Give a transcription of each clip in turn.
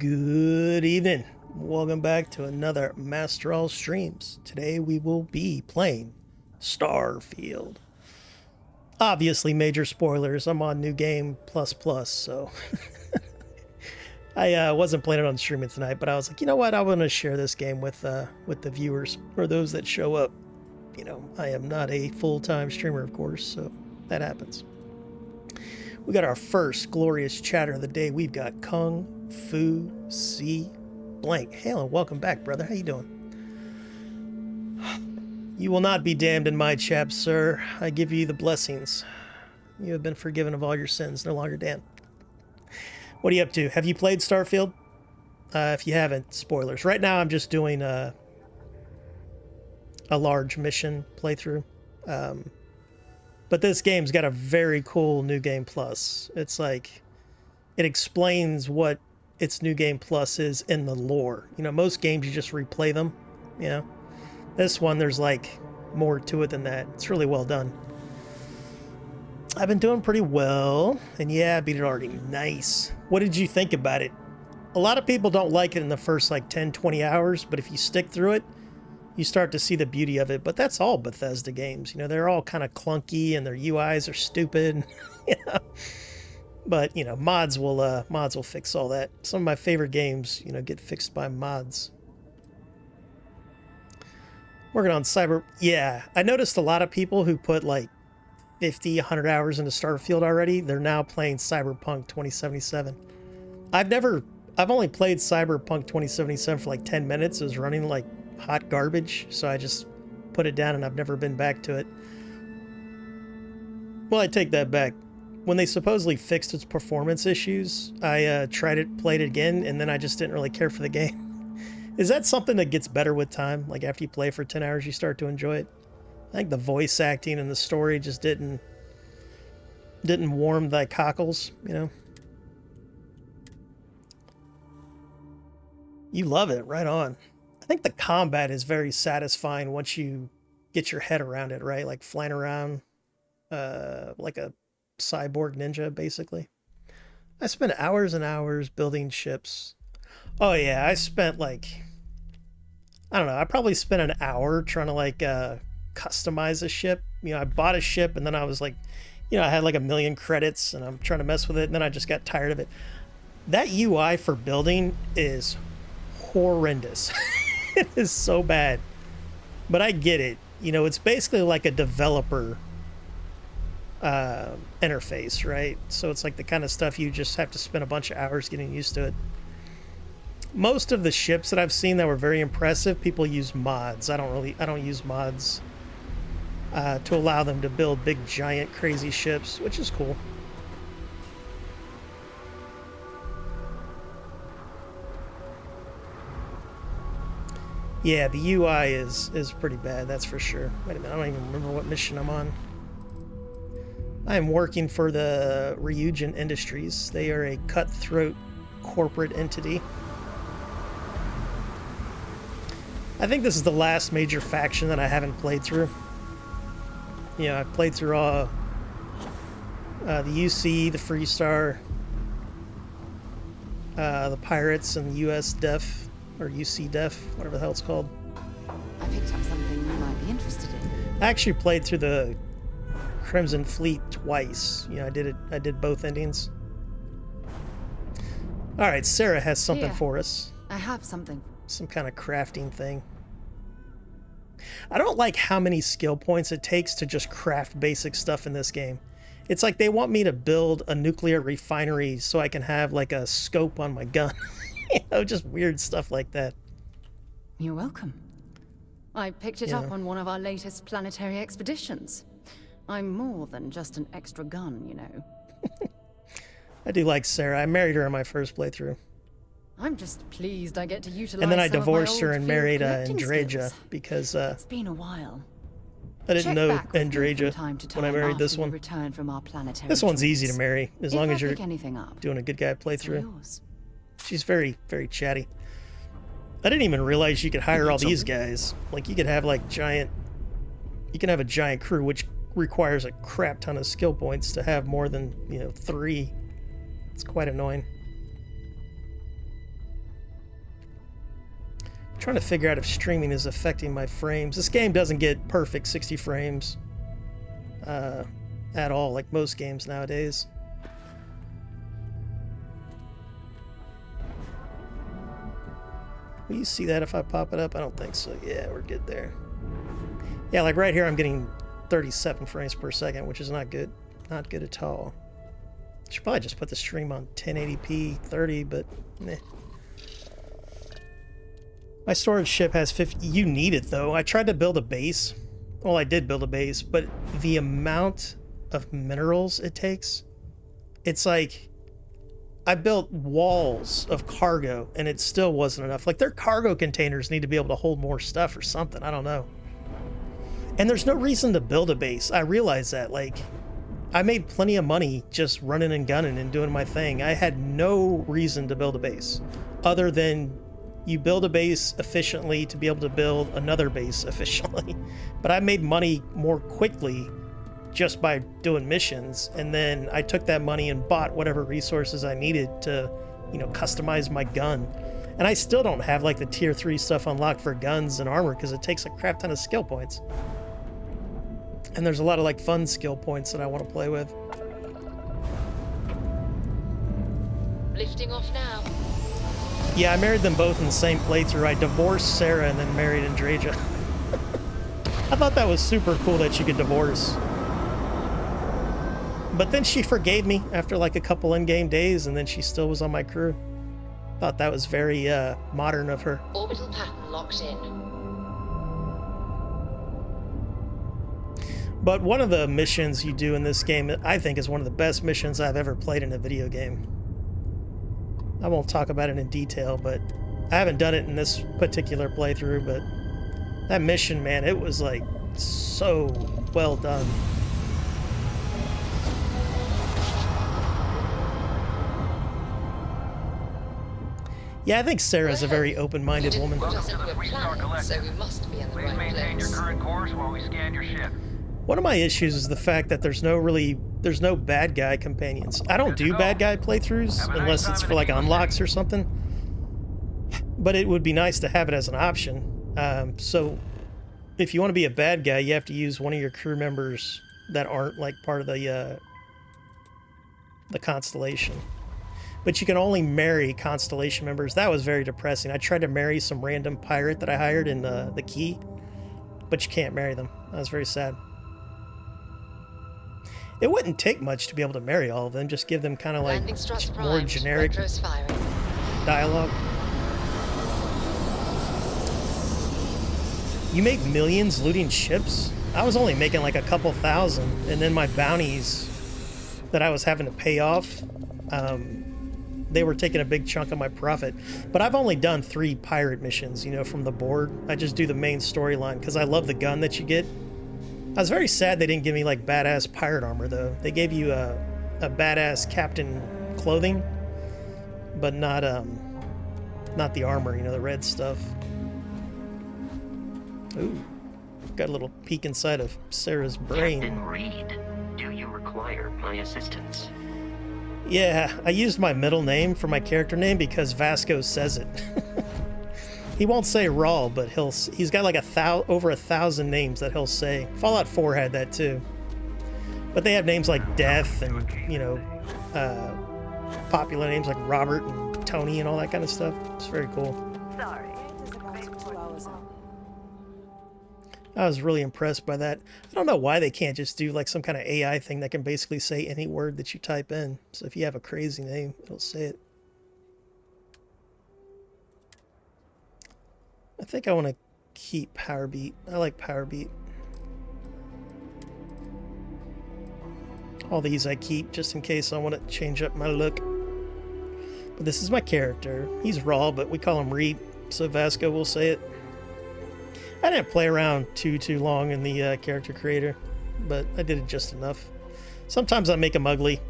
Good evening. Welcome back to another Master All Streams. Today we will be playing Starfield. Obviously, major spoilers. I'm on New Game Plus Plus, so I wasn't planning on streaming tonight, but I was like, you know what? I want to share this game with the viewers or those that show up. You know, I am not a full-time streamer, of course, so that happens. We got our first glorious chatter of the day. We've got Kung Fu C Blank. Hail and welcome back, brother. How you doing? You will not be damned in my chap, sir. I give you the blessings. You have been forgiven of all your sins, no longer damned. What are you up to? Have you played Starfield? If you haven't, spoilers. Right now I'm just doing a large mission playthrough. But this game's got a very cool New Game Plus. It's like, it explains what its New Game Plus is in the lore. You know, most games you just replay them, you know. This one, there's like more to it than that. It's really well done. I've been doing pretty well, and yeah, I beat it already. Nice. What did you think about it? A lot of people don't like it in the first like 10, 20 hours, but if you stick through it, you start to see the beauty of it. But that's all Bethesda games. You know, they're all kind of clunky and their UIs are stupid. You know? But, you know, mods will fix all that. Some of my favorite games, you know, get fixed by mods. Working on Cyber... Yeah, I noticed a lot of people who put like 50, 100 hours into Starfield already, they're now playing Cyberpunk 2077. I've only played Cyberpunk 2077 for like 10 minutes. It was running like hot garbage, so I just put it down and I've never been back to it. Well, I take that back. When they supposedly fixed its performance issues, I tried it, played it again, and then I just didn't really care for the game. Is that something that gets better with time? Like after you play for 10 hours, you start to enjoy it? I think the voice acting and the story just didn't warm thy cockles, you know? You love it, right on. I think the combat is very satisfying once you get your head around it, right? Like flying around like a cyborg ninja, basically. I spent hours and hours building ships. Oh yeah, I spent like, I don't know, I probably spent an hour trying to like customize a ship. You know, I bought a ship and then I was like, you know, I had like 1 million credits and I'm trying to mess with it and then I just got tired of it. That UI for building is horrendous. It is so bad. But I get it. You know, it's basically like a developer interface, right? So it's like the kind of stuff you just have to spend a bunch of hours getting used to it. Most of the ships that I've seen that were very impressive, people use mods. I don't use mods to allow them to build big, giant, crazy ships, which is cool. Yeah, the UI is pretty bad, that's for sure. Wait a minute, I don't even remember what mission I'm on. I am working for the Ryujin Industries. They are a cutthroat corporate entity. I think this is the last major faction that I haven't played through. You know, I've played through all the UC, the Freestar, the Pirates, and the US Def, or UC Def, whatever the hell it's called. I picked up something you might be interested in. I actually played through the Crimson Fleet twice. You know, I did both endings. All right, Sarah has something for us. I have something. Some kind of crafting thing. I don't like how many skill points it takes to just craft basic stuff in this game. It's like they want me to build a nuclear refinery so I can have like a scope on my gun. You know, just weird stuff like that. You're welcome. I picked it up on one of our latest planetary expeditions. I'm more than just an extra gun, you know. I do like Sarah. I married her in my first playthrough. I'm just pleased I get to utilize. And then I divorced her and married Andreja because it's been a while. I didn't know Andreja when I married this one. This one's easy to marry as long as you're doing a good guy playthrough. She's very, very chatty. I didn't even realize you could hire all these guys. Like you could have like you can have a giant crew, which requires a crap ton of skill points to have more than, you know, 3. It's quite annoying. Trying to figure out if streaming is affecting my frames. This game doesn't get perfect 60 frames at all, like most games nowadays. Will you see that if I pop it up? I don't think so. Yeah, we're good there. Yeah, like right here I'm getting 37 frames per second, which is not good. Not good at all. Should probably just put the stream on 1080p 30, but meh. My storage ship has 50. You need it though. I tried to build a base. Well, I did build a base, but the amount of minerals it takes, it's like I built walls of cargo and it still wasn't enough. Like their cargo containers need to be able to hold more stuff or something. I don't know. And there's no reason to build a base. I realize that. Like, I made plenty of money just running and gunning and doing my thing. I had no reason to build a base other than you build a base efficiently to be able to build another base efficiently. But I made money more quickly just by doing missions, and then I took that money and bought whatever resources I needed to, you know, customize my gun. And I still don't have like the tier 3 stuff unlocked for guns and armor because it takes a crap ton of skill points. And there's a lot of like fun skill points that I want to play with. Lifting off now. Yeah, I married them both in the same playthrough. I divorced Sarah and then married Andreja. I thought that was super cool that you could divorce. But then she forgave me after like a couple in-game days, and then she still was on my crew. Thought that was very modern of her. Orbital pattern locked in. But one of the missions you do in this game, I think, is one of the best missions I've ever played in a video game. I won't talk about it in detail, but I haven't done it in this particular playthrough, but that mission, man, it was like so well done. Yeah, I think Sarah's a very open-minded woman. Doesn't have a plan, so we must be in the right Maintain your place. current course while we scan your ship. One of my issues is the fact that there's no bad guy companions. I don't do bad guy playthroughs unless it's for like unlocks or something. But it would be nice to have it as an option. So if you want to be a bad guy, you have to use one of your crew members that aren't like part of the Constellation. But you can only marry Constellation members. That was very depressing. I tried to marry some random pirate that I hired in the Key, but you can't marry them. That was very sad. It wouldn't take much to be able to marry all of them. Just give them kind of like Landing struts more primed. generic Retros firing. dialogue. You make millions looting ships? I was only making like a couple thousand, and then my bounties that I was having to pay off, they were taking a big chunk of my profit. But I've only done 3 pirate missions, you know, from the board. I just do the main storyline because I love the gun that you get. I was very sad they didn't give me like badass pirate armor though. They gave you a badass captain clothing, but not the armor, you know, the red stuff. Ooh, got a little peek inside of Sarah's brain. Captain Reed, do you require my assistance? Yeah, I used my middle name for my character name because Vasco says it. He won't say Rawl, but he's got like over 1,000 names that he'll say. Fallout 4 had that too. But they have names like Death and, you know, popular names like Robert and Tony and all that kind of stuff. It's very cool. Sorry, it is about 2 hours out. I was really impressed by that. I don't know why they can't just do like some kind of AI thing that can basically say any word that you type in. So if you have a crazy name, it'll say it. I think I want to keep Power Beat. I like Power Beat. All these I keep just in case I want to change up my look. But this is my character. He's Raw, but we call him Reed, so Vasco will say it. I didn't play around too long in the character creator, but I did it just enough. Sometimes I make him ugly.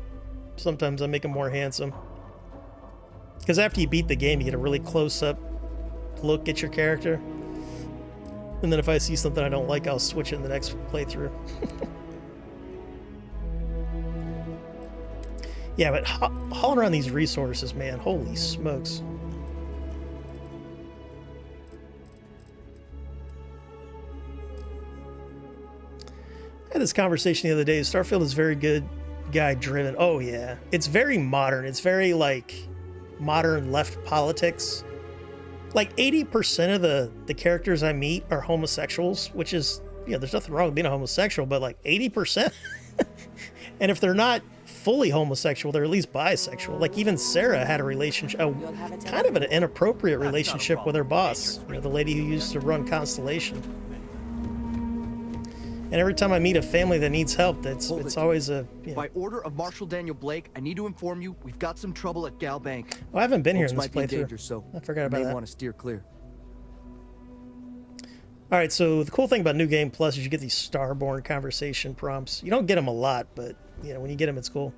Sometimes I make him more handsome. Because after you beat the game, you get a really close-up look at your character. And then if I see something I don't like, I'll switch it in the next playthrough. Yeah, but hauling around these resources, man, holy smokes. had this conversation the other day. Starfield is very good guy driven. Oh yeah, it's very modern. It's very like modern left politics. Like 80% of the characters I meet are homosexuals, which is, there's nothing wrong with being a homosexual, but like 80%. And if they're not fully homosexual, they're at least bisexual. Like even Sarah had a relationship, kind of an inappropriate relationship with her boss, the lady who used to run Constellation. And every time I meet a family that needs help, it's always a... By order of Marshal Daniel Blake, I need to inform you, we've got some trouble at Gal Bank. Well, I haven't been here in this Folks might be in playthrough. danger, so I forgot about you may that. want to steer clear. All right, so the cool thing about New Game Plus is you get these Starborn conversation prompts. You don't get them a lot, but when you get them, it's cool.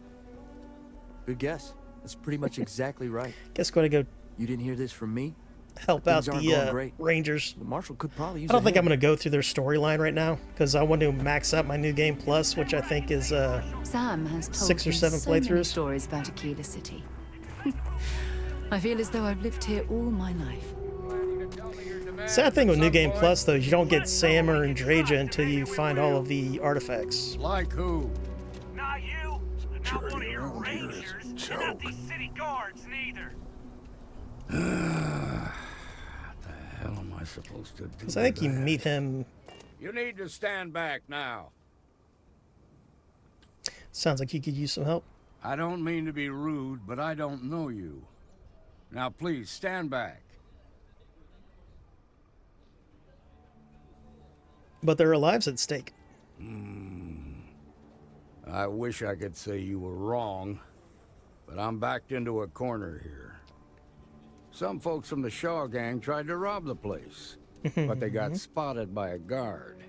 Good guess. That's pretty much exactly right. Guess going to go You didn't hear this from me? help out Things aren't going the great. Rangers. The Marshal could probably use I don't a think I'm hand. going to go through their storyline right now because I want to max out my New Game Plus, which I think is Sam has told 6 or me 7 so many playthroughs. stories about Aquila City. I feel as though I've lived here all my life. Sad thing with New Game Plus though is you don't get Sammer and Draja until you find all of the artifacts. Like who? Not you, not one of your around here is a rangers, and joke. not these city guards neither. What the hell am I supposed to do? Because I think you with that? meet him. You need to stand back now. Sounds like you could use some help. I don't mean to be rude, but I don't know you. Now please, stand back. But there are lives at stake. I wish I could say you were wrong, but I'm backed into a corner here. Some folks from the Shaw gang tried to rob the place, but they got spotted by a guard.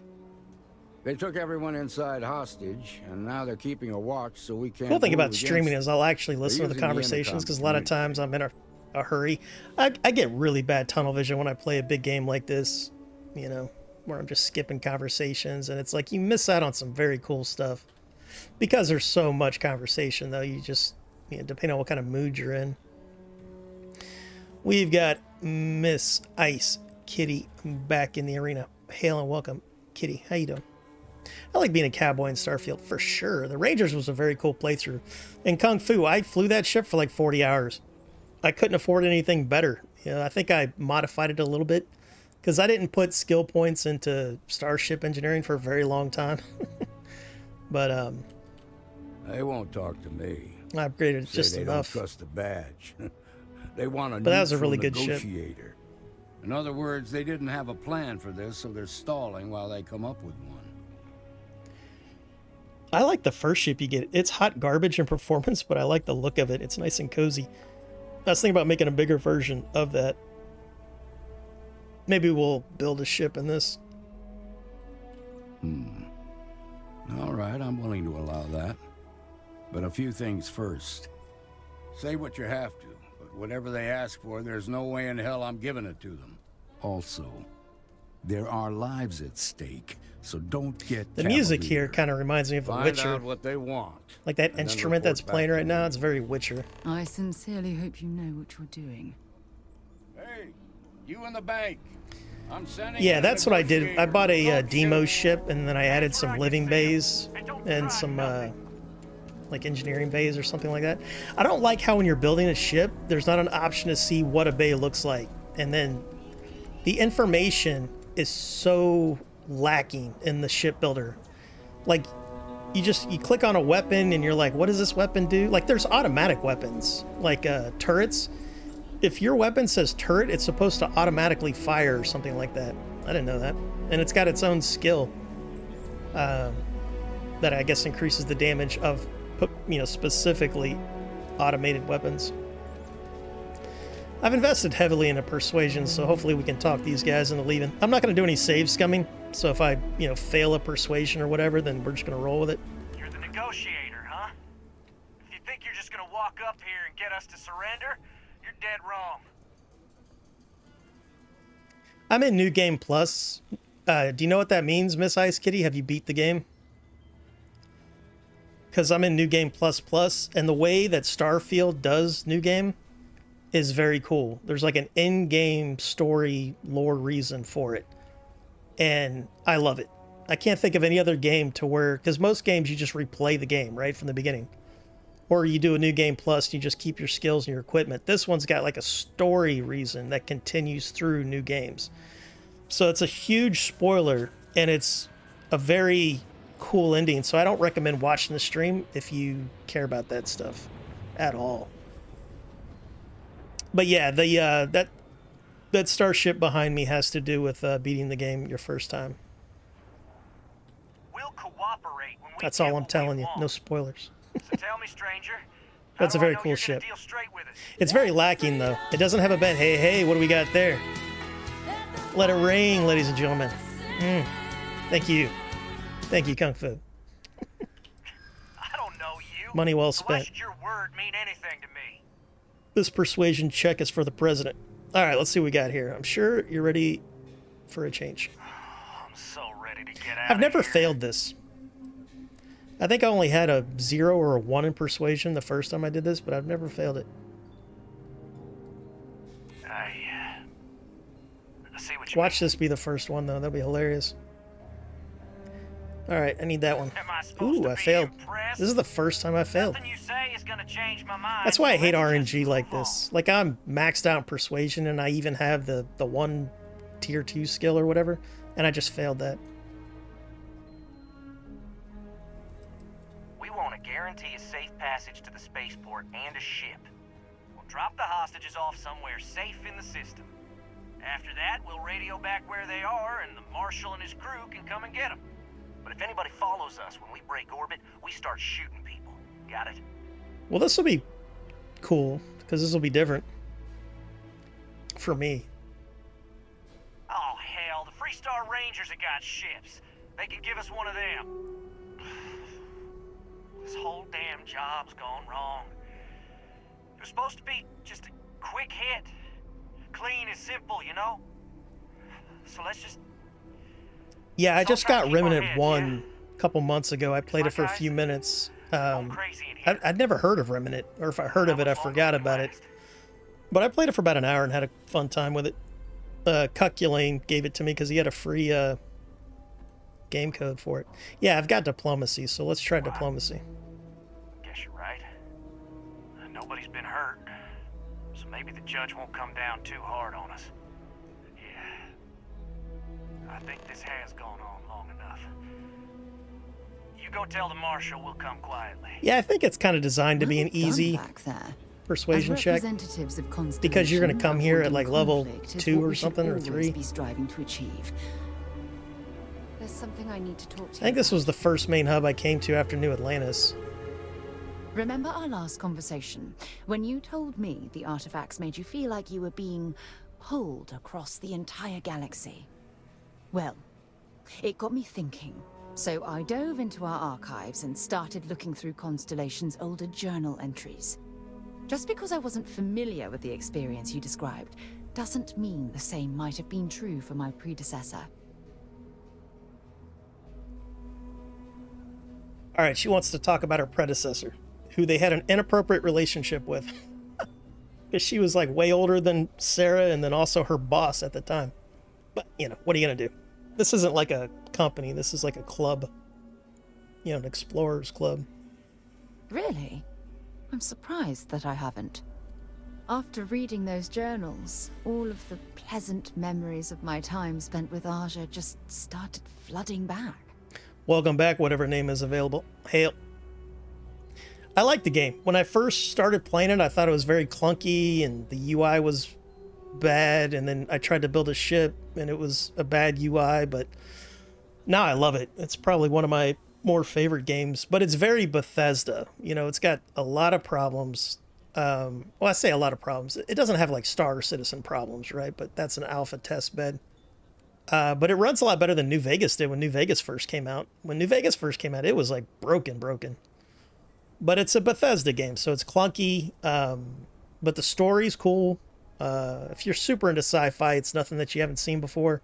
They took everyone inside hostage, and now they're keeping a watch so we can't Cool thing move about against streaming is I'll actually listen to the using the conversations because a lot of intercom times I'm in a hurry. I get really bad tunnel vision when I play a big game like this, where I'm just skipping conversations, and it's like you miss out on some very cool stuff. Because there's so much conversation, though, you just, depending on what kind of mood you're in. We've got Miss Ice Kitty back in the arena. Hail and welcome, Kitty. How you doing? I like being a cowboy in Starfield, for sure. The Rangers was a very cool playthrough. In Kung Fu, I flew that ship for like 40 hours. I couldn't afford anything better. I think I modified it a little bit because I didn't put skill points into starship engineering for a very long time. But They won't talk to me. I upgraded it Say just they enough. don't trust the badge. They want a But that was a neutral really good ship. negotiator. In other words, they didn't have a plan for this, so they're stalling while they come up with one. I like the first ship you get. It's hot garbage in performance, but I like the look of it. It's nice and cozy. I was thinking about making a bigger version of that. Maybe we'll build a ship in this. All right, I'm willing to allow that. But a few things first. Say what you have to, but whatever they ask for, there's no way in hell I'm giving it to them. Also, there are lives at stake, so don't get The music cavalier. here kind of reminds me of The Find Witcher. out what they want. Like that and then instrument that's report playing back right to now, me. it's very Witcher. I sincerely hope you know what you're doing. Hey, you in the bank. I'm sending Yeah, in a that's what I did. I negotiator. bought a Don't demo shoot. ship, and then I added some living bays and some like engineering bays or something like that. I don't like how when you're building a ship, there's not an option to see what a bay looks like, and then the information is so lacking in the shipbuilder. Like you click on a weapon and you're like, what does this weapon do? Like there's automatic weapons, like turrets. If your weapon says turret, it's supposed to automatically fire or something like that. I didn't know that. And it's got its own skill that I guess increases the damage of, specifically automated weapons. I've invested heavily into persuasion, so hopefully we can talk these guys into leaving. I'm not going to do any save scumming, so if I, fail a persuasion or whatever, then we're just going to roll with it. You're the negotiator, huh? If you think you're just gonna walk up here and get us to surrender, you're dead wrong. I'm in New Game Plus. Do you know what that means, Miss Ice Kitty? Have you beat the game? Because I'm in New Game Plus Plus, and the way that Starfield does New Game is very cool. There's like an in-game story lore reason for it. And I love it. I can't think of any other game to where, because most games you just replay the game right from the beginning, or you do a new game plus and you just keep your skills and your equipment. This one's got like a story reason that continues through new games. So it's a huge spoiler, and it's a very cool ending. So I don't recommend watching the stream if you care about that stuff at all. But yeah, the that starship behind me has to do with beating the game your first time. We'll cooperate when we That's get all I'm what telling we you. want. No spoilers. So tell me, stranger. That's a how do I very know cool you're gonna ship. deal straight with it? It's very lacking though. It doesn't have a bed. Hey, hey, what do we got there? Let it rain, ladies and gentlemen. Thank you. Thank you, Kung Fu. I don't know you. Money well So why spent. should your word mean anything to me? This persuasion check is for the president. All right, let's see what we got here. I'm sure you're ready for a change. I'm so ready to get out I've of never here. failed this. I think I only had a 0 or a 1 in persuasion the first time I did this, but I've never failed it. I see what you Watch this be the first one, though. That'll be hilarious. All right, I need that one. Am I supposed Ooh, to I be failed. impressed? This is the first time I failed. Nothing you say is gonna change my mind. That's why I so hate let's just RNG like move this. Like, I'm maxed out in persuasion, and I even have the one tier 2 skill or whatever, and I just failed that. We want to guarantee a safe passage to the spaceport and a ship. We'll drop the hostages off somewhere safe in the system. After that, we'll radio back where they are, and the Marshal and his crew can come and get them. But if anybody follows us when we break orbit, we start shooting people. Got it? Well, this will be cool, because this will be different. For me. Oh, hell, the Freestar Rangers have got ships. They can give us one of them. This whole damn job's gone wrong. It was supposed to be just a quick hit. Clean and simple, you know? So let's just... Yeah, I just Sometimes got keep our Remnant heads, 1 yeah? a couple months ago. I played My it for a guys few minutes. going crazy in here. I'd never heard of Remnant, or if I heard of it, I How much longer forgot will about we it. last? But I played it for about an hour and had a fun time with it. Cuculane gave it to me because he had a free game code for it. Yeah, I've got diplomacy, so let's try diplomacy. Guess you're right. Nobody's been hurt, so maybe the judge won't come down too hard on us. Yeah. I think this has gone on long enough. You go tell the Marshal we'll come quietly. Yeah, I think it's kind of designed to be an Well done easy back there. persuasion As check. representatives of Because you're gonna Constellation, come here at, avoiding like, level conflict is 2 what or we should something, or always 3. be striving to achieve. There's something I need to talk to I think this was the first main hub I came to after New Atlantis. Remember our last conversation, when you told me the artifacts made you feel like you were being pulled across the entire galaxy? Well, it got me thinking, so I dove into our archives and started looking through Constellation's older journal entries. Just because I wasn't familiar with the experience you described, doesn't mean the same might have been true for my predecessor. All right, she wants to talk about her predecessor, who they had an inappropriate relationship with. Because she was like way older than Sarah and then also her boss at the time. But, you know, what are you going to do? This isn't like a company. This is like a club. You know, an explorers club. Really? I'm surprised that I haven't. After reading those journals, all of the pleasant memories of my time spent with Aja just started flooding back. Welcome back, whatever name is available. Hail. I like the game. When I first started playing it, I thought it was very clunky and the UI was bad. And then I tried to build a ship and it was a bad UI, but now I love it. It's probably one of my more favorite games, but it's very Bethesda. You know, it's got a lot of problems. Well, I say a lot of problems. It doesn't have like Star Citizen problems, right? But that's an alpha test bed. But it runs a lot better than New Vegas did when New Vegas first came out. When New Vegas first came out, it was like broken. But it's a Bethesda game, so it's clunky. But the story's cool. If you're super into sci-fi, it's nothing that you haven't seen before.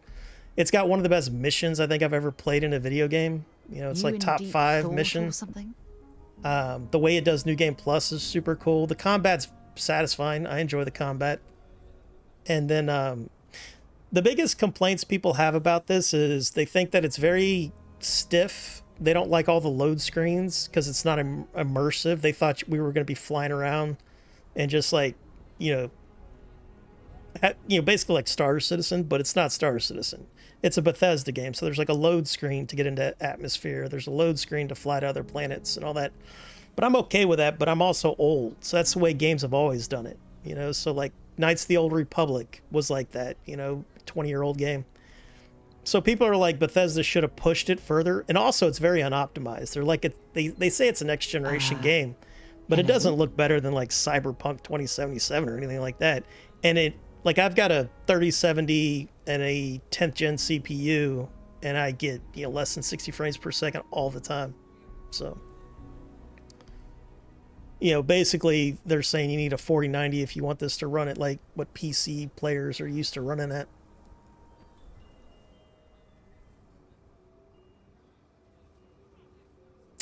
It's got one of the best missions I think I've ever played in a video game. You know, it's You like in top deep 5 thought mission. or something? The way it does New Game Plus is super cool. The combat's satisfying. I enjoy the combat. And then the biggest complaints people have about this is they think that it's very stiff. They don't like all the load screens because it's not immersive. They thought we were going to be flying around and just like, basically like Star Citizen, but it's not Star Citizen. It's a Bethesda game, so there's like a load screen to get into atmosphere. There's a load screen to fly to other planets and all that. But I'm okay with that, but I'm also old, so that's the way games have always done it. So like Knights of the Old Republic was like that, 20-year-old game. So people are like, Bethesda should have pushed it further, and also it's very unoptimized. They're like, they say it's a next generation game, but it doesn't look better than like Cyberpunk 2077 or anything like that. And I've got a 3070 and a 10th gen CPU, and I get less than 60 frames per second all the time. So basically they're saying you need a 4090 if you want this to run at like what PC players are used to running at.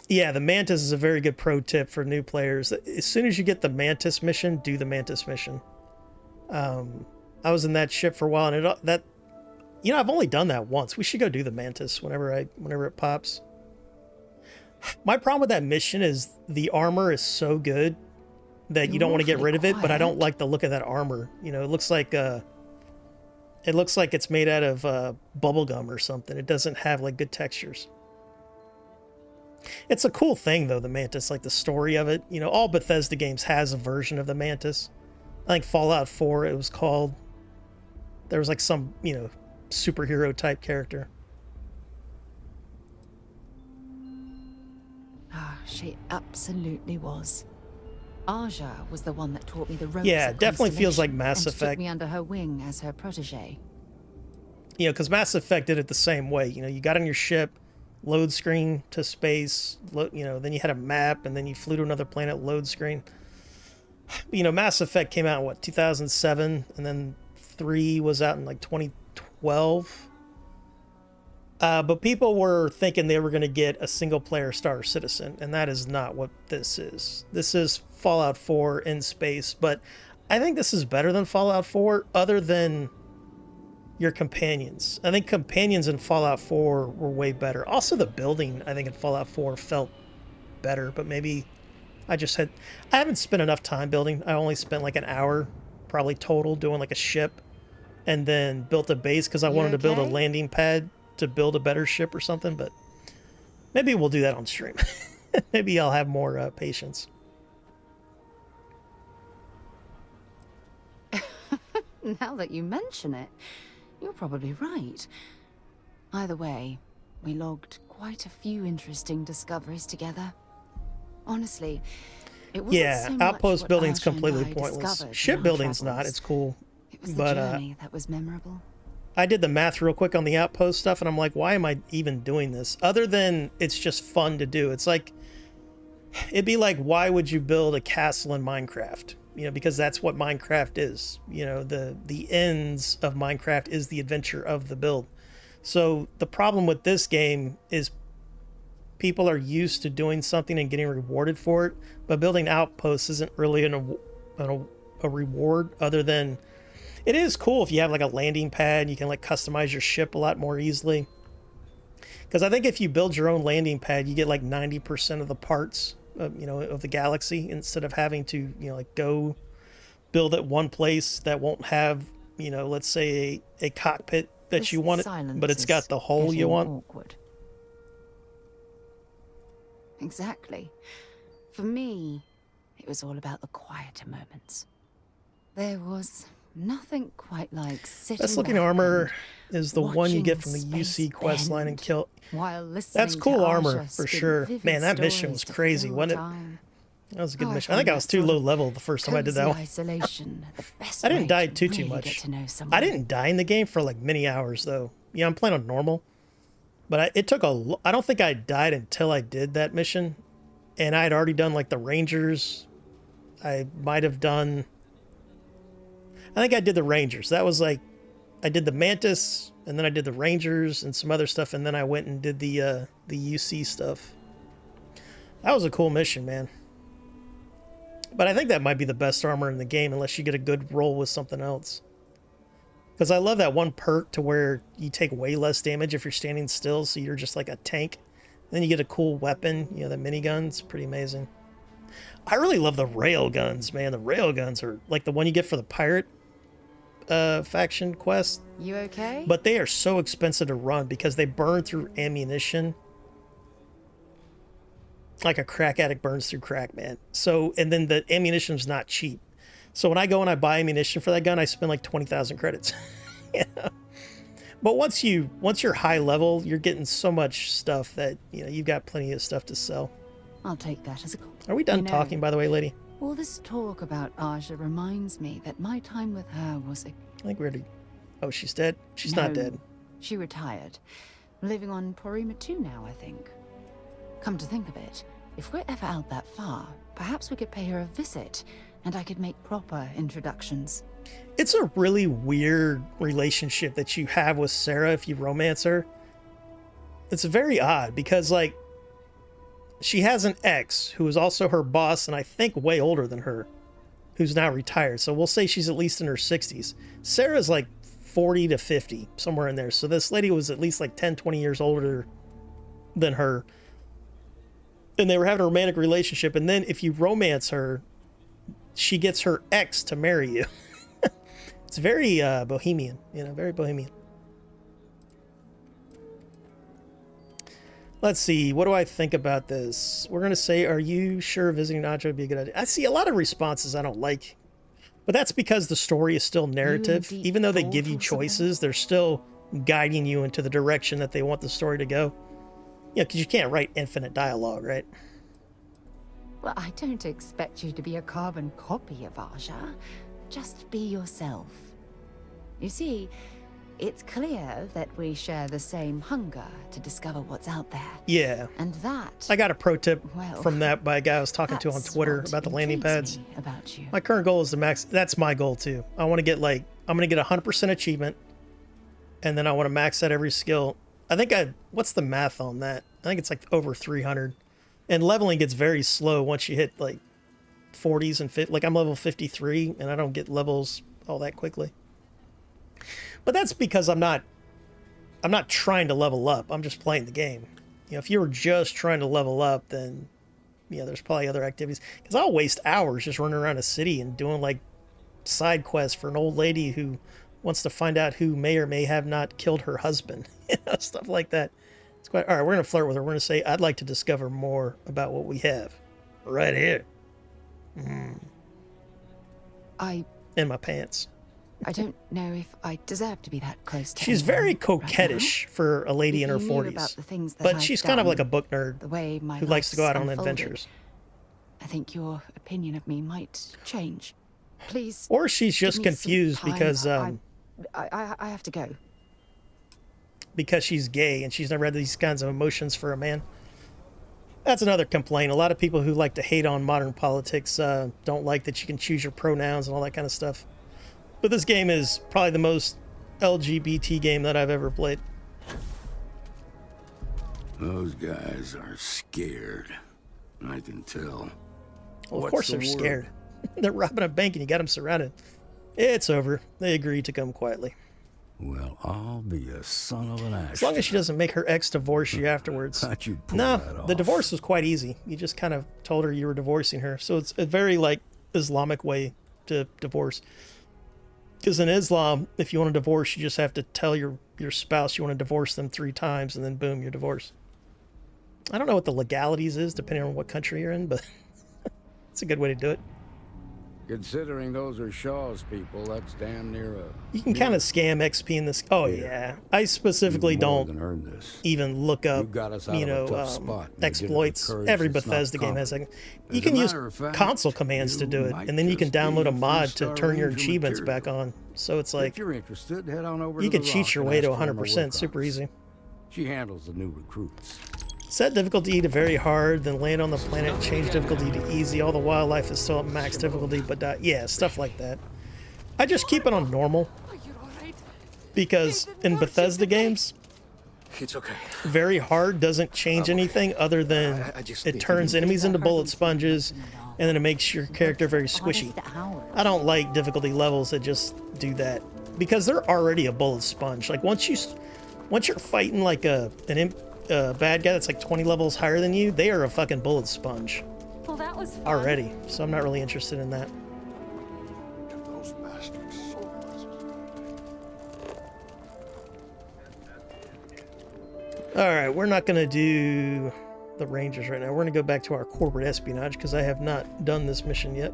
Yeah, the Mantis is a very good pro tip for new players. As soon as you get the Mantis mission, do the Mantis mission. I was in that ship for a while, and I've only done that once. We should go do the Mantis whenever it pops. My problem with that mission is the armor is so good that you don't want to get rid of it, but I don't like the look of that armor. It looks like it's made out of bubble gum or something. It doesn't have like good textures. It's a cool thing though, the Mantis, like the story of it. All Bethesda games has a version of the Mantis. I think Fallout 4 it was called. There was like some, superhero type character. She absolutely was. Aja was the one that taught me the ropes. Yeah, it definitely feels like Mass and Effect. Took me under her wing as her protege. Because Mass Effect did it the same way. You got on your ship, load screen to space, then you had a map, and then you flew to another planet, load screen. Mass Effect came out in 2007, and then 3 was out in like 2012. But people were thinking they were going to get a single-player Star Citizen, and that is not what this is. This is Fallout 4 in space, but I think this is better than Fallout 4, other than your companions. I think companions in Fallout 4 were way better. Also, the building, I think, in Fallout 4 felt better, but maybe I haven't spent enough time building. I only spent like an hour, probably total, doing like a ship, and then built a base because I wanted to build a landing pad to build a better ship or something, but maybe we'll do that on stream. Maybe I'll have more patience. Now that you mention it, you're probably right. Either way, we logged quite a few interesting discoveries together. Honestly, it wasn't so much outpost what building's Aja and completely I pointless. discovered Ship in our building's not. travels. It's cool. It was the But journey that was memorable. I did the math real quick on the outpost stuff, and I'm like, why am I even doing this? Other than it's just fun to do. It's like, it'd be like, why would you build a castle in Minecraft? Because that's what Minecraft is. The ends of Minecraft is the adventure of the build. So the problem with this game is people are used to doing something and getting rewarded for it, but building outposts isn't really a reward, other than it is cool if you have like a landing pad. You can like customize your ship a lot more easily, because I think if you build your own landing pad, you get like 90% of the parts of the galaxy, instead of having to like go build at one place that won't have let's say a cockpit that you want, but it's got the hole you want. Awkward. Exactly. For me, it was all about the quieter moments. There was nothing quite like sitting Best looking back armor and is the one you get from the watching UC quest line and space kill. while listening That's cool to armor Aja for spin sure. vivid Man, that mission was stories to crazy, fill wasn't it? time. That was a good Oh, mission. I think I find was that too sort low of level the first time I did that cozy one. isolation the best I didn't way die to too really much. get to know I someone. didn't die in the game for like many hours though. I'm playing on normal, but it took I don't think I died until I did that mission, and I had already done like the Rangers. I might have done. I think I did the Rangers. That was like, I did the Mantis, and then I did the Rangers and some other stuff, and then I went and did the UC stuff. That was a cool mission, man. But I think that might be the best armor in the game, unless you get a good roll with something else. Because I love that one perk to where you take way less damage if you're standing still, so you're just like a tank. Then you get a cool weapon, you know, the minigun's pretty amazing. I really love the rail guns, man. The rail guns are like the one you get for the pirate faction quest. You okay? But they are so expensive to run because they burn through ammunition. Like a crack addict burns through crack, man. So, and then the ammunition's not cheap. So when I go and I buy ammunition for that gun, I spend like 20,000 credits. Yeah. But once you're high level, you're getting so much stuff that, you know, you've got plenty of stuff to sell. I'll take that as a Are we done You know, talking, by the way, lady? All this talk about Aja reminds me that my time with her was a... I think we're already... Oh, she's dead? She's not No, dead. She retired. Living on Porima 2 now, I think. Come to think of it, if we're ever out that far, perhaps we could pay her a visit, and I could make proper introductions. It's a really weird relationship that you have with Sarah if you romance her. It's very odd because, like, she has an ex who is also her boss and I think way older than her, who's now retired. So we'll say she's at least in her 60s. Sarah's like 40 to 50, somewhere in there. So this lady was at least like 10, 20 years older than her. And they were having a romantic relationship. And then if you romance her, she gets her ex to marry you. It's very bohemian, you know, very bohemian. Let's see, what do I think about this? We're going to say, are you sure visiting Aja would be a good idea? I see a lot of responses I don't like, but that's because the story is still narrative. Even though they give you choices, they're still guiding you into the direction that they want the story to go. Yeah, because you can't write infinite dialogue, right? Well, I don't expect you to be a carbon copy of Aja. Just be yourself. You see, it's clear that we share the same hunger to discover what's out there. Yeah. And that... I got a pro tip well, from that by a guy I was talking to on Twitter about the landing pads. About you. My current goal is to max. That's my goal too. I want to get like, I'm going to get 100% achievement. And then I want to max out every skill. I think what's the math on that? I think it's like over 300. And leveling gets very slow once you hit like 40s and 50. Like I'm level 53 and I don't get levels all that quickly. But that's because I'm not trying to level up. I'm just playing the game. You know, if you were just trying to level up, then, you know, there's probably other activities. Because I'll waste hours just running around a city and doing like side quests for an old lady who wants to find out who may or may have not killed her husband. You know, stuff like that. It's quite all right. We're gonna flirt with her. We're gonna say, "I'd like to discover more about what we have, right here." In my pants. I don't know if I deserve to be that close to She's anyone very right coquettish for a lady in her If you knew 40s. about the things that But I've she's kind of done, like a book nerd the way my who likes to go out on life's unfolded, adventures. I think your opinion of me might change. Please. Or she's give just me some confused time. because I have to go. because she's gay and she's never had these kinds of emotions for a man. That's another complaint. A lot of people who like to hate on modern politics don't like that you can choose your pronouns and all that kind of stuff. But this game is probably the most LGBT game that I've ever played. Those guys are scared. I can tell. Well, of What's course the they're word? scared. They're robbing a bank and you got them surrounded. It's over. They agreed to come quietly. Well, I'll be a son of an ass. As long as she doesn't make her ex divorce you afterwards. How'd you pull No, that the off? divorce was quite easy. You just kind of told her you were divorcing her. So it's a very like Islamic way to divorce. Because in Islam, if you want to divorce, you just have to tell your spouse you want to divorce them 3 times and then boom, you're divorced. I don't know what the legalities is depending on what country you're in, but it's a good way to do it. Considering those are Shaw's people, that's damn near a... You can kind of scam XP in this. Oh yeah, I specifically You more don't than earned this. even look up, You got us out you of a know, tough spot, and you did it with exploits. courage Every that's not Bethesda game has common. you As can a use matter of fact, console commands to you do it, might and then you can just be download a free mod to Star turn your Ranger achievements material. back on. So it's like If you're interested, head on over you to can the cheat Rock your and way to ask for Emma 100% super Wilcox. easy. She handles the new recruits. Set difficulty to very hard, then land on the planet, change difficulty to easy. All the wildlife is still at max difficulty, but yeah, stuff like that. I just keep it on normal because in Bethesda games, It's okay. Very hard doesn't change anything other than I just it need to turns leave. enemies into bullet sponges, and then it makes your character very squishy. I don't like difficulty levels that just do that, because they're already a bullet sponge. Like once you're fighting like a bad guy that's like 20 levels higher than you, they are a fucking bullet sponge Well, that was fun. already. So I'm not really interested in that. Those bastards. All right, we're not gonna do the Rangers right now. We're gonna go back to our corporate espionage because I have not done this mission yet.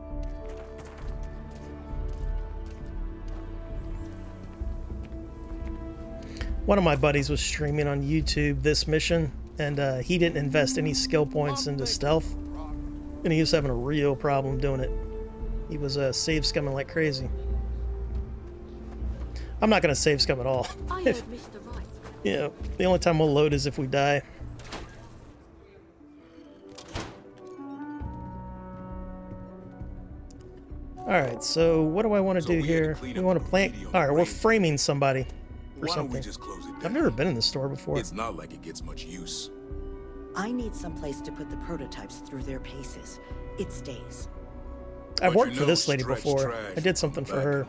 One of my buddies was streaming on YouTube this mission, and he didn't invest any skill points into stealth, and he was having a real problem doing it. He was save scumming like crazy. I'm not gonna save scum at all. I heard Mr. Right. You know, the only time we'll load is if we die. Alright, so what do I want to do here? We want to plant... Alright, we're framing somebody for something. I've never been in the store before. It's not like it gets much use. I need some place to put the prototypes through their paces. It stays. I've But worked you for know, this lady stretch before. trash I did something for her,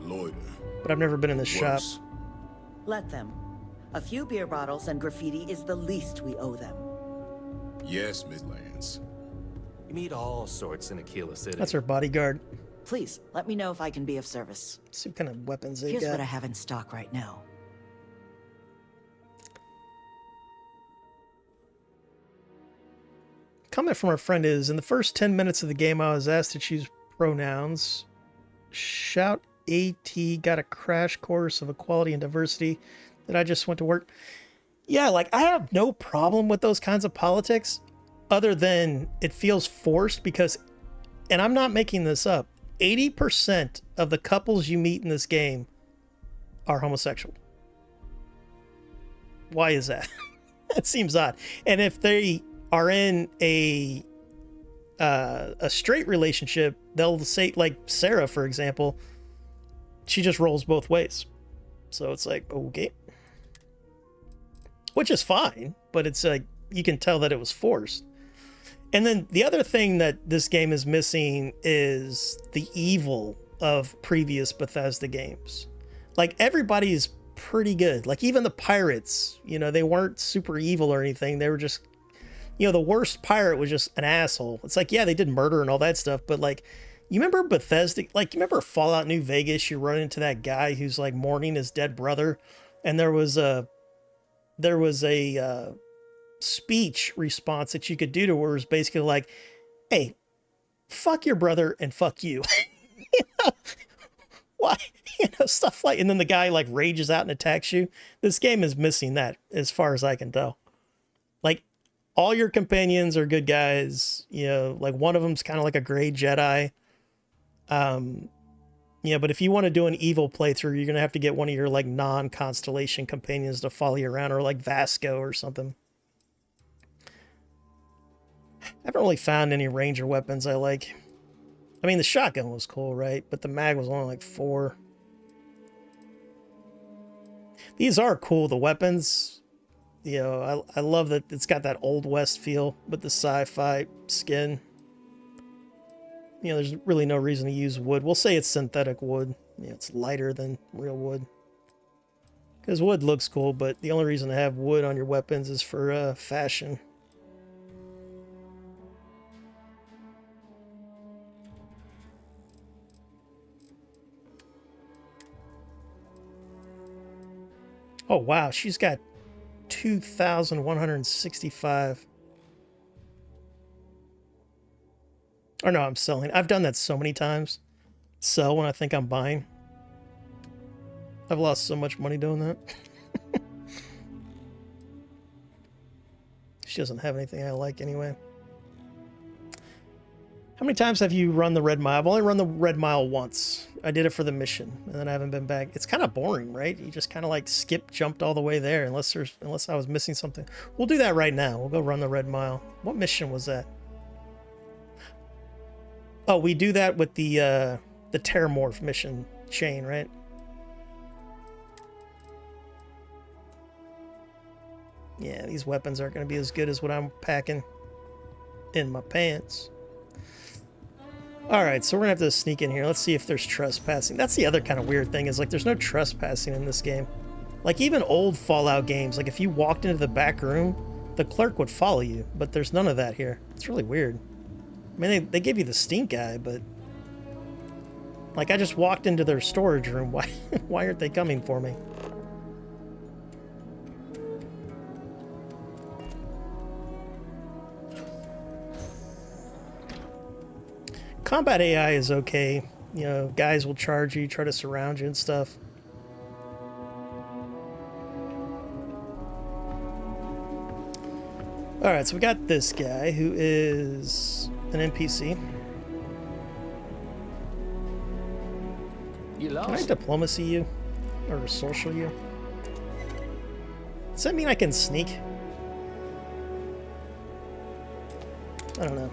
Loiter. but I've never been in this shop. Worse. Let them. A few beer bottles and graffiti is the least we owe them. Yes, Miss Lance. You meet all sorts in Aquila City. That's her bodyguard. Please, let me know if I can be of service. Let's see what kind of weapons they Here's got. what I have in stock right now. Comment from our friend is, in the first 10 minutes of the game, I was asked to choose pronouns. Shout AT got a crash course of equality and diversity that I just went to work. Yeah, like, I have no problem with those kinds of politics, other than it feels forced because, and I'm not making this up, 80% of the couples you meet in this game are homosexual. Why is that? That seems odd. And if they are in a straight relationship, they'll say, like Sarah, for example, she just rolls both ways. So it's like, okay. Which is fine, but it's like, you can tell that it was forced. And then the other thing that this game is missing is the evil of previous Bethesda games. Like, everybody's pretty good. Like, even the pirates, you know, they weren't super evil or anything. They were just, you know, the worst pirate was just an asshole. It's like, yeah, they did murder and all that stuff, but like, you remember Bethesda, like, you remember Fallout New Vegas, you run into that guy who's like mourning his dead brother, and there was a speech response that you could do to her, where it was basically like, hey, fuck your brother and fuck you. You know? Why? You know, stuff like, and then the guy like rages out and attacks you. This game is missing that, as far as I can tell. Like, all your companions are good guys. You know, like, one of them's kind of like a gray Jedi. Yeah, but if you want to do an evil playthrough, you're going to have to get one of your like non-constellation companions to follow you around, or like Vasco or something. I haven't really found any ranger weapons I like. I mean, the shotgun was cool, right? But the mag was only like 4. These are cool, the weapons. You know, I love that it's got that Old West feel with the sci-fi skin. You know, there's really no reason to use wood. We'll say it's synthetic wood. Yeah, it's lighter than real wood. Because wood looks cool, but the only reason to have wood on your weapons is for fashion. Oh, wow. She's got 2,165. Or no, I'm selling. I've done that so many times. Sell when I think I'm buying. I've lost so much money doing that. She doesn't have anything I like anyway. How many times have you run the Red Mile? I've only run the Red Mile once. I did it for the mission, and then I haven't been back. It's kind of boring, right? You just kind of like jumped all the way there, unless I was missing something. We'll do that right now. We'll go run the Red Mile. What mission was that? Oh, we do that with the Terramorph mission chain, right? Yeah, these weapons aren't going to be as good as what I'm packing in my pants. Alright, so we're going to have to sneak in here. Let's see if there's trespassing. That's the other kind of weird thing, is like there's no trespassing in this game. Like even old Fallout games, like if you walked into the back room, the clerk would follow you, but there's none of that here. It's really weird. I mean, they gave you the stink eye, but... Like, I just walked into their storage room. Why aren't they coming for me? Combat AI is okay. You know, guys will charge you, try to surround you and stuff. Alright, so we got this guy who is an NPC. You lost. Can I diplomacy you? Or social you? Does that mean I can sneak? I don't know.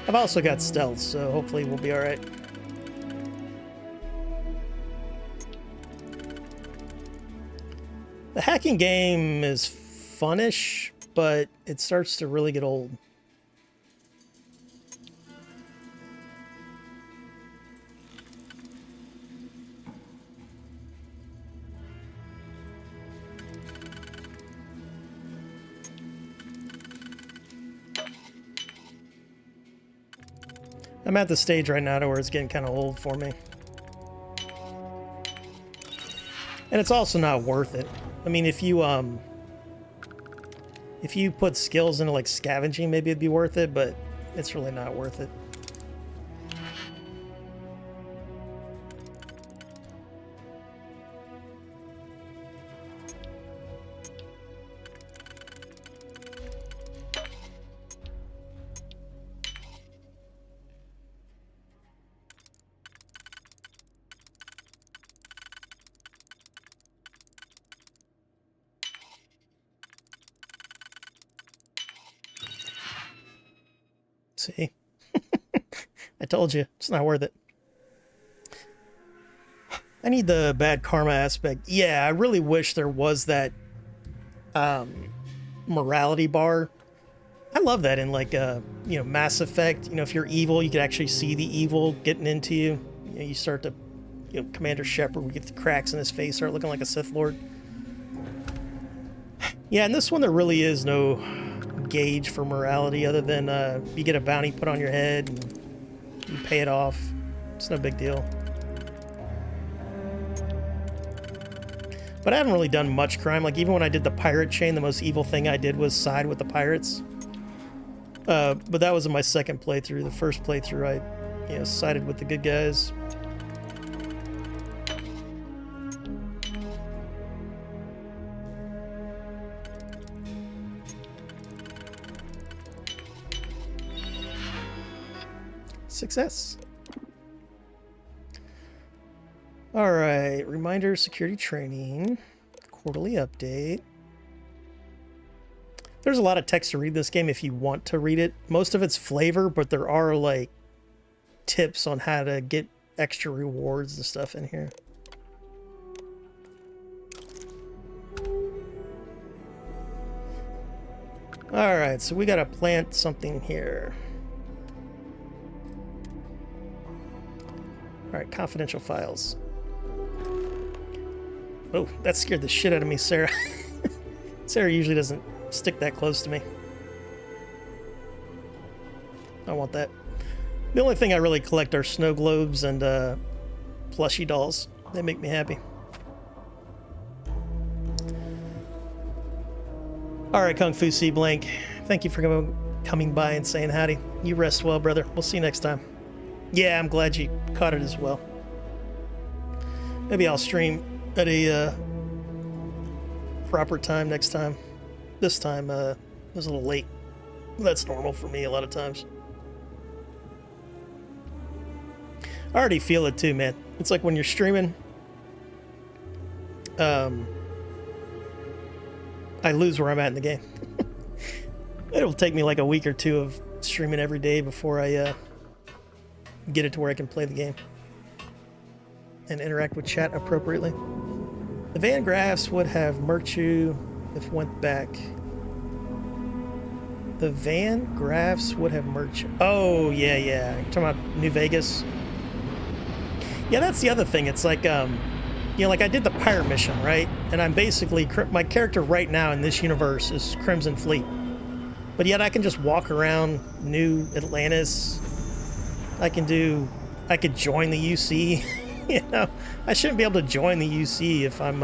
I've also got stealth, so hopefully we'll be alright. The hacking game is funnish, but it starts to really get old. I'm at the stage right now to where it's getting kind of old for me. And it's also not worth it. I mean, if you put skills into like scavenging, maybe it'd be worth it, but it's really not worth it. See? I told you, it's not worth it. I need the bad karma aspect. Yeah, I really wish there was that morality bar. I love that in like you know, Mass Effect. You know, if you're evil, you can actually see the evil getting into you. You know, you start to, you know, Commander Shepard, we get the cracks in his face, start looking like a Sith Lord. Yeah, in this one there really is no gauge for morality other than you get a bounty put on your head and you pay it off. It's no big deal. But I haven't really done much crime. Like even when I did the pirate chain, the most evil thing I did was side with the pirates. But that was in my second playthrough. The first playthrough I, you know, sided with the good guys. Success. All right, reminder, security training, quarterly update. There's a lot of text to read this game if you want to read it. Most of it's flavor, but there are like tips on how to get extra rewards and stuff in here. All right, so we got to plant something here. All right, confidential files. Oh, that scared the shit out of me, Sarah. Sarah usually doesn't stick that close to me. I want that. The only thing I really collect are snow globes and plushie dolls. They make me happy. All right, Kung Fu Sea Blank. Thank you for coming by and saying howdy. You rest well, brother. We'll see you next time. Yeah, I'm glad you caught it as well. Maybe I'll stream at a proper time next time. This time it was a little late. That's normal for me a lot of times. I already feel it too, man. It's like when you're streaming, I lose where I'm at in the game. It'll take me like a week or two of streaming every day before I get it to where I can play the game and interact with chat appropriately. The Van Graffs would have murked you if went back. The Van Graffs would have merch. Oh, yeah, yeah. You're talking about New Vegas? Yeah, that's the other thing. It's like, you know, like I did the pirate mission, right? And I'm basically, my character right now in this universe is Crimson Fleet. But yet I can just walk around New Atlantis. I could join the UC. You know, I shouldn't be able to join the UC if I'm,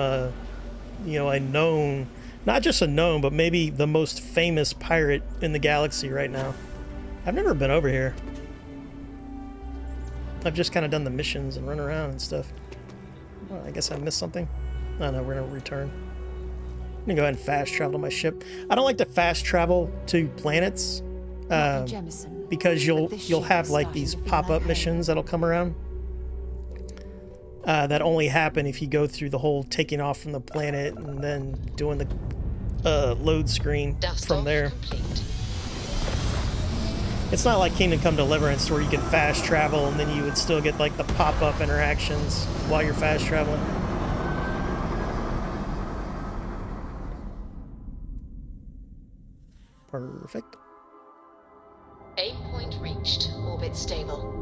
you know, a known, not just a known, but maybe the most famous pirate in the galaxy right now. I've never been over here. I've just kind of done the missions and run around and stuff. Well, I guess I missed something. Oh no, we're gonna return. I'm gonna go ahead and fast travel to my ship. I don't like to fast travel to planets because you'll have like these pop-up missions that'll come around that only happen if you go through the whole taking off from the planet and then doing the load screen from there. It's not like Kingdom Come Deliverance where you can fast travel and then you would still get like the pop-up interactions while you're fast traveling. Perfect. Aim point reached. Orbit stable.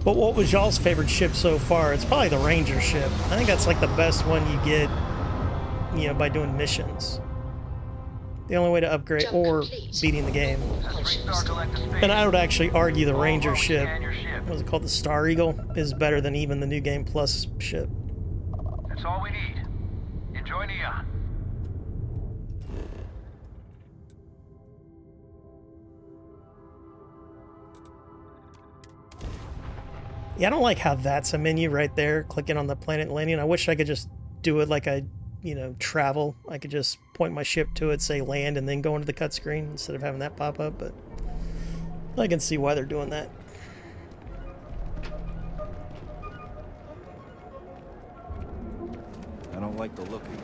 But what was y'all's favorite ship so far? It's probably the Ranger ship. I think that's like the best one you get, you know, by doing missions. The only way to upgrade or beating the game. And I would actually argue the Ranger ship, what was it called, the Star Eagle, is better than even the New Game Plus ship. That's all we need. Enjoy Neon. Yeah, I don't like how that's a menu right there, clicking on the planet landing. I wish I could just do it like I, you know, travel. I could just point my ship to it, say land, and then go into the cut screen instead of having that pop up, but I can see why they're doing that. I don't like the look of you.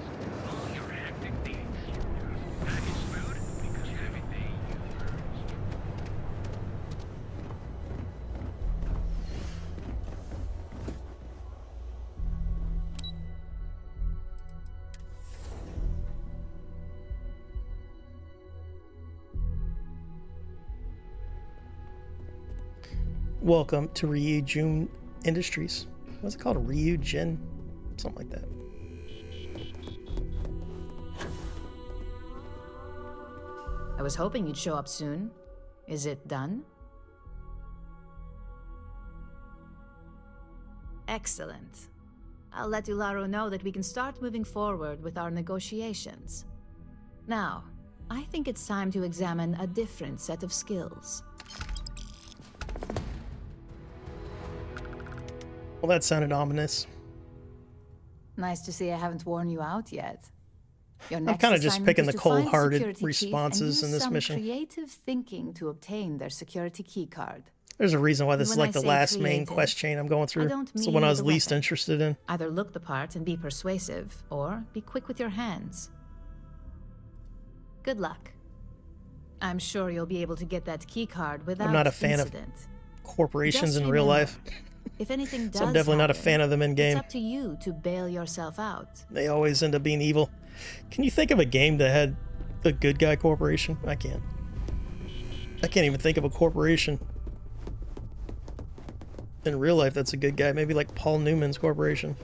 Welcome to Ryujin Industries. What's it called? Ryujin? Something like that. I was hoping you'd show up soon. Is it done? Excellent. I'll let Ularo know that we can start moving forward with our negotiations. Now, I think it's time to examine a different set of skills. Well, that sounded ominous. Nice to see I haven't worn you out yet. Your I'm next kind of just assignment picking is the to find cold-hearted security chief responses and in use this some mission. creative thinking to obtain their security keycard. There's a reason why this is When like I the say last main creative, quest chain I'm going I through. don't It's the one I mean was the least weapon. interested in. Either look the part and be persuasive, or be quick with your hands. Good luck. I'm sure you'll be able to get that keycard without I'm not a fan incident. of corporations Just in real remember, life. If anything does So I'm definitely not a happen, fan of them in game. It's up to you to bail yourself out. They always end up being evil. Can you think of a game that had a good guy corporation? I can't. I can't even think of a corporation in real life that's a good guy. Maybe like Paul Newman's corporation.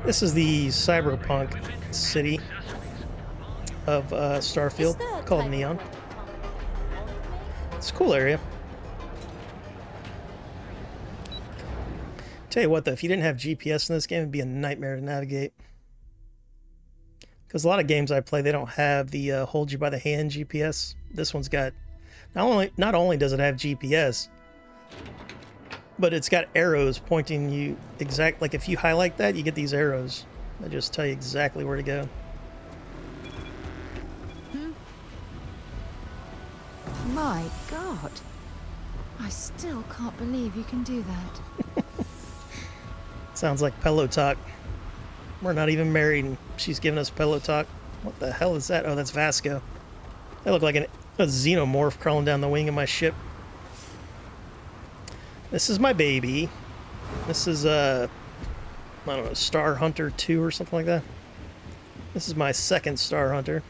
This is the cyberpunk city of Starfield, called Neon. It's a cool area. Tell you what though, if you didn't have GPS in this game, it'd be a nightmare to navigate. Because a lot of games I play, they don't have the hold you by the hand GPS. This one's got, not only does it have GPS, but it's got arrows pointing you exact, like if you highlight that, you get these arrows that just tell you exactly where to go. My God. I still can't believe you can do that. Sounds like pillow talk. We're not even married and she's giving us pillow talk. What the hell is that? Oh, that's Vasco. That looked like a xenomorph crawling down the wing of my ship. This is my baby. This is, I don't know, Star Hunter 2 or something like that. This is my second Star Hunter.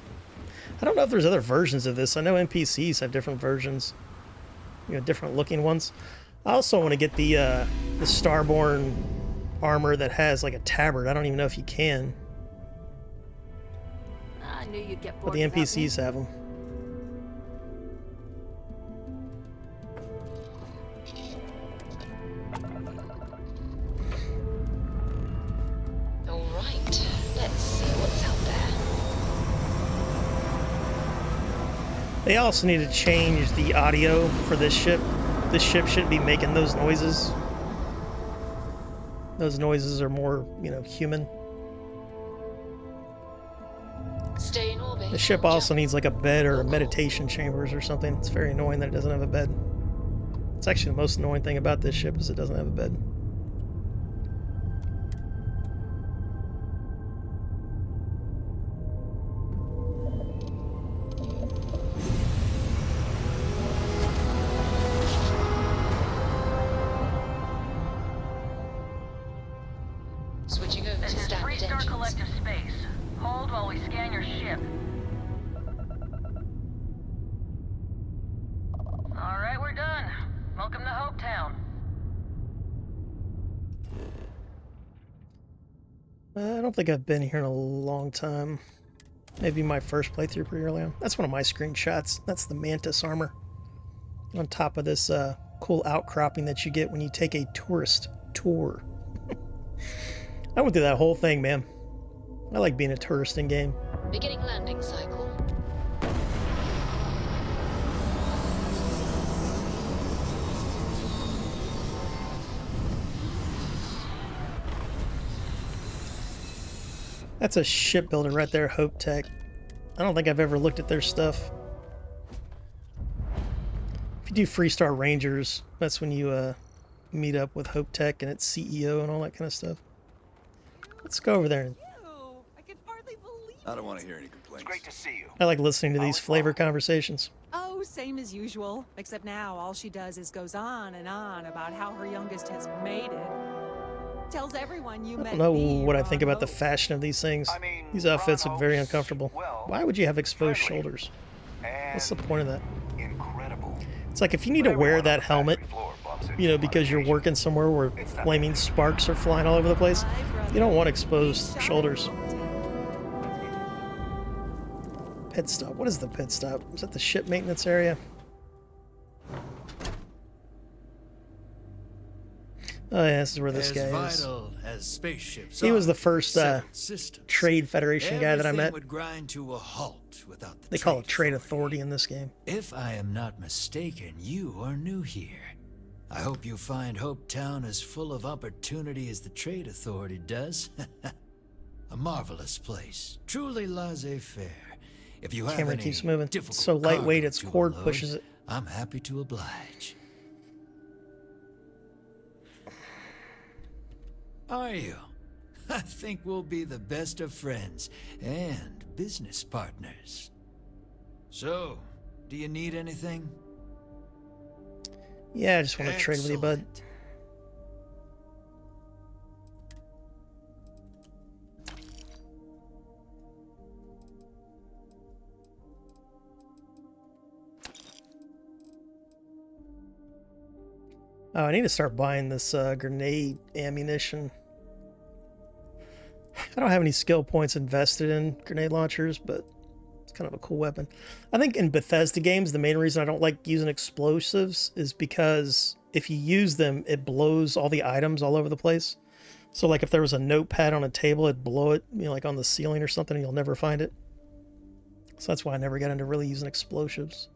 I don't know if there's other versions of this. I know NPCs have different versions. You know, different looking ones. I also want to get the Starborn armor that has like a tabard. I don't even know if you can. I knew you'd get But bored. the NPCs have them. All right, let's see what's out there. They also need to change the audio for this ship. This ship shouldn't be making those noises. Those noises are more, you know, human. Stay in orbit. The ship also needs like a bed or a meditation chambers or something. It's very annoying that it doesn't have a bed. It's actually the most annoying thing about this ship is it doesn't have a bed. Switching over This to is standard Freestar engines. Collective Space. Hold while we scan your ship. All right, we're done. Welcome to Hopetown. I don't think I've been here in a long time. Maybe my first playthrough pretty early on. That's one of my screenshots. That's the Mantis armor. On top of this cool outcropping that you get when you take a tourist tour. I went through that whole thing, man. I like being a tourist in game. Beginning landing cycle. That's a shipbuilder right there, Hope Tech. I don't think I've ever looked at their stuff. If you do Freestar Rangers, that's when you meet up with Hope Tech and its CEO and all that kind of stuff. Let's go over there. And I can hardly believe I don't want to hear any complaints. It's great to see you. I like listening to these flavor conversations. Oh, same as usual. Except now all she does is goes on and on about how her youngest has made it. Tells everyone you I met don't know me, what I Ron think about the Hope. fashion of these things. I mean, These outfits Ron look very Hope's, uncomfortable. well, Why would you have exposed friendly shoulders? and What's the point of that? incredible. It's like if you need But to wear everyone on that the helmet, factory floor bumps into you know, you on because you're occasion. working somewhere where It's not flaming that big. sparks are flying all over the place, My brother, you don't want he exposed shot shoulders. at Pit stop. What is the pit stop? Is that the ship maintenance area? Oh yeah, this is where this guy is. Vital as spaceships He was are the to first settled systems, Trade Federation guy that I everything met. would grind to a halt without the They call it Trade Authority in this game. If I am not mistaken, you are new here. I hope you find Hope Town as full of opportunity as the Trade Authority does. A marvelous place, truly laissez-faire. If you have Camera any keeps moving. It's difficult so lightweight, cargo its to cord unload, pushes it. I'm happy to oblige. Are you? I think we'll be the best of friends and business partners. So, do you need anything? Yeah, I just want to trade with you, bud. Oh, I need to start buying this grenade ammunition. I don't have any skill points invested in grenade launchers, but it's kind of a cool weapon. I think in Bethesda games, the main reason I don't like using explosives is because if you use them, it blows all the items all over the place. So like if there was a notepad on a table, it'd blow it, you know, like on the ceiling or something, and you'll never find it. So that's why I never got into really using explosives.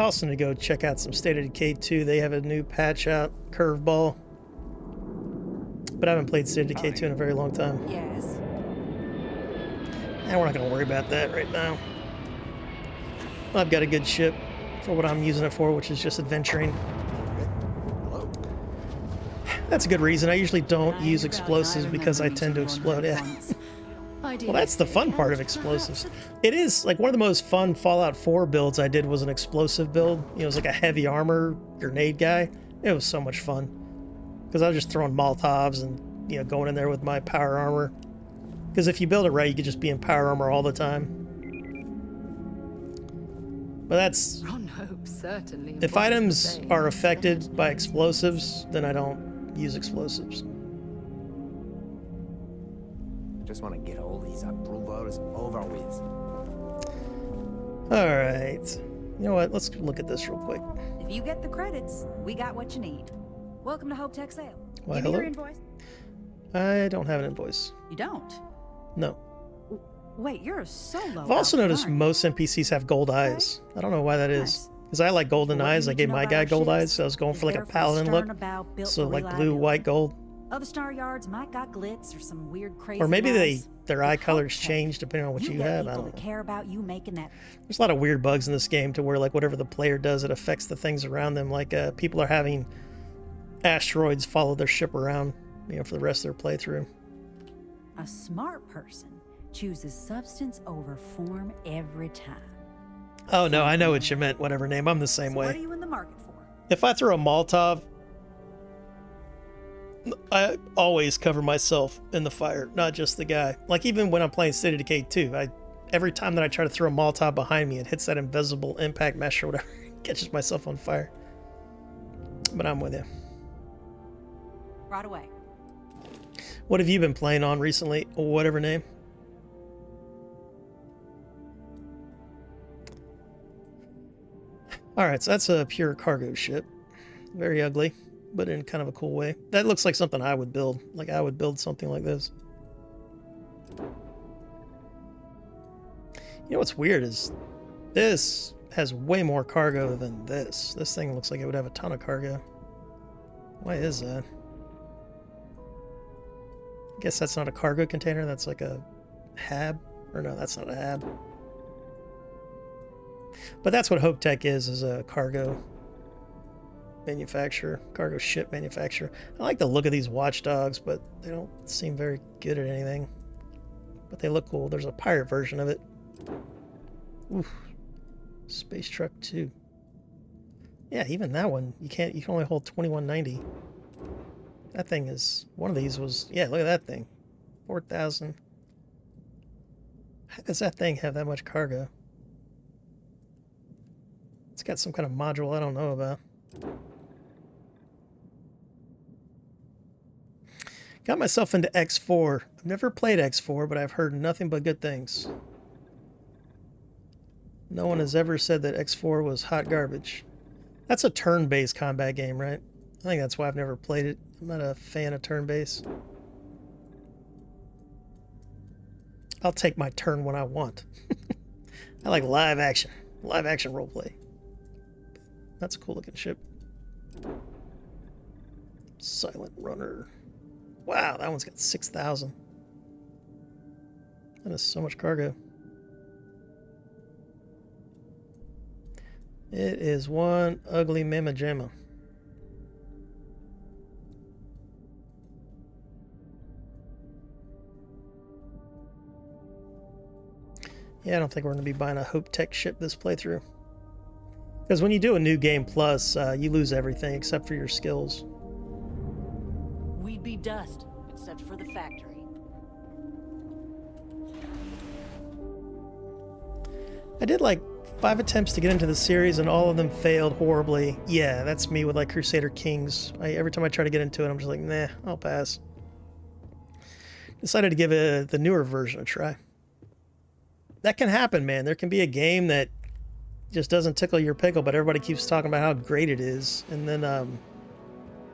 also need to go check out some State of Decay 2. They have a new patch out, Curveball. But I haven't played State of Decay 2 in a very long time. Yes. And we're not going to worry about that right now. I've got a good ship for what I'm using it for, which is just adventuring. That's a good reason. I usually don't use explosives because I tend to explode. Yeah. Well, that's the fun part of explosives. It is, like, one of the most fun Fallout 4 builds I did was an explosive build. You know, it was like a heavy armor grenade guy. It was so much fun. Because I was just throwing Molotovs and, you know, going in there with my power armor. Because if you build it right, you could just be in power armor all the time. But that's... certainly. If items are affected by explosives, then I don't use explosives. Just want to get all these approvals over with. Alright. You know what? Let's look at this real quick. If you get the credits, we got what you need. Welcome to Hope Tech Sale. Why, Give me hello? your invoice. I don't have an invoice. You don't? No. Wait, you're a solo. I've also noticed aren't you? most NPCs have gold eyes. I don't know why that is. Because I like golden Well, what eyes. do I you gave know my about guy our gold ships? eyes, so I was going It's for like a there the paladin stern look. about, built So for like blue, reliability. white, gold. Other star yards might got glitz or some weird crazy. Or maybe knives. their eye colors change depending on what you get have. I people don't that know. care about you making that. There's a lot of weird bugs in this game to where like whatever the player does, it affects the things around them. Like people are having asteroids follow their ship around, you know, for the rest of their playthrough. A smart person chooses substance over form every time. Oh no, I know what you meant. Whatever name, I'm the same So what are way. you in the market for? If I throw a Molotov, I always cover myself in the fire, not just the guy. Like even when I'm playing State of Decay 2, every time that I try to throw a Molotov behind me, it hits that invisible impact mesh or whatever, catches myself on fire. But I'm with you. Right away. What have you been playing on recently? Whatever name. Alright, so that's a pure cargo ship. Very ugly, but in kind of a cool way. That looks like something I would build. Like I would build something like this. You know what's weird is this has way more cargo than this. This thing looks like it would have a ton of cargo. Why is that? I guess that's not a cargo container, that's like a hab. Or no, that's not a hab. But that's what Hope Tech is a cargo manufacturer, cargo ship manufacturer. I like the look of these watchdogs, but they don't seem very good at anything. But they look cool. There's a pirate version of it. Oof. Space Truck 2. Yeah, even that one, you can only hold 2190. That thing is, one of these was, yeah, look at that thing. 4,000. How does that thing have that much cargo? It's got some kind of module I don't know about. Got myself into X4. I've never played X4, but I've heard nothing but good things. No one has ever said that X4 was hot garbage. That's a turn-based combat game, right? I think that's why I've never played it. I'm not a fan of turn-based. I'll take my turn when I want. I like live action roleplay. That's a cool looking ship. Silent Runner. Wow, that one's got 6,000. That is so much cargo. It is one ugly mamma jamma. Yeah, I don't think we're going to be buying a Hope Tech ship this playthrough. Because when you do a new game plus, you lose everything except for your skills. We'd be dust, except for the factory. I did like 5 attempts to get into the series and all of them failed horribly. Yeah, that's me with like Crusader Kings. Every time I try to get into it, I'm just like, nah, I'll pass. Decided to give the newer version a try. That can happen, man. There can be a game that just doesn't tickle your pickle, but everybody keeps talking about how great it is. And then,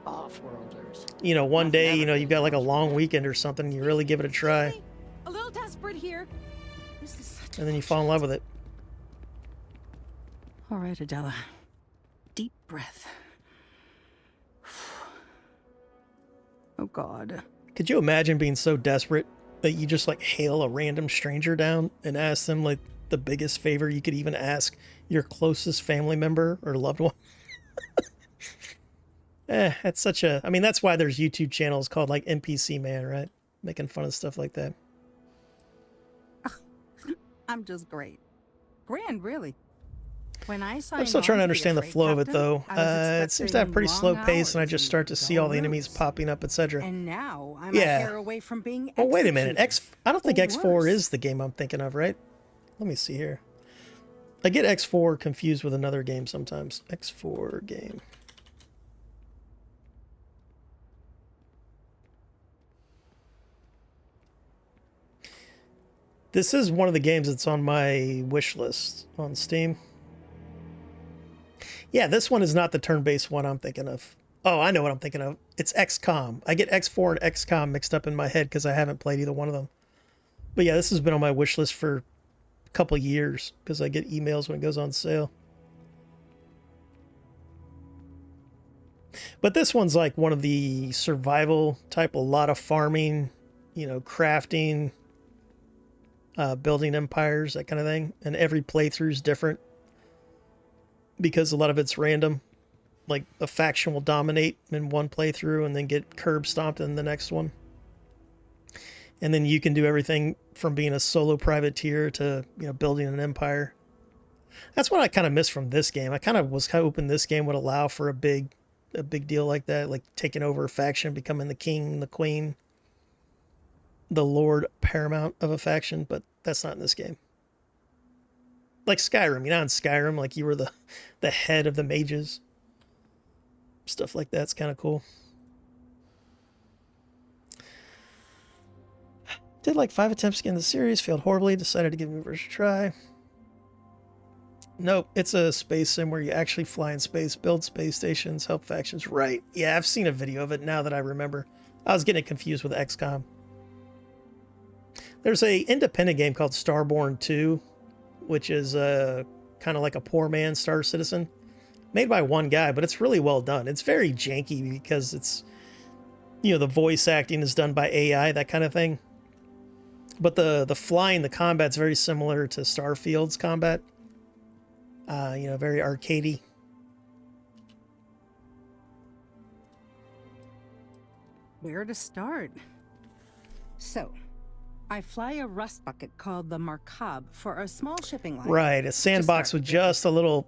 Off-worlders. you know, one day, you know, you've got like a long weekend or something, and you really give it a try, A little desperate here. This is such and then you fall in love with it. All right, Adela. deep breath. Oh, God. Could you imagine being so desperate that you just like hail a random stranger down and ask them like the biggest favor you could even ask your closest family member or loved one? That's such a... I mean, that's why there's YouTube channels called like NPC Man, right? Making fun of stuff like that. I'm just great. Grand, really. When I signed I'm still trying to on be a understand the freight flow of it, captain, though. I was It seems to have a expecting pretty slow long pace, and I hours just start to see all the enemies routes. popping up, etc. And now I'm Yeah. a hair away from being Well, wait a minute. executed. I don't think Or X4 worse. is the game I'm thinking of, right? Let me see here. I get X4 confused with another game sometimes. X4 game. This is one of the games that's on my wish list on Steam. Yeah, this one is not the turn-based one I'm thinking of. Oh, I know what I'm thinking of. It's XCOM. I get X4 and XCOM mixed up in my head because I haven't played either one of them. But yeah, this has been on my wish list for a couple years because I get emails when it goes on sale. But this one's like one of the survival type, a lot of farming, you know, crafting, building empires, that kind of thing. And every playthrough is different because a lot of it's random. Like a faction will dominate in one playthrough and then get curb stomped in the next one. And then you can do everything from being a solo privateer to, you know, building an empire. That's what I kind of missed from this game. I kind of was hoping this game would allow for a big deal like that, like taking over a faction, becoming the king, the queen, the lord paramount of a faction, but that's not in this game. Like Skyrim, you know, in Skyrim, like you were the head of the mages. Stuff like that's kind of cool. Did like 5 attempts to get in the series, failed horribly, decided to give me first try. Nope, it's a space sim where you actually fly in space, build space stations, help factions. Right. Yeah, I've seen a video of it now that I remember. I was getting confused with XCOM. There's a independent game called Starborn 2, which is kind of like a poor man's Star Citizen. Made by one guy, but it's really well done. It's very janky because it's, you know, the voice acting is done by AI, that kind of thing. But the flying, the combat's very similar to Starfield's combat. You know, very arcadey. Where to start? So, I fly a rust bucket called the Markab for a small shipping line. Right, a sandbox with just a little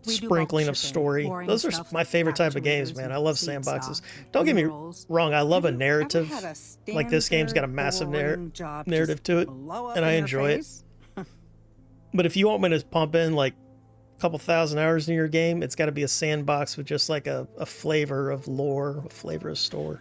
We do sprinkling bulk of shipping, story. boring Those are stuff my like favorite type of games, actuators man. and I love seed sandboxes. stock, Don't get me minerals. wrong, I love a Have you narrative. ever had a Like this game's got a standard, massive boring job narrative just to it, blow up and I in your enjoy it. face? But if you want me to pump in like a couple thousand hours in your game, it's got to be a sandbox with just like a flavor of lore, a flavor of story.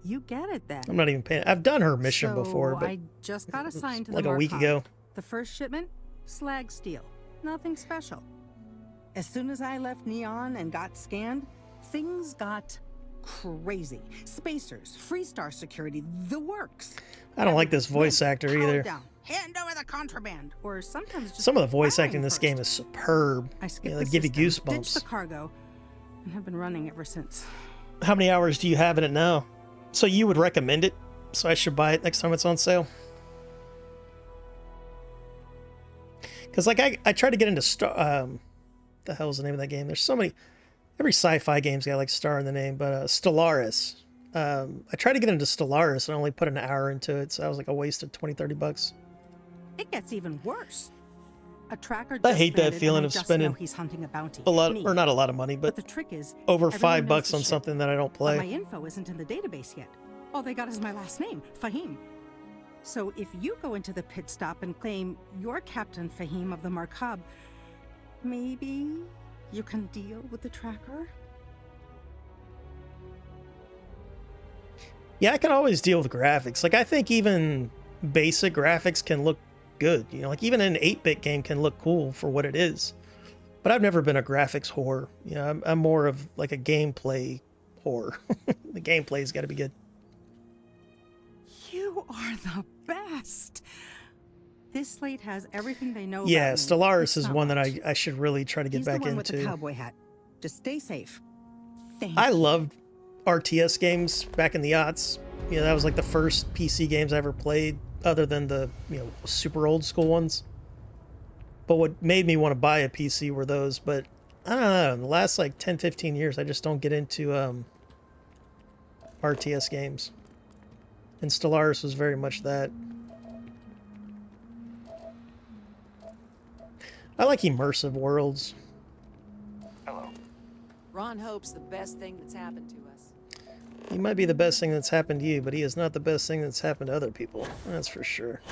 You get it then. I'm not even paying. I've done her mission So before, but I just got assigned to like the a week Markab. ago. The first shipment, slag steel. Nothing special. As soon as I left Neon and got scanned, things got crazy. Spacers, Freestar security, the works. I don't like this voice actor Power either. down. Hand over the contraband, or sometimes just Some of the voice firing acting in this first. game is superb. I skipped Yeah, the they give you system, ditched the goosebumps. cargo, and have been running ever since. How many hours do you have in it now? So you would recommend it? So I should buy it next time it's on sale? Because like I try to get into the hell's the name of that game? There's so many. Every sci-fi game's got like star in the name, but Stellaris. I tried to get into Stellaris and I only put an hour into it, so I was like a waste of $20-30. It gets even worse. A tracker I just hate that landed, feeling and I of just spending know he's hunting a bounty. a lot, Me. or not a lot of money, but the trick is, over everyone knows $5 the on ship. something that I don't But play. my info isn't in the database yet. All they got is my last name, Fahim. So if you go into the pit stop and claim you're Captain Fahim of the Markab, maybe you can deal with the tracker? Yeah, I can always deal with graphics. Like, I think even basic graphics can look good. You know, like even an 8-bit game can look cool for what it is. But I've never been a graphics whore. You know, I'm more of like a gameplay whore. The gameplay's got to be good. You are the best. This slate has everything they know Yeah, about me. Stellaris It's is not one that much. I should really try to get He's back the one with the into. cowboy hat. Just stay safe. Thank I you. loved RTS games back in the aughts. You know, that was like the first PC games I ever played, other than the, you know, super old school ones. But what made me want to buy a PC were those. But I don't know, in the last like 10, 15 years, I just don't get into RTS games. And Stellaris was very much that. I like immersive worlds. Hello. Ron hopes the best thing that's happened to us. He might be the best thing that's happened to you, but he is not the best thing that's happened to other people. That's for sure.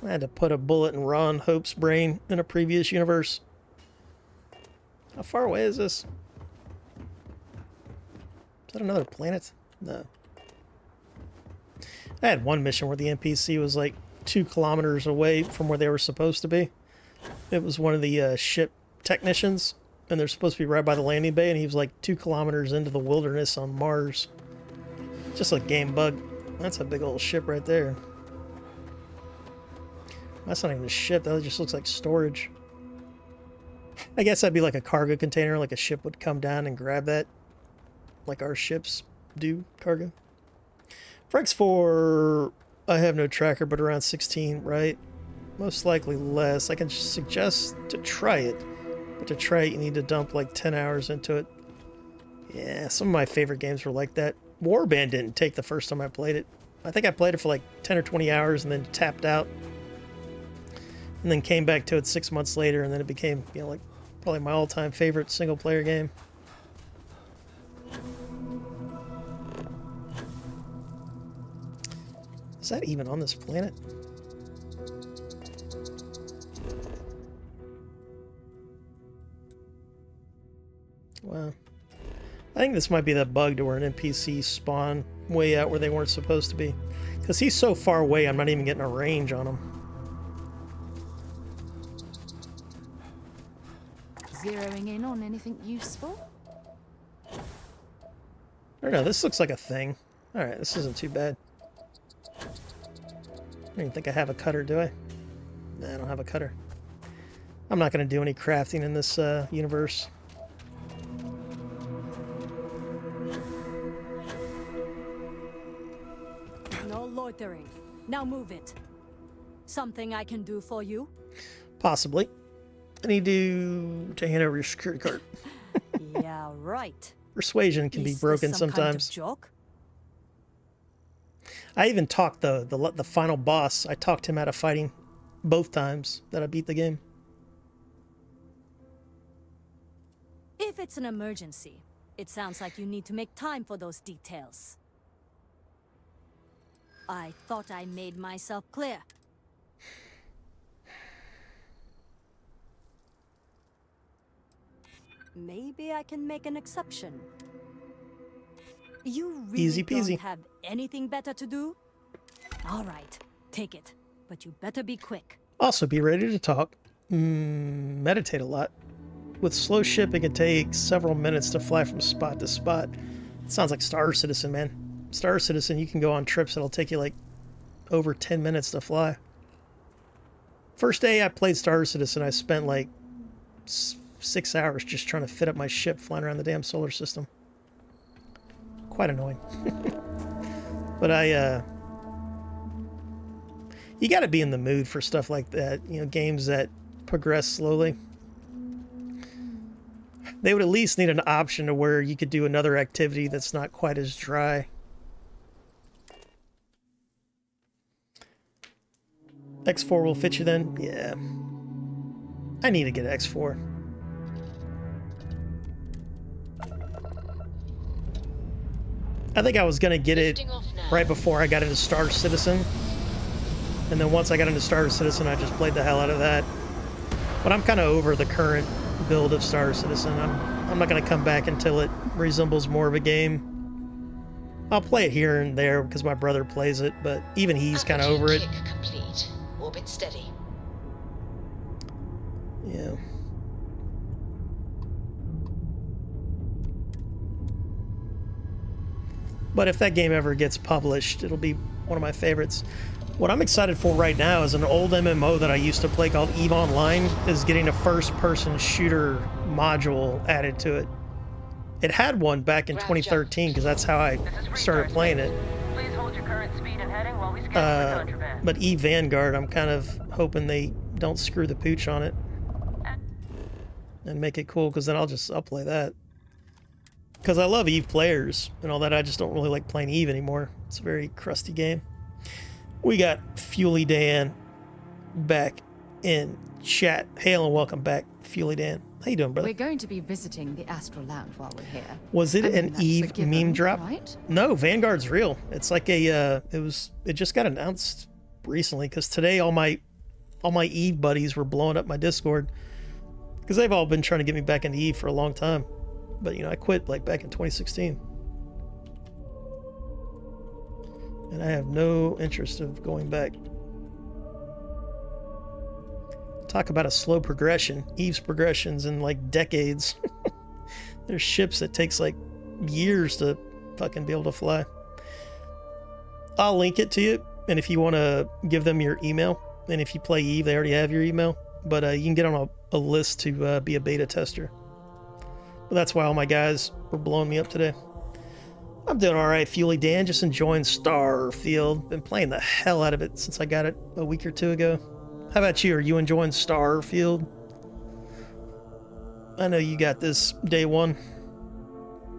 I had to put a bullet in Ron Hope's brain in a previous universe. How far away is this? Is that another planet? No. I had one mission where the NPC was like 2 kilometers away from where they were supposed to be. It was one of the ship technicians, and they're supposed to be right by the landing bay, and he was like 2 kilometers into the wilderness on Mars. Just a game bug. That's a big old ship right there. That's not even a ship, that just looks like storage. I guess that'd be like a cargo container, like a ship would come down and grab that. Like our ships do cargo. For X4, I have no tracker, but around 16, right? Most likely less. I can suggest to try it. But to try it, you need to dump like 10 hours into it. Yeah, some of my favorite games were like that. Warband didn't take the first time I played it. I think I played it for like 10 or 20 hours and then tapped out. And then came back to it 6 months later, and then it became, you know, like probably my all-time favorite single-player game. Is that even on this planet? Wow. I think this might be that bug to where an NPC spawn way out where they weren't supposed to be. Because he's so far away, I'm not even getting a range on him. Zeroing in on anything useful? I don't know, this looks like a thing. Alright, this isn't too bad. I don't even think I have a cutter, do I? Nah, I don't have a cutter. I'm not going to do any crafting in this universe. No loitering. Now move it. Something I can do for you? Possibly. I need to hand over your security card. Yeah, right. Persuasion can be Is broken this some kind of sometimes. joke? I even talked the final boss. I talked him out of fighting both times that I beat the game. If it's an emergency, it sounds like you need to make time for those details. I thought I made myself clear. Maybe I can make an exception. You really Easy peasy. don't have anything better to do? All right, take it. But you better be quick. Also, be ready to talk. Meditate a lot. With slow ship, it can take several minutes to fly from spot to spot. It sounds like Star Citizen, man. Star Citizen, you can go on trips that'll take you like over 10 minutes to fly. First day I played Star Citizen, I spent like 6 hours just trying to fit up my ship flying around the damn solar system. Quite annoying. But you gotta be in the mood for stuff like that. You know, games that progress slowly. They would at least need an option to where you could do another activity that's not quite as dry. X4 will fit you then? Yeah. I need to get X4. I think I was going to get it right before I got into Star Citizen. And then once I got into Star Citizen, I just played the hell out of that. But I'm kind of over the current build of Star Citizen. I'm not going to come back until it resembles more of a game. I'll play it here and there because my brother plays it, but even he's kind of over it. Kick complete. Orbit steady. Yeah. But if that game ever gets published, it'll be one of my favorites. What I'm excited for right now is an old MMO that I used to play called EVE Online is getting a first-person shooter module added to it. It had one back in 2013 because that's how I started playing it. Please hold your current speed and heading while we scan for contraband. But EVE Vanguard, I'm kind of hoping they don't screw the pooch on it and make it cool, because then I'll play that. Because I love EVE players and all that, I just don't really like playing EVE anymore. It's a very crusty game. We got Fuely Dan back in chat. Hail and welcome back, Fuely Dan. How you doing, brother? We're going to be visiting the Astral Land while we're here. Was it an EVE meme drop? Right? No, Vanguard's real. It's like a it just got announced recently, because today all my EVE buddies were blowing up my Discord because they've all been trying to get me back into EVE for a long time. But I quit like back in 2016. And I have no interest of going back. Talk about a slow progression. EVE's progressions in like decades. There's ships that takes like years to fucking be able to fly. I'll link it to you, and if you want to give them your email, and if you play EVE, they already have your email, but you can get on a list to be a beta tester. But that's why all my guys were blowing me up today. I'm doing all right, Fuely Dan. Just enjoying Starfield. Been playing the hell out of it since I got it a week or two ago. How about you? Are you enjoying Starfield? I know you got this day one.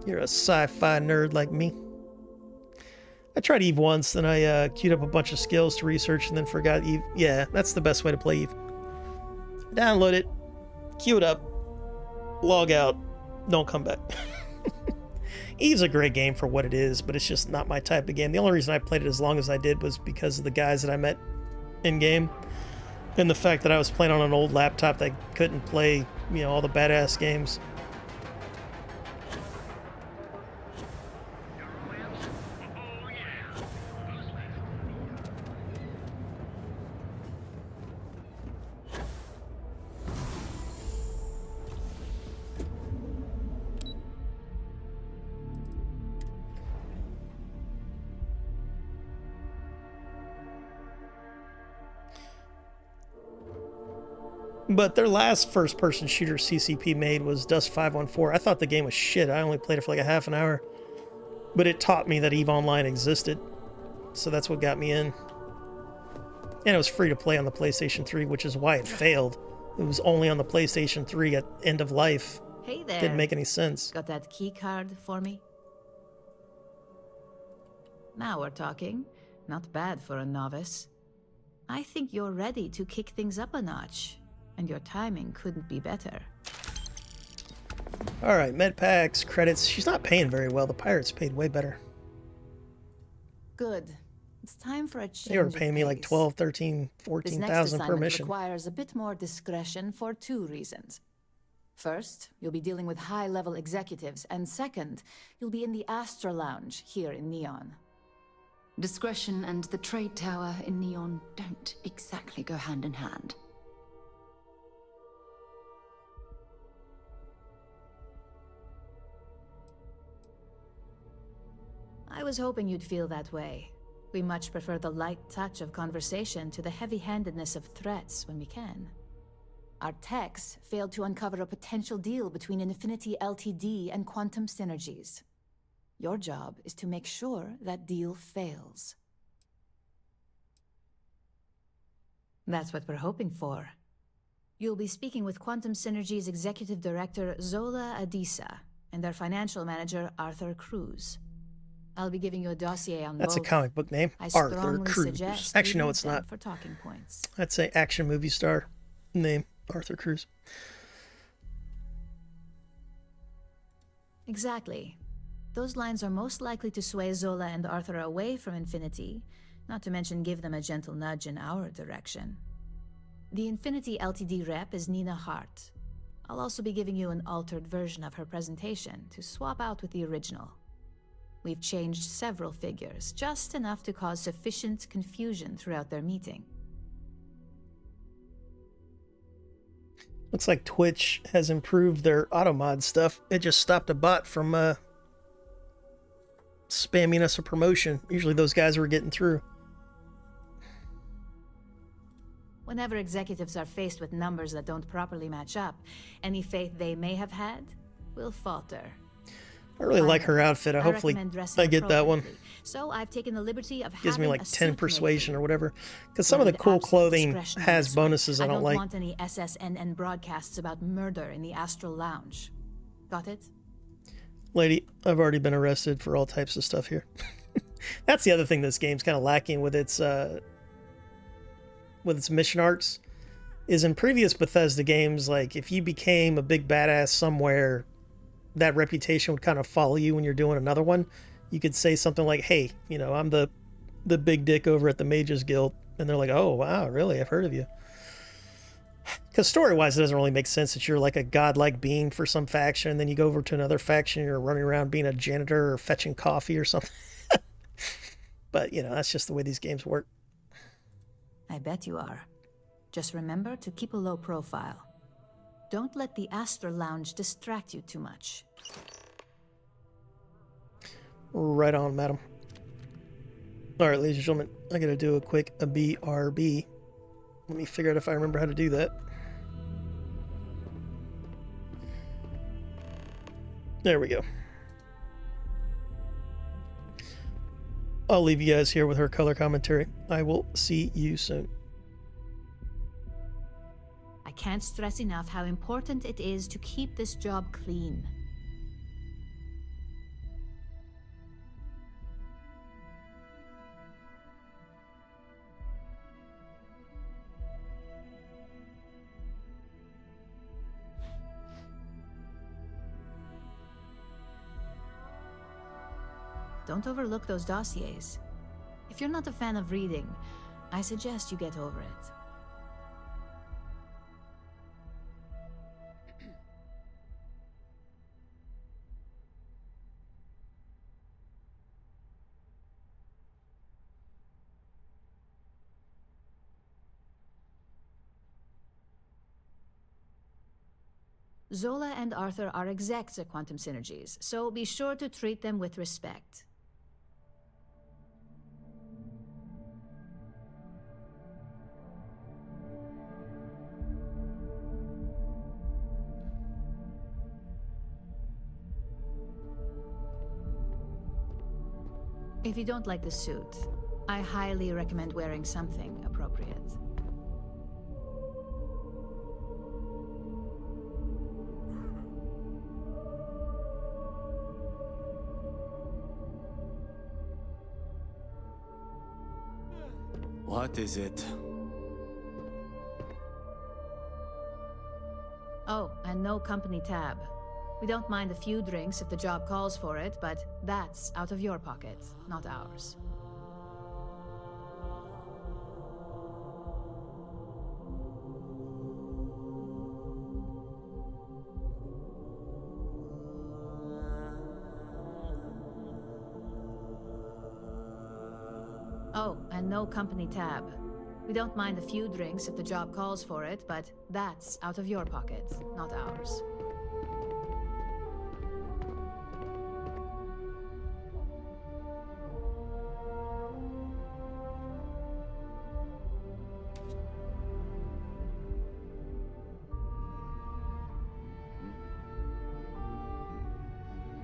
You're a sci-fi nerd like me. I tried EVE once, then I queued up a bunch of skills to research and then forgot EVE. Yeah, that's the best way to play EVE. Download it, queue it up, log out, don't come back. EVE's a great game for what it is, but it's just not my type of game. The only reason I played it as long as I did was because of the guys that I met in-game, and the fact that I was playing on an old laptop that couldn't play, all the badass games. But their last first-person shooter CCP made was Dust 514. I thought the game was shit. I only played it for like a half an hour. But it taught me that EVE Online existed. So that's what got me in. And it was free to play on the PlayStation 3, which is why it failed. It was only on the PlayStation 3 at end of life. Hey there. Didn't make any sense. Got that key card for me? Now we're talking. Not bad for a novice. I think you're ready to kick things up a notch. And your timing couldn't be better. Alright, med packs, credits. She's not paying very well. The pirates paid way better. Good. It's time for a change. They were paying me like 12, 13, 14,000 per mission. Requires a bit more discretion for two reasons. First, you'll be dealing with high-level executives, and second, you'll be in the Astra Lounge here in Neon. Discretion and the trade tower in Neon don't exactly go hand in hand. I was hoping you'd feel that way. We much prefer the light touch of conversation to the heavy-handedness of threats when we can. Our techs failed to uncover a potential deal between Infinity Ltd and Quantum Synergies. Your job is to make sure that deal fails. That's what we're hoping for. You'll be speaking with Quantum Synergy's Executive Director, Zola Adisa, and their Financial Manager, Arthur Cruz. I'll be giving you a dossier on That's both. a comic book name. I Arthur strongly Cruz. suggest Actually, no, reading it's them not. for talking points. That's an action movie star name, Arthur Cruz. Exactly. Those lines are most likely to sway Zola and Arthur away from Infinity, not to mention give them a gentle nudge in our direction. The Infinity Ltd rep is Nina Hart. I'll also be giving you an altered version of her presentation to swap out with the original. We've changed several figures, just enough to cause sufficient confusion throughout their meeting. Looks like Twitch has improved their automod stuff. It just stopped a bot from spamming us a promotion. Usually those guys were getting through. Whenever executives are faced with numbers that don't properly match up, any faith they may have had will falter. I really like her outfit. Hopefully I get that one. So I've taken the liberty of Gives me having like a 10 suit persuasion made or whatever. Because some of the cool clothing has bonuses I don't like. I don't want any SSNN broadcasts about murder in the Astral Lounge. Got it? Lady, I've already been arrested for all types of stuff here. That's the other thing this game's kind of lacking with its mission arcs. Is in previous Bethesda games, like if you became a big badass somewhere, that reputation would kind of follow you when you're doing another one. You could say something like, hey, you know, I'm the big dick over at the Mages Guild. And they're like, oh, wow, really? I've heard of you. Because story-wise, it doesn't really make sense that you're like a godlike being for some faction, and then you go over to another faction, and you're running around being a janitor or fetching coffee or something. But, you know, that's just the way these games work. I bet you are. Just remember to keep a low profile. Don't let the Astral Lounge distract you too much. Right on, madam. All right, ladies and gentlemen, I gotta do a quick BRB. Let me figure out if I remember how to do that. There we go. I'll leave you guys here with her color commentary. I will see you soon. I can't stress enough how important it is to keep this job clean. Don't overlook those dossiers. If you're not a fan of reading, I suggest you get over it. Zola and Arthur are execs at Quantum Synergies, so be sure to treat them with respect. If you don't like the suit, I highly recommend wearing something appropriate. What is it? Oh, and no company tab. We don't mind a few drinks if the job calls for it, but that's out of your pocket, not ours. Oh, and no company tab. We don't mind a few drinks if the job calls for it, but that's out of your pocket, not ours.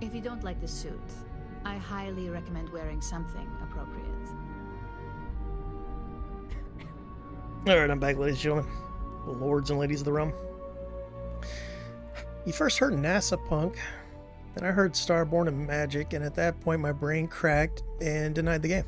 If you don't like the suit, I highly recommend wearing something appropriate. Alright, I'm back, ladies and gentlemen. Lords and ladies of the realm. You first heard NASA Punk, then I heard Starborn and Magic, and at that point my brain cracked and denied the game.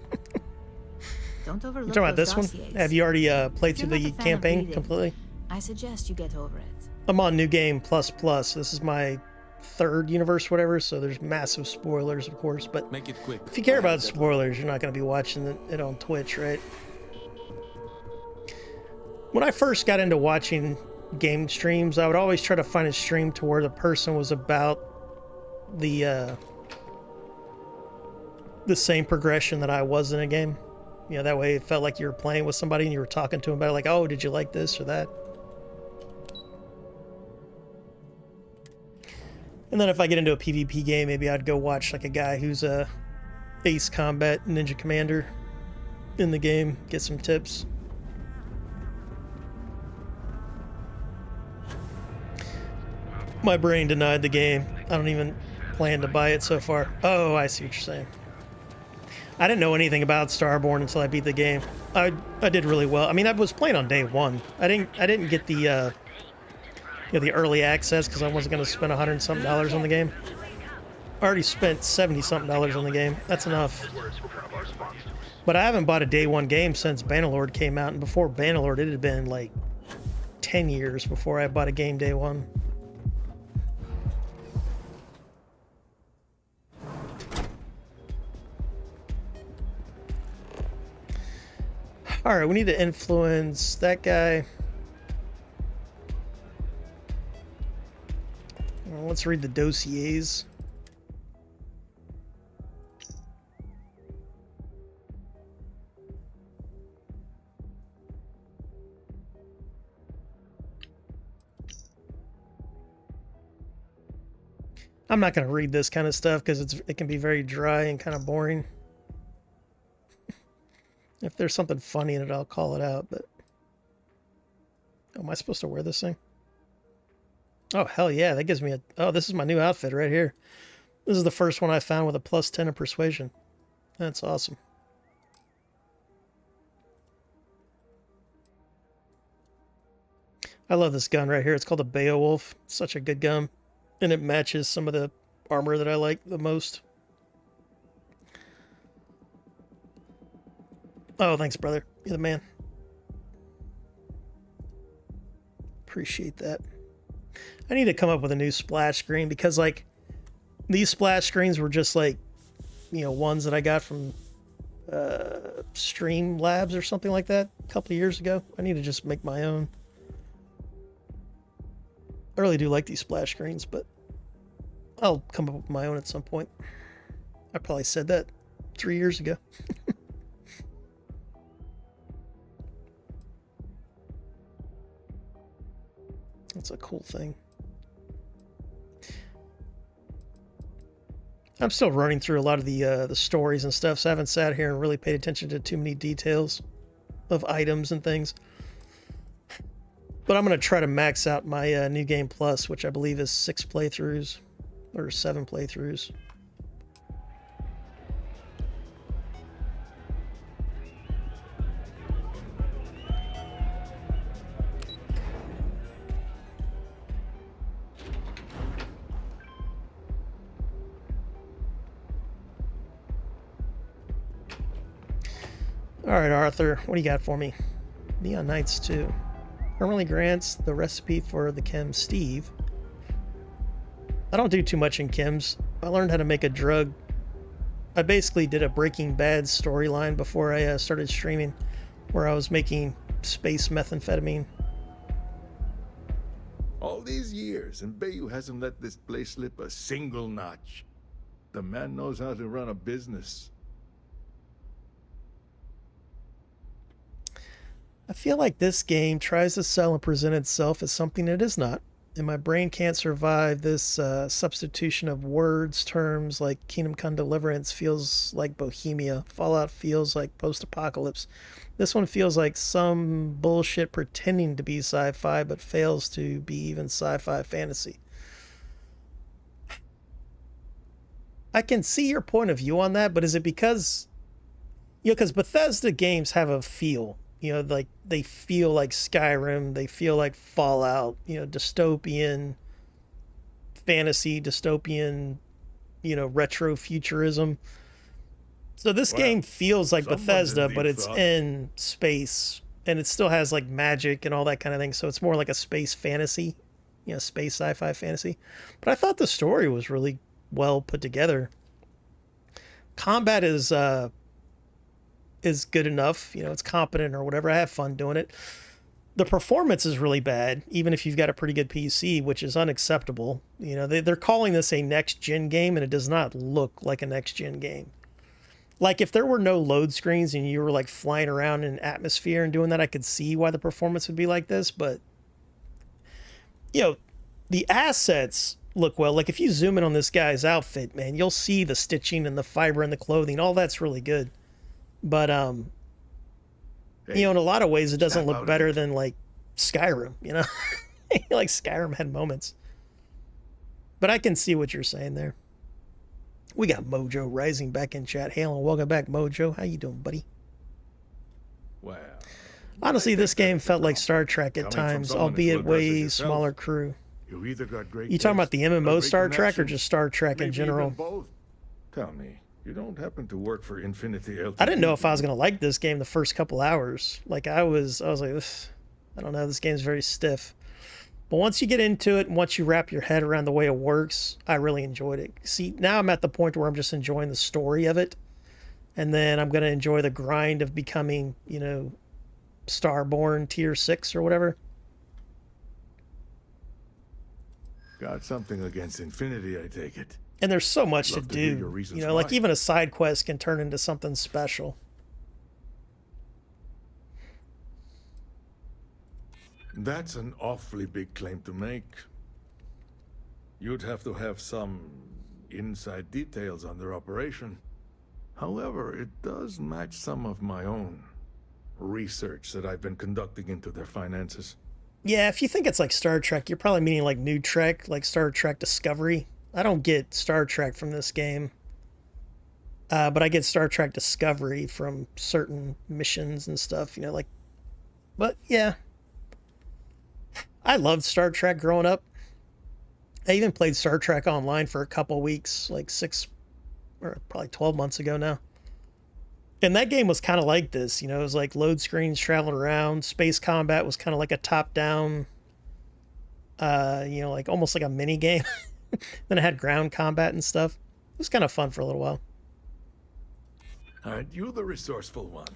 Don't overlook You talking about those this one? dossiers. Have you already played If through you're the not a fan of campaign reading, completely? I suggest you get over it. I'm on New Game Plus Plus. This is my third universe, whatever, so there's massive spoilers, of course, but Make it quick. if you care about spoilers, you're not going to be watching it on Twitch, right? When I first got into watching game streams, I would always try to find a stream to where the person was about the same progression that I was in a game. You know, that way it felt like you were playing with somebody and you were talking to them about it, like, oh, did you like this or that? And then if I get into a PvP game, maybe I'd go watch like a guy who's a Ace Combat Ninja Commander in the game, get some tips. My brain denied the game. I don't even plan to buy it so far. Oh, I see what you're saying. I didn't know anything about Starborn until I beat the game. I did really well. I mean, I was playing on day one. I didn't get the the early access because I wasn't going to spend $100 and something on the game. I already spent $70 something on the game. That's enough. But I haven't bought a day one game since Bannerlord came out, and before Bannerlord, it had been like 10 years before I bought a game day one. All right, we need to influence that guy. Well, let's read the dossiers. I'm not going to read this kind of stuff because it can be very dry and kind of boring. If there's something funny in it, I'll call it out, but... Oh, am I supposed to wear this thing? Oh, hell yeah, that gives me a... Oh, this is my new outfit right here. This is the first one I found with a +10 in persuasion. That's awesome. I love this gun right here. It's called a Beowulf. It's such a good gun. And it matches some of the armor that I like the most. Oh, thanks, brother. You're the man. Appreciate that. I need to come up with a new splash screen because, like, these splash screens were just, like, you know, ones that I got from Stream Labs or something like that a couple of years ago. I need to just make my own. I really do like these splash screens, but I'll come up with my own at some point. I probably said that 3 years ago. That's a cool thing. I'm still running through a lot of the stories and stuff, so I haven't sat here and really paid attention to too many details of items and things. But I'm going to try to max out my New Game Plus, which I believe is 6 playthroughs or 7 playthroughs. All right, Arthur, what do you got for me? Neon Knights 2. Permanently grants the recipe for the chem Steve. I don't do too much in chems. I learned how to make a drug. I basically did a Breaking Bad storyline before I started streaming, where I was making space methamphetamine. All these years, and Bayou hasn't let this place slip a single notch. The man knows how to run a business. I feel like this game tries to sell and present itself as something it is not, and my brain can't survive this substitution of words, terms like Kingdom Come Deliverance feels like Bohemia, Fallout feels like post-apocalypse. This one feels like some bullshit pretending to be sci-fi but fails to be even sci-fi fantasy. I can see your point of view on that, but is it because, you know, because Bethesda games have a feel. You know, like they feel like Skyrim, they feel like Fallout, you know, dystopian fantasy, dystopian, you know, retro futurism. So this game feels like Bethesda, but it's in space and it still has like magic and all that kind of thing. So it's more like a space fantasy, you know, space sci-fi fantasy. But I thought the story was really well put together. Combat is good enough, you know, it's competent or whatever. I have fun doing it. The performance is really bad, even if you've got a pretty good PC, which is unacceptable. You know, they're calling this a next-gen game, and it does not look like a next-gen game. Like, if there were no load screens and you were, like, flying around in an atmosphere and doing that, I could see why the performance would be like this, but, you know, the assets look well. Like, if you zoom in on this guy's outfit, man, you'll see the stitching and the fiber and the clothing. All that's really good. But, you know, in a lot of ways, it doesn't look better than, like, Skyrim, you know? Like, Skyrim had moments. But I can see what you're saying there. We got Mojo Rising back in chat. Hail and welcome back, Mojo. How you doing, buddy? Well, honestly, this game felt like Star Trek at Coming from times, someone as albeit well-dressed as way yourself, smaller crew. you either got great You talking about taste the or MMO great Star Trek or connections, just Star Trek in maybe general? even both. Tell me, you don't happen to work for Infinity Ltd? I didn't know if I was gonna like this game the first couple hours. Like I was like, "Ugh, I don't know, this game's very stiff. But once you get into it and once you wrap your head around the way it works, I really enjoyed it. See, now I'm at the point where I'm just enjoying the story of it. And then I'm gonna enjoy the grind of becoming, you know, Starborn tier 6 or whatever. Got something against Infinity, I take it. And there's so much to Love to hear do. your reasons You know, like why. even a side quest can turn into something special. That's an awfully big claim to make. You'd have to have some inside details on their operation. However, it does match some of my own research that I've been conducting into their finances. Yeah, if you think it's like Star Trek, you're probably meaning like New Trek, like Star Trek Discovery. I don't get Star Trek from this game. But I get Star Trek Discovery from certain missions and stuff, you know, like... But, yeah. I loved Star Trek growing up. I even played Star Trek Online for a couple weeks, like 6 or probably 12 months ago now. And that game was kind of like this, you know, it was like load screens traveling around. Space combat was kind of like a top-down, you know, like almost like a mini game. Then it had ground combat and stuff. It was kind of fun for a little while. Aren't you the resourceful one?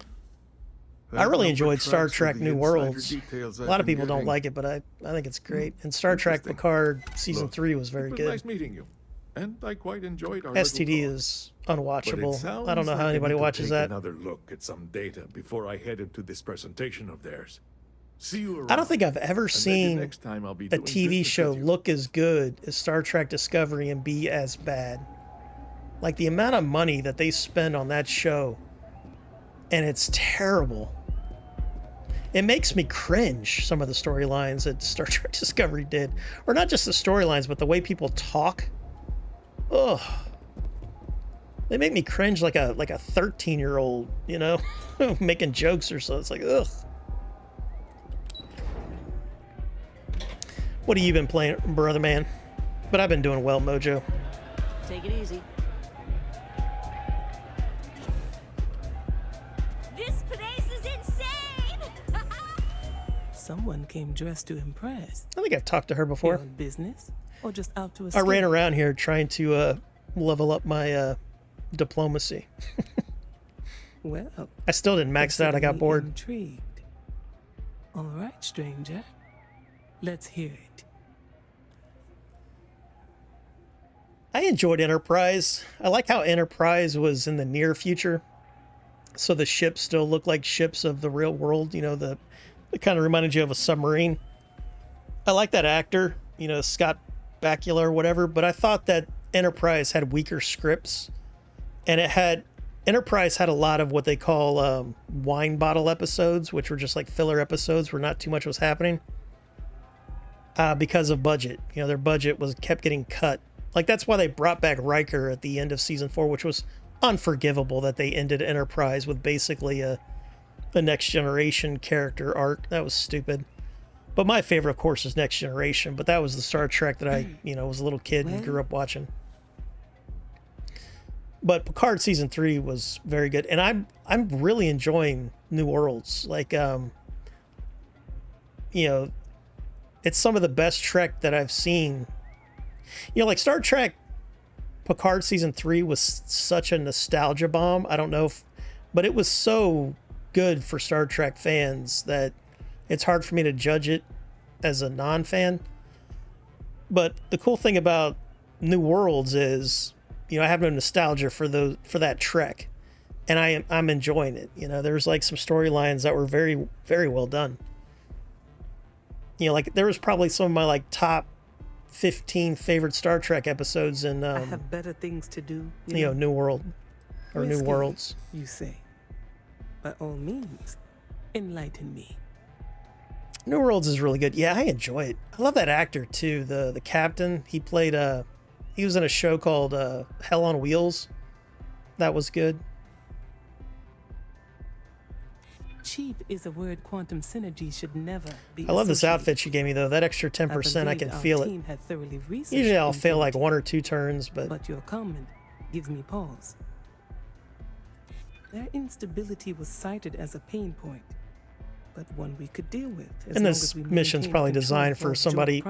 I really That enjoyed number Star tracks Trek with the New insider Worlds. details A I've lot of been people don't getting. like it, but I think it's great. And Star Trek Picard Season Look, 3 was very it was good. nice meeting you, and I quite enjoyed our STD little talk. is But it unwatchable. sounds I don't know how like anybody need to watches take that. Another look at some data before I head into this presentation of theirs. See you around. I don't think I've ever And maybe seen next time I'll be a doing TV business show with you. look as good as Star Trek Discovery and be as bad. Like the amount of money that they spend on that show, and it's terrible. It makes me cringe, some of the storylines that Star Trek Discovery did. Or not just the storylines, but the way people talk. Ugh. They make me cringe like a 13-year-old, you know, making jokes or so. It's like, ugh. What have you been playing, brother man? But I've been doing well, Mojo. Take it easy. This place is insane! Someone came dressed to impress. I think I've talked to her before. On business? Or just out to I escape? ran around here trying to level up my diplomacy. Well, I still didn't max it out. I got bored. Intrigued. All right, stranger. Let's hear it. I enjoyed Enterprise. I like how Enterprise was in the near future. So the ships still look like ships of the real world. You know, it kind of reminded you of a submarine. I like that actor, you know, Scott Bakula or whatever, but I thought that Enterprise had weaker scripts. And Enterprise had a lot of what they call wine bottle episodes, which were just like filler episodes where not too much was happening. Because of budget. You know, their budget kept getting cut. Like, that's why they brought back Riker at the end of season 4, which was unforgivable that they ended Enterprise with basically a Next Generation character arc. That was stupid. But my favorite, of course, is Next Generation. But that was the Star Trek that I, you know, was a little kid and grew up watching. But Picard season 3 was very good. And I'm really enjoying New Worlds. Like, you know, it's some of the best Trek that I've seen. You know, like Star Trek Picard season 3 was such a nostalgia bomb. I don't know but it was so good for Star Trek fans that it's hard for me to judge it as a non-fan. But the cool thing about New Worlds is, you know, I have no nostalgia for that Trek, and I'm enjoying it. You know, there's like some storylines that were very, very well done. You know, like there was probably some of my like top 15 favorite Star Trek episodes in I have better things to do. you know, New World or New Risky, Worlds. You say. By all means, enlighten me. New Worlds is really good. Yeah, I enjoy it. I love that actor too. The captain. He played He was in a show called Hell on Wheels. That was good. Cheap is a word quantum synergy should never be. I love this associated outfit she gave me though. That extra 10%, I can feel it. Usually I'll fail like 1 or 2 turns, But your comment gives me pause. Their instability was cited as a pain point, but one we could deal with. And this mission's probably designed for somebody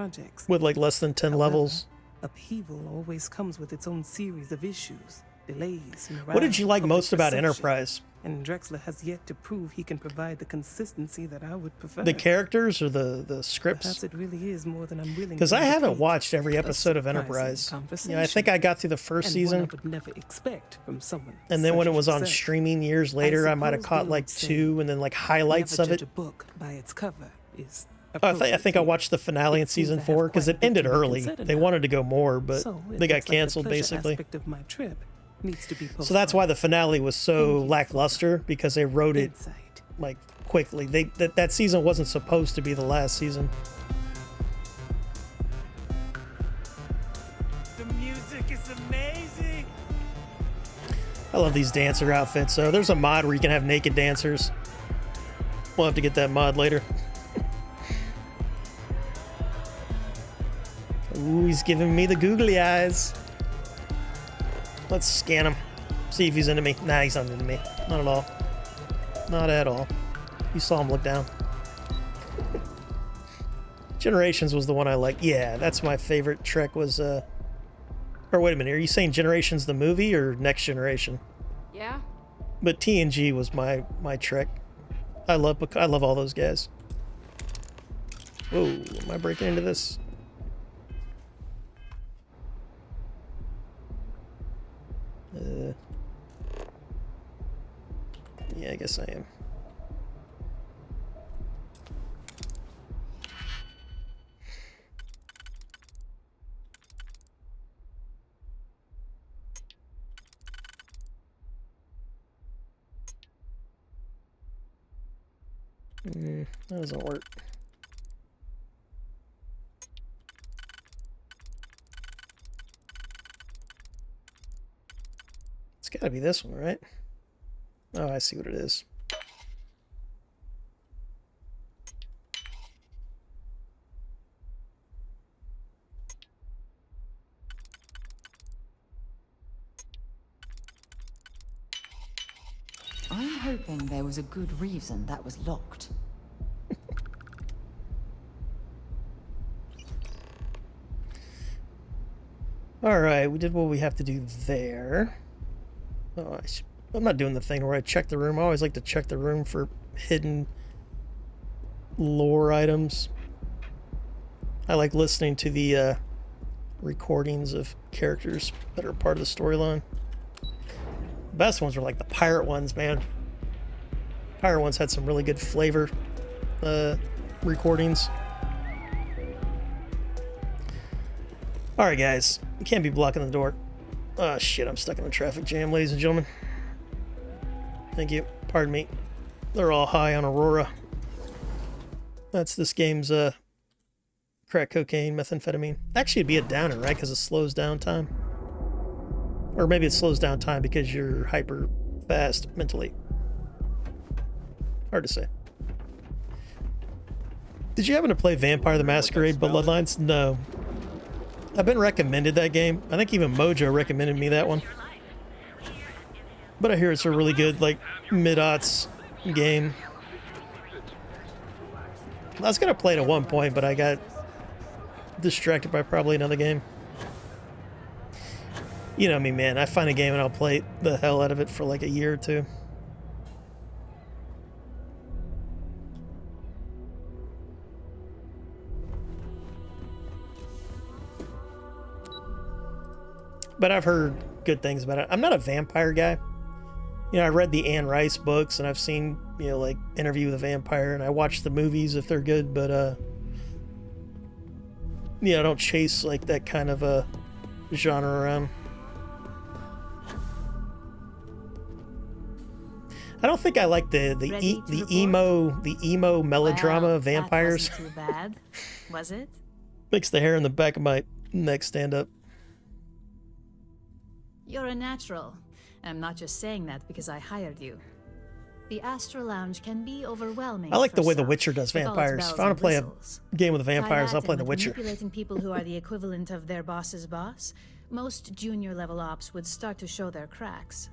with like less than 10 levels. Upheaval always comes with its own series of issues, delays. What did you like most about Enterprise? And Drexler has yet to prove he can provide the consistency that I would prefer. The characters or the scripts? Perhaps it really is more than I'm willing. Because I haven't watched every episode of Enterprise. You know, I think I got through the first season. I would never expect from someone. And then when it was on streaming years later, I might have caught like 2 and then like highlights of it. A book by its cover is I think I watched the finale in season 4 because it ended early. They wanted to go more, but they got canceled basically. Of my trip needs to be so that's why the finale was so lackluster, because they wrote it like quickly. That season wasn't supposed to be the last season. The music is amazing. I love these dancer outfits. So there's a mod where you can have naked dancers. We'll have to get that mod later. Ooh, he's giving me the googly eyes. Let's scan him. See if he's into me. Nah, he's not into me. Not at all. Not at all. You saw him look down. Generations was the one I liked. Yeah, that's my favorite Trek was, or wait a minute, are you saying Generations the movie or Next Generation? Yeah. But TNG was my Trek. I love all those guys. Whoa, am I breaking into this? Yeah, I guess I am. That doesn't work. It's gotta be this one, right? Oh, I see what it is. I'm hoping there was a good reason that was locked. Alright, we did what we have to do there. Oh, I'm not doing the thing where I check the room. I always like to check the room for hidden lore items. I like listening to the recordings of characters that are part of the storyline. The best ones were like the pirate ones, man. Pirate ones had some really good flavor recordings. Alright guys, you can't be blocking the door. Oh shit, I'm stuck in a traffic jam, ladies and gentlemen. Thank you. Pardon me. They're all high on Aurora. That's this game's crack cocaine, methamphetamine. Actually, it'd be a downer, right? Because it slows down time. Or maybe it slows down time because you're hyper fast mentally. Hard to say. Did you happen to play Vampire the Masquerade Bloodlines? No. I've been recommended that game. I think even Mojo recommended me that one. But I hear it's a really good, like, mid-aughts game. I was gonna play it at one point, but I got distracted by probably another game. You know me, man. I find a game and I'll play the hell out of it for like a year or two. But I've heard good things about it. I'm not a vampire guy. You know, I read the Anne Rice books and I've seen, you know, like Interview with a Vampire, and I watch the movies if they're good, but you know, I don't chase like that kind of a genre around. I don't think I like the emo melodrama vampires. That wasn't too bad, was it? Makes the hair in the back of my neck stand up. You're a natural. I'm not just saying that because I hired you. The Astral Lounge can be overwhelming. I like the for way The some, Witcher does with all its vampires. bells If I want and to play a whistles. game with the Tie vampires, that I'll play in The with Witcher. Manipulating people who are the equivalent of their boss's boss, most junior level ops would start to show their cracks.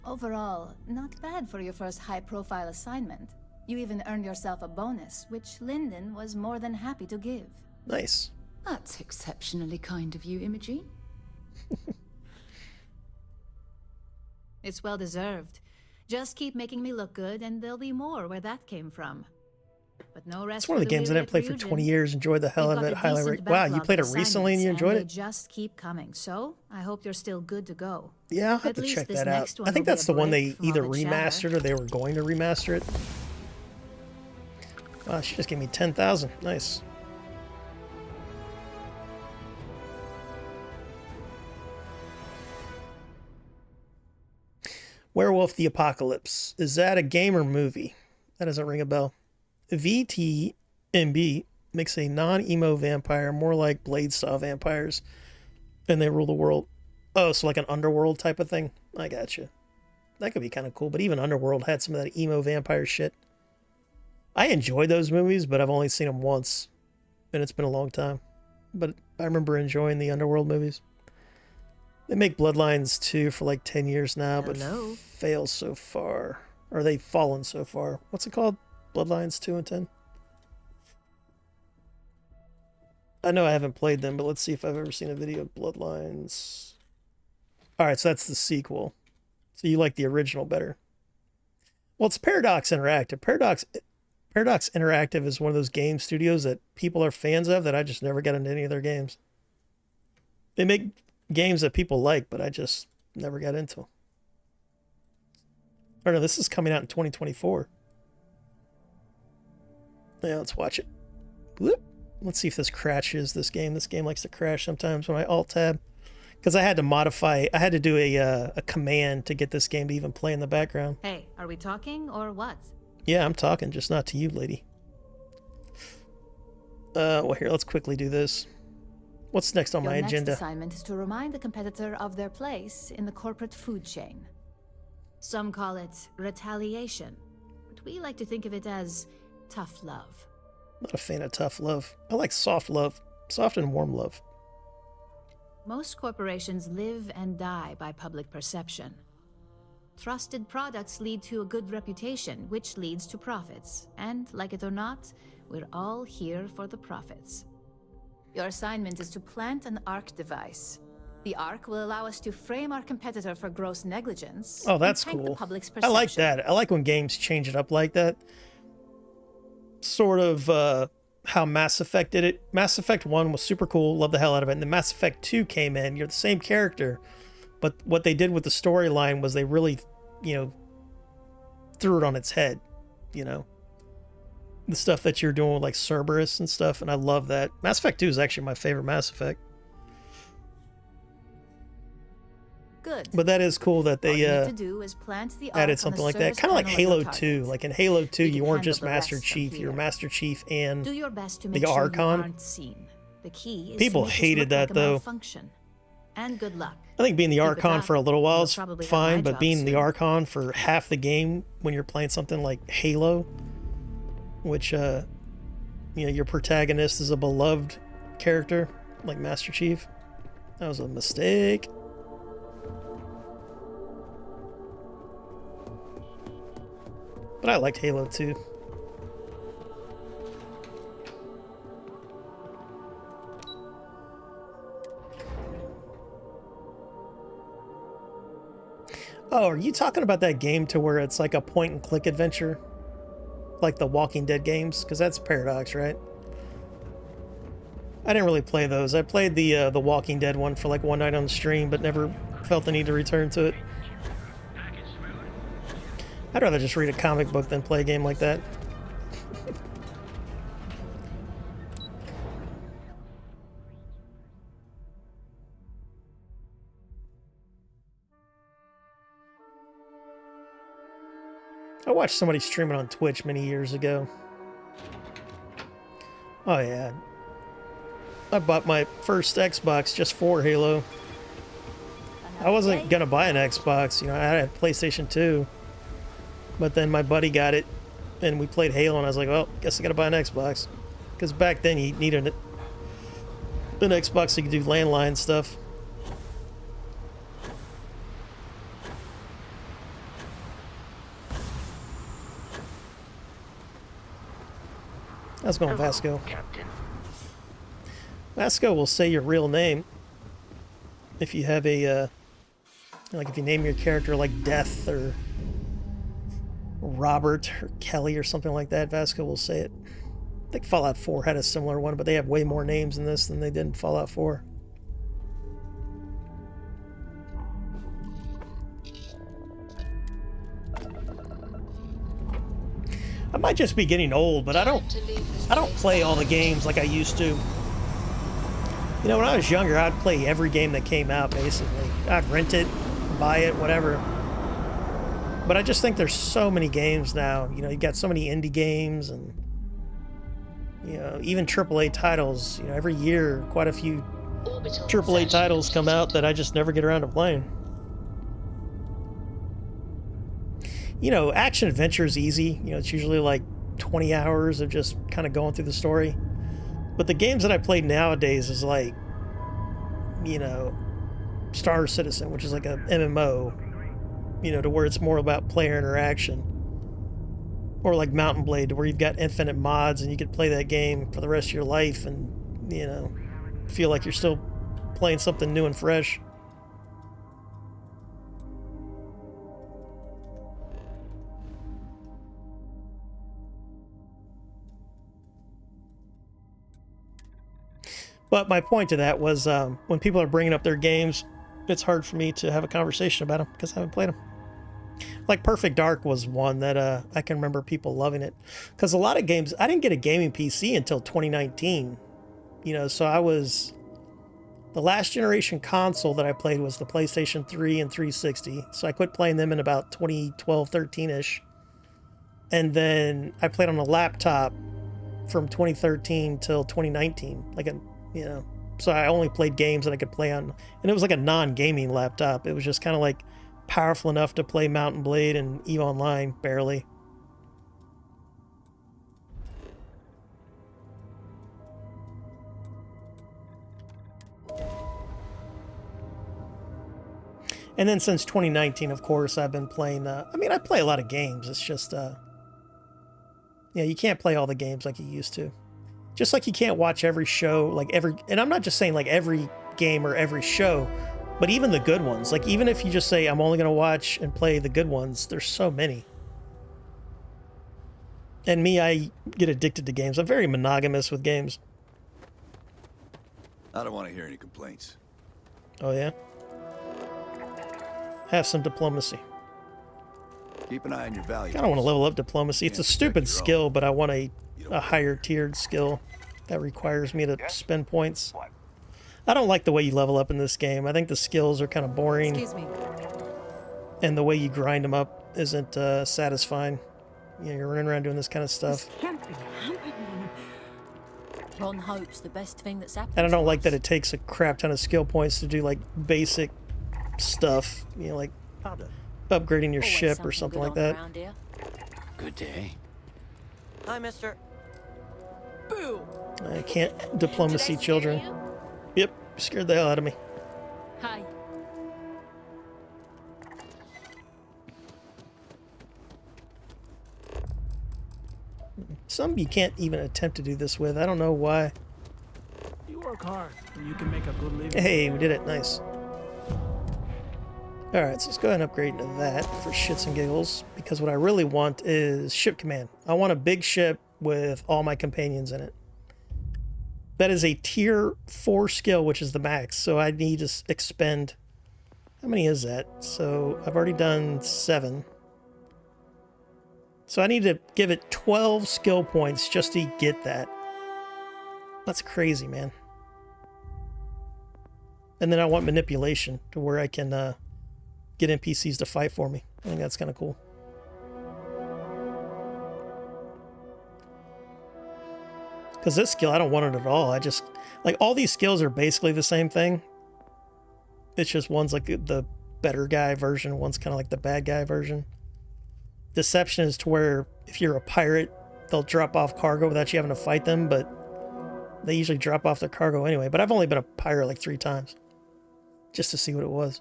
Overall, not bad for your first high-profile assignment. You even earned yourself a bonus, which Lyndon was more than happy to give. Nice. That's exceptionally kind of you, Imogen. It's well deserved. Just keep making me look good, and there'll be more where that came from. But no rest. It's one of the games I didn't play for 20 years. Enjoyed the hell out of it. Highly rate. Wow, you played it recently and you enjoyed it? They just keep coming. So I hope you're still good to go. Yeah, I'll have to check that out. I think that's the one they either remastered or they were going to remaster it. Wow, she just gave me 10,000. Nice. Werewolf the Apocalypse. Is that a game or movie? That doesn't ring a bell. VTMB makes a non-emo vampire more like Blade-style vampires, and they rule the world. Oh, so like an Underworld type of thing? I gotcha. That could be kind of cool, but even Underworld had some of that emo vampire shit. I enjoyed those movies, but I've only seen them once, and it's been a long time. But I remember enjoying the Underworld movies. They make Bloodlines 2 for like 10 years now, but fail so far. Or they've fallen so far. What's it called? Bloodlines 2 and 10? I know I haven't played them, but let's see if I've ever seen a video of Bloodlines. Alright, so that's the sequel. So you like the original better. Well, it's Paradox Interactive. Paradox Interactive is one of those game studios that people are fans of that I just never got into any of their games. They make games that people like, but I just never got into. Or no, this is coming out in 2024. Yeah, let's watch it. Whoop. Let's see if this crashes this game. This game likes to crash sometimes when I alt-tab. Because I had to modify, I had to do a command to get this game to even play in the background. Hey, are we talking or what? Yeah, I'm talking, just not to you, lady. Well, here, let's quickly do this. What's next on my agenda? Your next assignment is to remind the competitor of their place in the corporate food chain. Some call it retaliation, but we like to think of it as tough love. Not a fan of tough love. I like soft love. Soft and warm love. Most corporations live and die by public perception. Trusted products lead to a good reputation, which leads to profits. And, like it or not, we're all here for the profits. Your assignment is to plant an arc device. The arc will allow us to frame our competitor for gross negligence. Oh, that's and tank cool. The public's I like perception. that. I like when games change it up like that. Sort of how Mass Effect did it. Mass Effect 1 was super cool. Love the hell out of it. And then Mass Effect 2 came in. You're the same character. But what they did with the storyline was they really, threw it on its head. The stuff that you're doing with like Cerberus and stuff. And I love that. Mass Effect 2 is actually my favorite Mass Effect. Good. But that is cool that they added something like that. Kind of like Halo 2. Like in Halo 2, you weren't just Master Chief. You were Master Chief and Do your best to the make sure you Archon. aren't seen. The key is People to make this hated look that, like a though. malfunction. And good luck. I think being the Keep it Archon up. for a little while You'll is probably have fine, my but job being the soon. Archon for half the game when you're playing something like Halo, which, your protagonist is a beloved character like Master Chief, that was a mistake. But I liked Halo 2. Oh, are you talking about that game to where it's like a point-and-click adventure? Like the Walking Dead games? Because that's Paradox, right? I didn't really play those. I played the Walking Dead one for like one night on the stream, but never felt the need to return to it. I'd rather just read a comic book than play a game like that. I watched somebody stream it on Twitch many years ago. Oh yeah. I bought my first Xbox just for Halo. I wasn't gonna buy an Xbox, you know, I had a PlayStation 2. But then my buddy got it, and we played Halo, and I was like, well, guess I gotta buy an Xbox. Because back then you needed an Xbox so you could do landline stuff. How's it going, Vasco? Captain. Vasco will say your real name if you have a, like if you name your character like Death or Robert or Kelly or something like that, Vasco will say it. I think Fallout 4 had a similar one, but they have way more names in this than they did in Fallout 4. I might just be getting old, but I don't play all the games like I used to. You know, when I was younger, I'd play every game that came out, basically. I'd rent it, buy it, whatever. But I just think there's so many games now. You know, you got so many indie games and, you know, even AAA titles. You know, every year, quite a few AAA titles come out that I just never get around to playing. You know, action adventure is easy. You know, it's usually like 20 hours of just kind of going through the story. But the games that I play nowadays is like, you know, Star Citizen, which is like a MMO, you know, to where it's more about player interaction. Or like Mountain Blade, to where you've got infinite mods and you could play that game for the rest of your life and, you know, feel like you're still playing something new and fresh. But my point to that was when people are bringing up their games, it's hard for me to have a conversation about them because I haven't played them. Like Perfect Dark was one that I can remember people loving it. Because a lot of games, I didn't get a gaming PC until 2019. You know, so I was... The last generation console that I played was the PlayStation 3 and 360. So I quit playing them in about 2012, 13-ish. And then I played on a laptop from 2013 till 2019. Like a... You know, so I only played games that I could play on, and it was like a non-gaming laptop. It was just kind of like powerful enough to play Mountain Blade and EVE Online, barely. And then since 2019, of course, I've been playing, I mean, I play a lot of games. It's just, yeah, you can't play all the games like you used to. Just like you can't watch every show, like and I'm not just saying like every game or every show, but even the good ones. Like even if you just say, I'm only going to watch and play the good ones, there's so many. And me, I get addicted to games. I'm very monogamous with games. I don't want to hear any complaints. Oh yeah? Have some diplomacy. Keep an eye on your value. I don't want to level up diplomacy. It's a stupid skill, but I want a higher tiered skill that requires me to spend points. I don't like the way you level up in this game. I think the skills are kind of boring. Excuse me. And the way you grind them up isn't satisfying. You know, you're running around doing this kind of stuff. Ron hopes the best thing that's happened. And I don't like that it takes a crap ton of skill points to do like basic stuff. You know, like upgrading your ship or something like that. Good day. Hi, mister. I can't diplomacy children. Yep, scared the hell out of me. Hi. Some you can't even attempt to do this with. I don't know why. You work hard, and you can make a good living. Hey, we did it. Nice. Alright, so let's go ahead and upgrade into that for shits and giggles, because what I really want is ship command. I want a big ship with all my companions in it. That is a tier 4 skill, which is the max, so I need to expend... How many is that? So I've already done 7. So I need to give it 12 skill points just to get that. That's crazy, man. And then I want manipulation to where I can get NPCs to fight for me. I think that's kind of cool. Because this skill, I don't want it at all. I just... Like, all these skills are basically the same thing. It's just one's like the better guy version, one's kind of like the bad guy version. Deception is to where if you're a pirate, they'll drop off cargo without you having to fight them, but they usually drop off their cargo anyway. But I've only been a pirate like 3 times just to see what it was.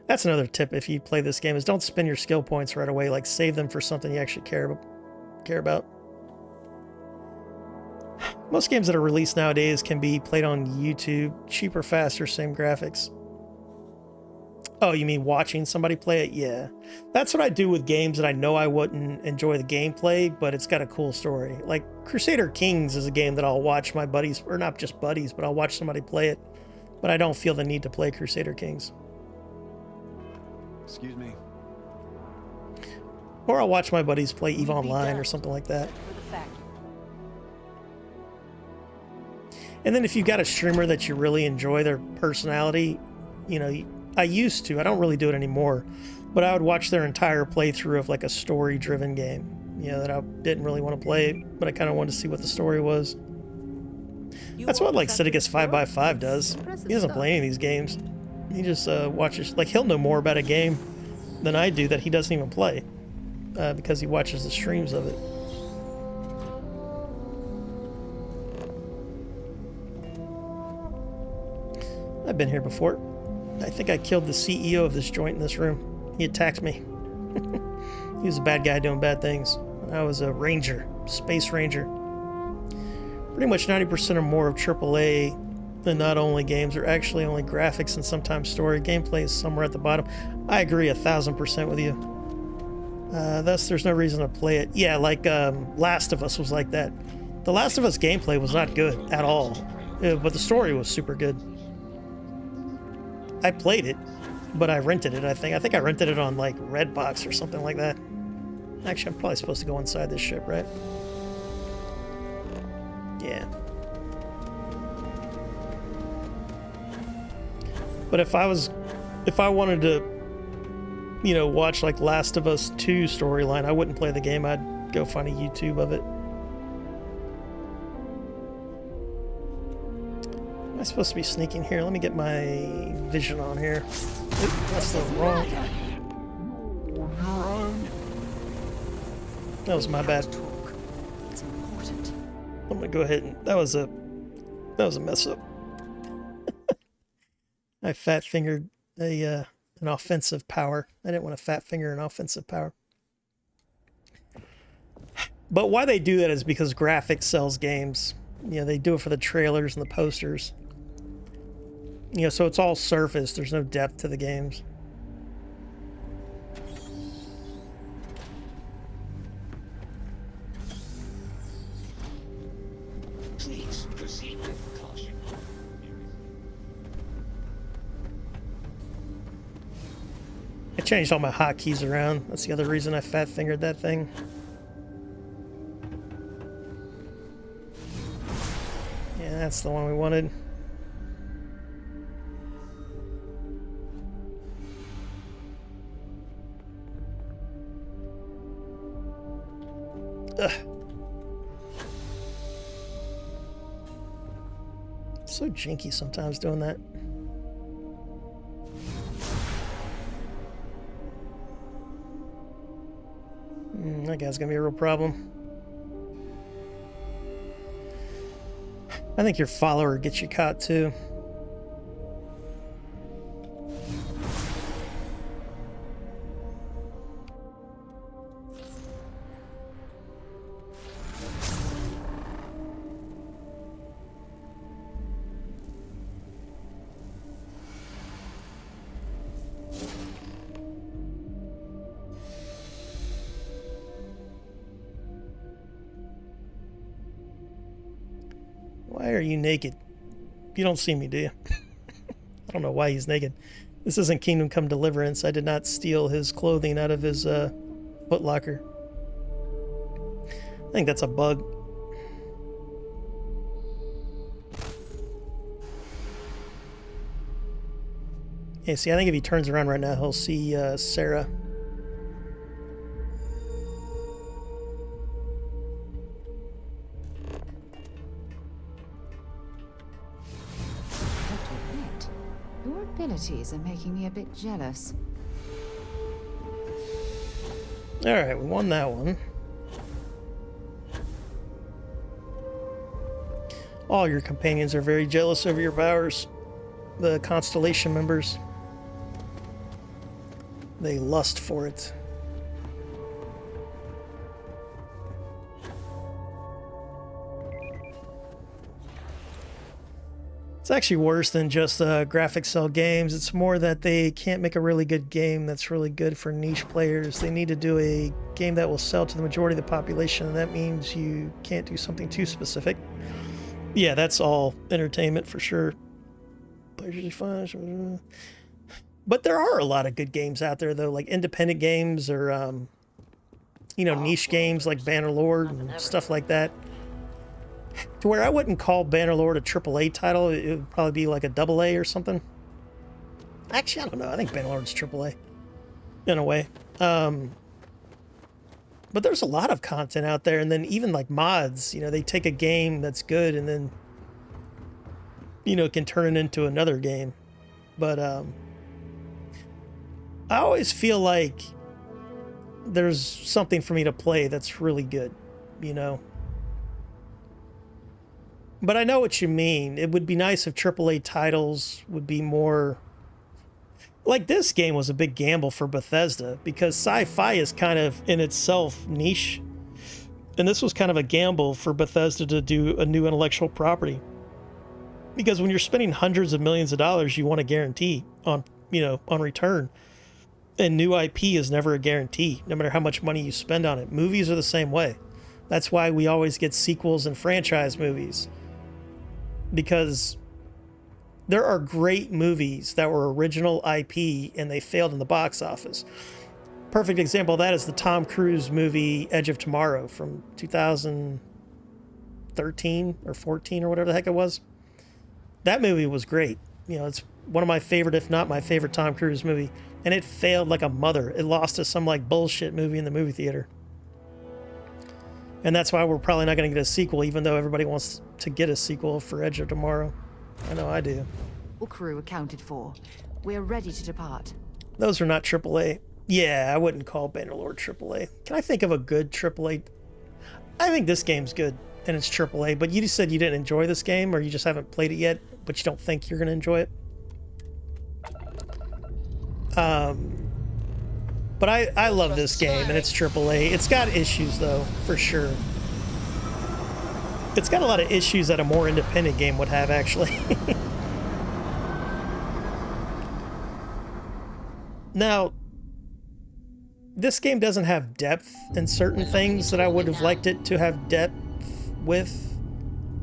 That's another tip if you play this game, is don't spend your skill points right away. Like, save them for something you actually care about. Most games that are released nowadays can be played on YouTube. Cheaper, faster, same graphics. Oh, you mean watching somebody play it? Yeah. That's what I do with games that I know I wouldn't enjoy the gameplay, but it's got a cool story. Like Crusader Kings is a game that I'll watch my buddies, or not just buddies, but I'll watch somebody play it. But I don't feel the need to play Crusader Kings. Excuse me. Or I'll watch my buddies play EVE Online or something like that. And then if you've got a streamer that you really enjoy their personality, you know, I used to, I don't really do it anymore, but I would watch their entire playthrough of like a story-driven game, you know, that I didn't really want to play, but I kind of wanted to see what the story was. That's what like Sidicus 5x5 does. He doesn't play any of these games. He just watches, like he'll know more about a game than I do that he doesn't even play because he watches the streams of it. I've been here before. I think I killed the CEO of this joint in this room. He attacked me. He was a bad guy doing bad things. I was a ranger, space ranger. Pretty much 90% or more of AAA and not only games are actually only graphics and sometimes story. Gameplay is somewhere at the bottom. I agree 1000% with you. Thus, there's no reason to play it. Yeah, like Last of Us was like that. The Last of Us gameplay was not good at all, but the story was super good. I played it, but I rented it, I think. I think I rented it on, like, Redbox or something like that. Actually, I'm probably supposed to go inside this ship, right? Yeah. But if I wanted to, you know, watch, like, Last of Us 2 storyline, I wouldn't play the game. I'd go find a YouTube of it. Am I supposed to be sneaking here? Let me get my vision on here. Oop, that's the wrong. That was my bad. I'm gonna go ahead and that was a mess up. I fat fingered an offensive power. I didn't want to fat finger an offensive power. But why they do that is because graphics sells games. You know, they do it for the trailers and the posters. You know, so it's all surface. There's no depth to the games. Please proceed with caution. I changed all my hotkeys around. That's the other reason I fat fingered that thing. Yeah, that's the one we wanted. Ugh. So jinky sometimes doing that. That guy's gonna be a real problem. I think your follower gets you caught too. Why are you naked? You don't see me, do you? I don't know why he's naked. This isn't Kingdom Come Deliverance. I did not steal his clothing out of his foot locker. I think that's a bug. Yeah, see, I think if he turns around right now, he'll see Sarah. Your abilities are making me a bit jealous. Alright, we won that one. All your companions are very jealous over your powers. The Constellation members. They lust for it. It's actually worse than just graphic cell games. It's more that they can't make a really good game that's really good for niche players. They need to do a game that will sell to the majority of the population, and that means you can't do something too specific. Yeah, that's all entertainment for sure. Players usually fun. But there are a lot of good games out there, though, like independent games or, you know, niche games like Bannerlord and stuff like that. To where I wouldn't call Bannerlord a AAA title. It would probably be like a AA or something. Actually, I don't know. I think Bannerlord's AAA in a way. But there's a lot of content out there, and then even like mods, you know, they take a game that's good and then, you know, can turn it into another game. But I always feel like there's something for me to play that's really good, you know. But I know what you mean. It would be nice if AAA titles would be more... Like, this game was a big gamble for Bethesda, because sci-fi is kind of, in itself, niche. And this was kind of a gamble for Bethesda to do a new intellectual property. Because when you're spending hundreds of millions of dollars, you want a guarantee on, you know, on return. And new IP is never a guarantee, no matter how much money you spend on it. Movies are the same way. That's why we always get sequels and franchise movies. Because there are great movies that were original IP and they failed in the box office. Perfect example of that is the Tom Cruise movie Edge of Tomorrow from 2013 or 14 or whatever the heck it was. That movie was great. You know, it's one of my favorite, if not my favorite Tom Cruise movie. And it failed like a mother. It lost to some like bullshit movie in the movie theater. And that's why we're probably not going to get a sequel, even though everybody wants to get a sequel for Edge of Tomorrow. I know I do. All crew accounted for. We're ready to depart. Those are not AAA. Yeah, I wouldn't call Bannerlord AAA. Can I think of a good AAA? I think this game's good, and it's AAA, but you just said you didn't enjoy this game, or you just haven't played it yet, but you don't think you're going to enjoy it? But I love this game, and it's AAA. It's got issues, though, for sure. It's got a lot of issues that a more independent game would have, actually. Now, this game doesn't have depth in certain things that I would have liked it to have depth with.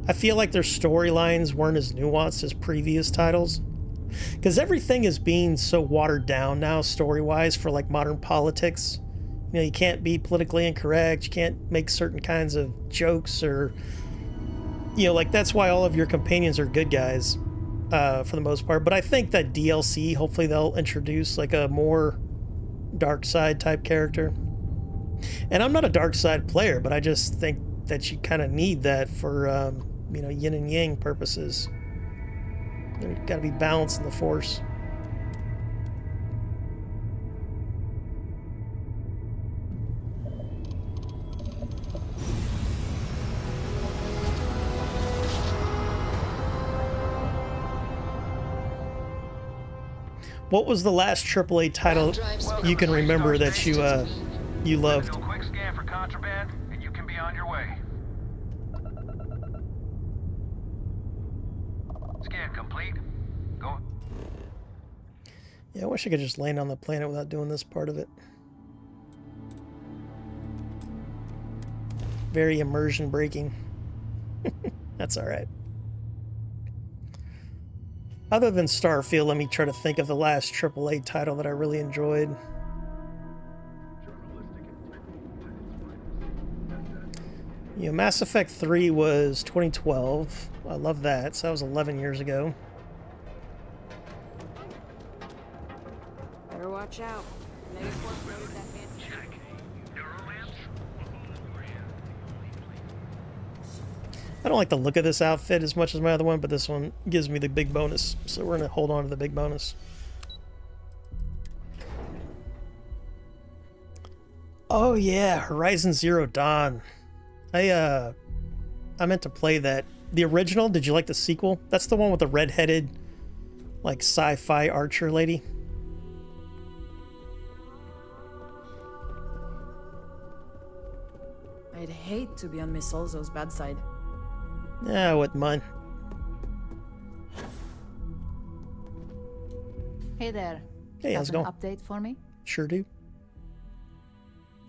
I feel like their storylines weren't as nuanced as previous titles. Because everything is being so watered down now, story-wise, for like modern politics. You know, you can't be politically incorrect, you can't make certain kinds of jokes, or, you know, like that's why all of your companions are good guys, for the most part. But I think that DLC, hopefully they'll introduce like a more dark side type character. And I'm not a dark side player, but I just think that you kind of need that for, you know, yin and yang purposes. There's got to be balance in the Force. What was the last AAA title you can remember that you loved? Do a quick scan for contraband, and you can be on your way. Scan complete. Go. Yeah, I wish I could just land on the planet without doing this part of it. Very immersion breaking. That's alright. Other than Starfield, let me try to think of the last AAA title that I really enjoyed. You know, Mass Effect 3 was 2012. I love that. So that was 11 years ago. Better watch out. I don't like the look of this outfit as much as my other one, but this one gives me the big bonus. So we're going to hold on to the big bonus. Oh yeah, Horizon Zero Dawn. I meant to play that. The original, did you like the sequel? That's the one with the red-headed, like, sci-fi archer lady. I'd hate to be on Miss Olzo's bad side. Yeah, I wouldn't mind. Hey there. Hey, how's it going? Update for me? Sure do.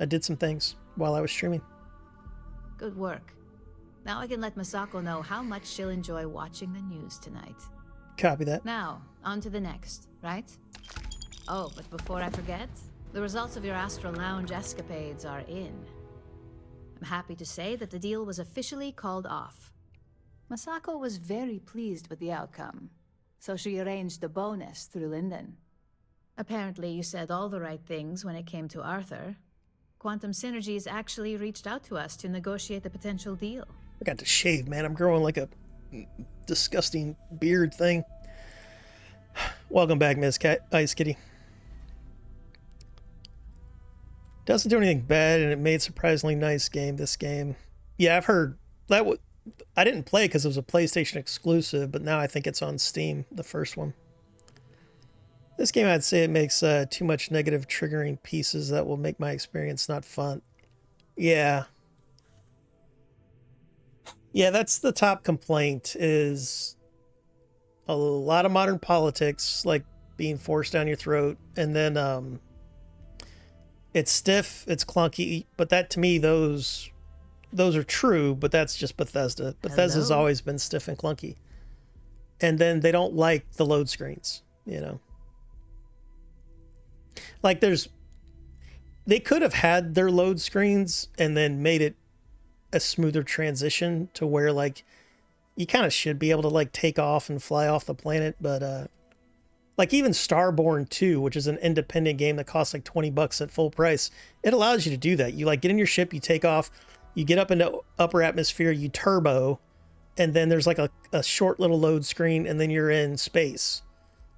I did some things while I was streaming. Good work. Now I can let Masako know how much she'll enjoy watching the news tonight. Copy that. Now, on to the next, right? Oh, but before I forget, the results of your Astral Lounge escapades are in. I'm happy to say that the deal was officially called off. Masako was very pleased with the outcome, so she arranged the bonus through Linden. Apparently you said all the right things when it came to Arthur. Quantum Synergies actually reached out to us to negotiate the potential deal. I got to shave, man. I'm growing like a disgusting beard thing. Welcome back, Miss Ice Kitty. Doesn't do anything bad, and it made a surprisingly nice game, this game. Yeah, I've heard that. I didn't play it because it was a PlayStation exclusive, but now I think it's on Steam, the first one. This game, I'd say it makes too much negative triggering pieces that will make my experience not fun. Yeah. Yeah, that's the top complaint, is a lot of modern politics, like being forced down your throat, and then it's stiff, it's clunky, but that, to me, those are true, but that's just Bethesda. Bethesda's always been stiff and clunky. And then they don't like the load screens, you know. Like they could have had their load screens and then made it a smoother transition to where, like, you kind of should be able to, like, take off and fly off the planet, but like even Starborn 2, which is an independent game that costs like $20 at full price, it allows you to do that. You like get in your ship, you take off, you get up into upper atmosphere, you turbo, and then there's like a short little load screen, and then you're in space.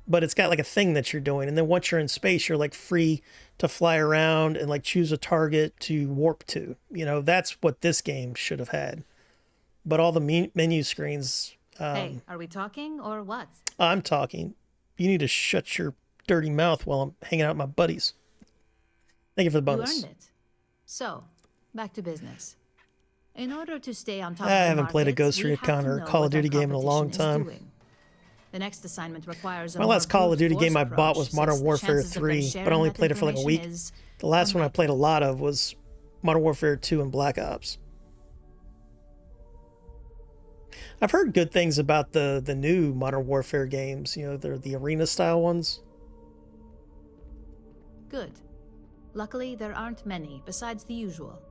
But it's got like a thing that you're doing, and then once you're in space, you're like free to fly around and like choose a target to warp to. You know, that's what this game should have had. But all the menu screens. Hey, are we talking or what? I'm talking. You need to shut your dirty mouth while I'm hanging out with my buddies. Thank you for the bonus. You earned it. So, back to business. In order to stay on top I of the haven't played a market, Ghost we Recon have to or know Call of what our Duty game in a long competition is time. doing. The next assignment requires a My more last Call of brute Duty game I force bought was approach, Modern since the Warfare chances of them 3, sharing but I only that played it for like a week. information is The last one I played a lot of was Modern Warfare 2 and Black Ops. I've heard good things about the new Modern Warfare games. You know, they're the arena style ones. good. Luckily, there aren't many besides the usual.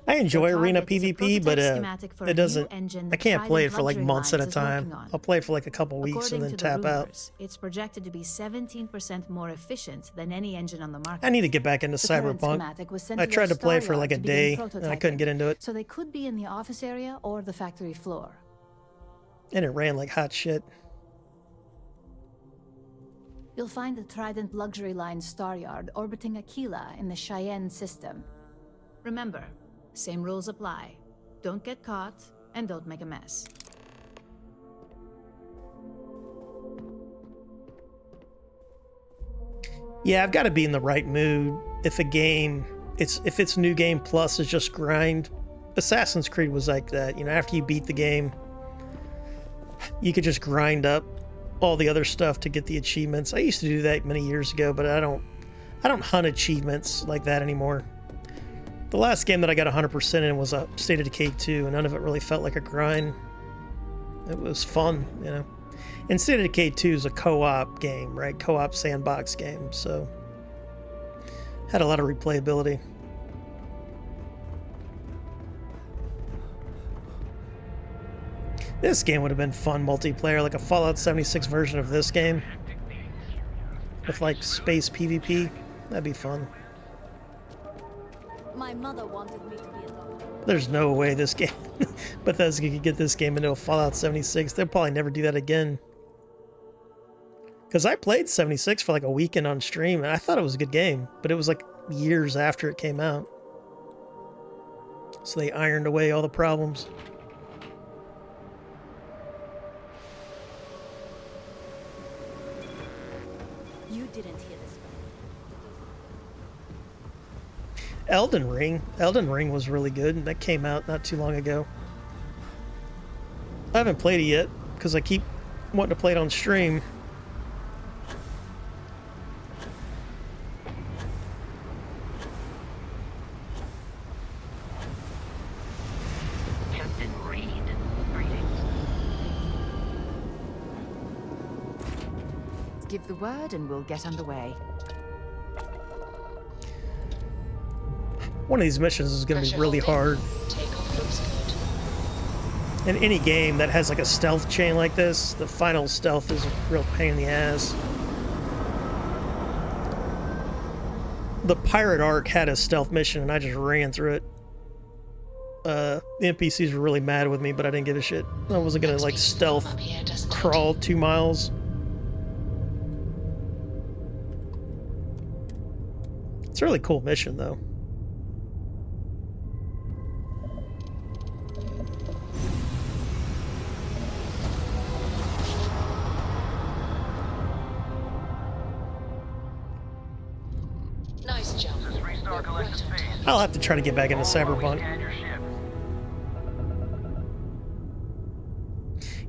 I enjoy Their arena target is a PvP, but prototype schematic for a it new doesn't. engine I can't play it Trident for like Luxury months at a Lines is time. working on. I'll play it for like a couple weeks According and then to the tap out. rumors, it's projected to be 17% more efficient than any engine on the market. I need to get back into The current Cyberpunk. schematic was sent I to tried their to play it for Star like a Yard to day begin and I couldn't get into it, So they could be in the office area or the factory floor. and it ran like hot shit. You'll find the Trident Luxury Line Star Yard orbiting Aquila in the Cheyenne system. Remember, same rules apply. Don't get caught, and don't make a mess. Yeah, I've got to be in the right mood. If a game, if it's New Game Plus is just grind. Assassin's Creed was like that. You know, after you beat the game, you could just grind up all the other stuff to get the achievements. I used to do that many years ago, but I don't hunt achievements like that anymore. The last game that I got 100% in was State of Decay 2, and none of it really felt like a grind. It was fun, you know. And State of Decay 2 is a co-op game, right? Co-op sandbox game, so had a lot of replayability. This game would have been fun multiplayer, like a Fallout 76 version of this game. With like space PvP. That'd be fun. My mother wanted me to be a doctor. There's no way this game Bethesda could get this game into a Fallout 76. They'll probably never do that again. Because I played 76 for like a weekend on stream, and I thought it was a good game, but it was like years after it came out. So they ironed away all the problems. You didn't hear this. Elden Ring. Elden Ring was really good, and that came out not too long ago. I haven't played it yet, because I keep wanting to play it on stream. Captain Reed, greetings. Give the word and we'll get underway. One of these missions is going to be really hard. In any game that has like a stealth chain like this, the final stealth is a real pain in the ass. The Pirate Arc had a stealth mission and I just ran through it. The NPCs were really mad with me, but I didn't give a shit. I wasn't gonna like stealth crawl 2 miles. It's a really cool mission though. Nice jump. I'll have to try to get back into Cyberpunk.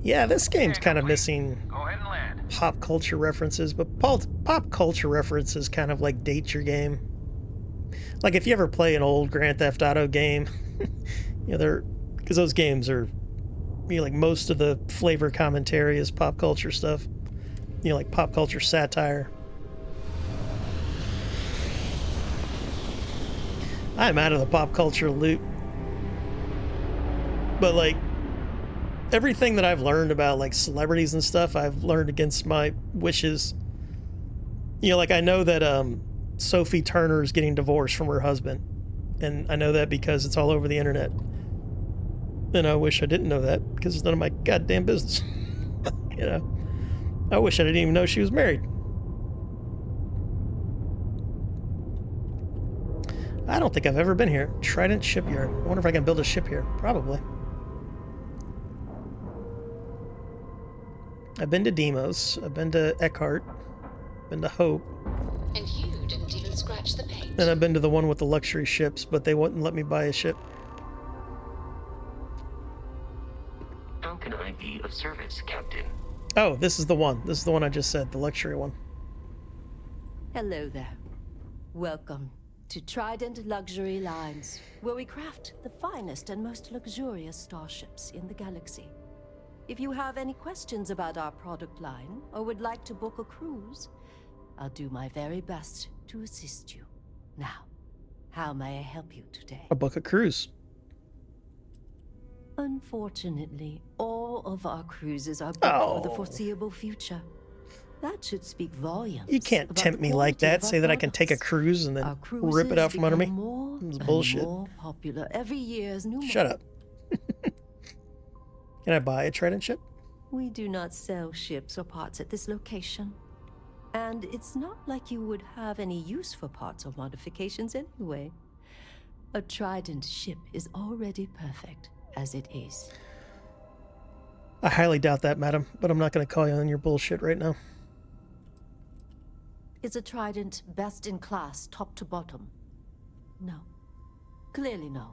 Yeah, this game's kind of missing pop culture references, but pop culture references kind of like date your game. Like if you ever play an old Grand Theft Auto game, you know, because those games are, you know, like most of the flavor commentary is pop culture stuff. You know, like pop culture satire. I'm out of the pop culture loop. But like everything that I've learned about like celebrities and stuff, I've learned against my wishes. You know, like I know that Sophie Turner is getting divorced from her husband. And I know that because it's all over the internet. And I wish I didn't know that because it's none of my goddamn business. You know, I wish I didn't even know she was married. I don't think I've ever been here. Trident Shipyard. I wonder if I can build a ship here. Probably. I've been to Demos. I've been to Eckhart. Been to Hope. And you didn't even scratch the paint. And I've been to the one with the luxury ships, but they wouldn't let me buy a ship. How can I be of service, Captain? Oh, this is the one. This is the one I just said, the luxury one. Hello there. Welcome to Trident Luxury Lines, where we craft the finest and most luxurious starships in the galaxy. If you have any questions about our product line or would like to book a cruise, I'll do my very best to assist you. Now, how may I help you today? I'll book a cruise. Unfortunately, all of our cruises are booked for the foreseeable future. That should speak volumes. You can't tempt me like that. Say that I can take a cruise and then rip it out from under me. It's bullshit. More popular every year as new. Shut up. Can I buy a Trident ship? We do not sell ships or parts at this location. And it's not like you would have any use for parts or modifications anyway. A Trident ship is already perfect as it is. I highly doubt that, madam, but I'm not going to call you on your bullshit right now. Is a Trident best in class, top to bottom? No. Clearly no.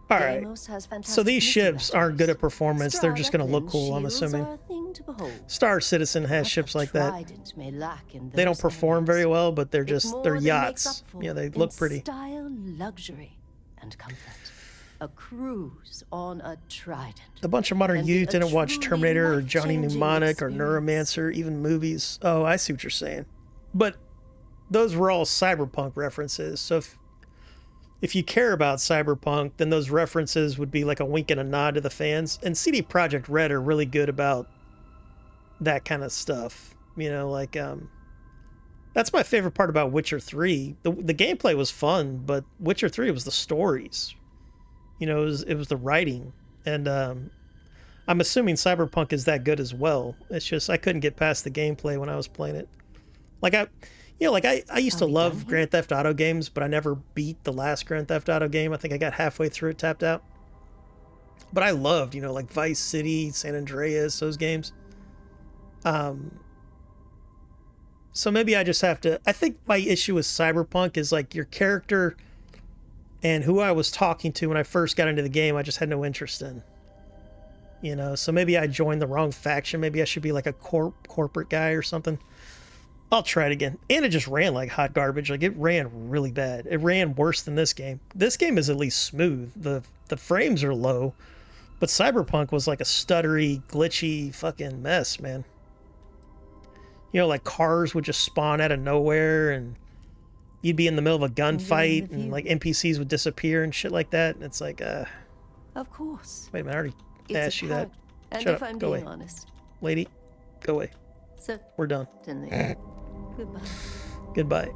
All right. So these ships aren't good at performance. They're just going to look cool, I'm assuming. Star Citizen has ships like that. They don't perform very well, but they're yachts. Yeah, they look pretty. Style, luxury, and comfort. A cruise on a Trident. A bunch of modern youth didn't watch Terminator or Johnny Mnemonic or Neuromancer, even movies. Oh, I see what you're saying. But those were all cyberpunk references. So if you care about cyberpunk, then those references would be like a wink and a nod to the fans. And CD Projekt Red are really good about that kind of stuff. You know, like that's my favorite part about Witcher 3. The gameplay was fun, but Witcher 3 was the stories. You know, it was the writing, and I'm assuming Cyberpunk is that good as well. It's just I couldn't get past the gameplay when I was playing it. Like I used to love Grand Theft Auto games, but I never beat the last Grand Theft Auto game. I think I got halfway through it, tapped out. But I loved, you know, like Vice City, San Andreas, those games. So maybe I just have to. I think my issue with Cyberpunk is like your character and who I was talking to when I first got into the game, I just had no interest in. You know, so maybe I joined the wrong faction. Maybe I should be like a corporate guy or something. I'll try it again. And it just ran like hot garbage. Like, it ran really bad. It ran worse than this game. This game is at least smooth. The frames are low, but Cyberpunk was like a stuttery, glitchy fucking mess, man. You know, like cars would just spawn out of nowhere, and you'd be in the middle of a gunfight, and like NPCs would disappear and shit like that. And it's like, Of course. wait a minute, I already It's asked a you that. card. And Shut if up, I'm go being away. honest. Lady, go away. We're done. Certainly. Goodbye. Goodbye.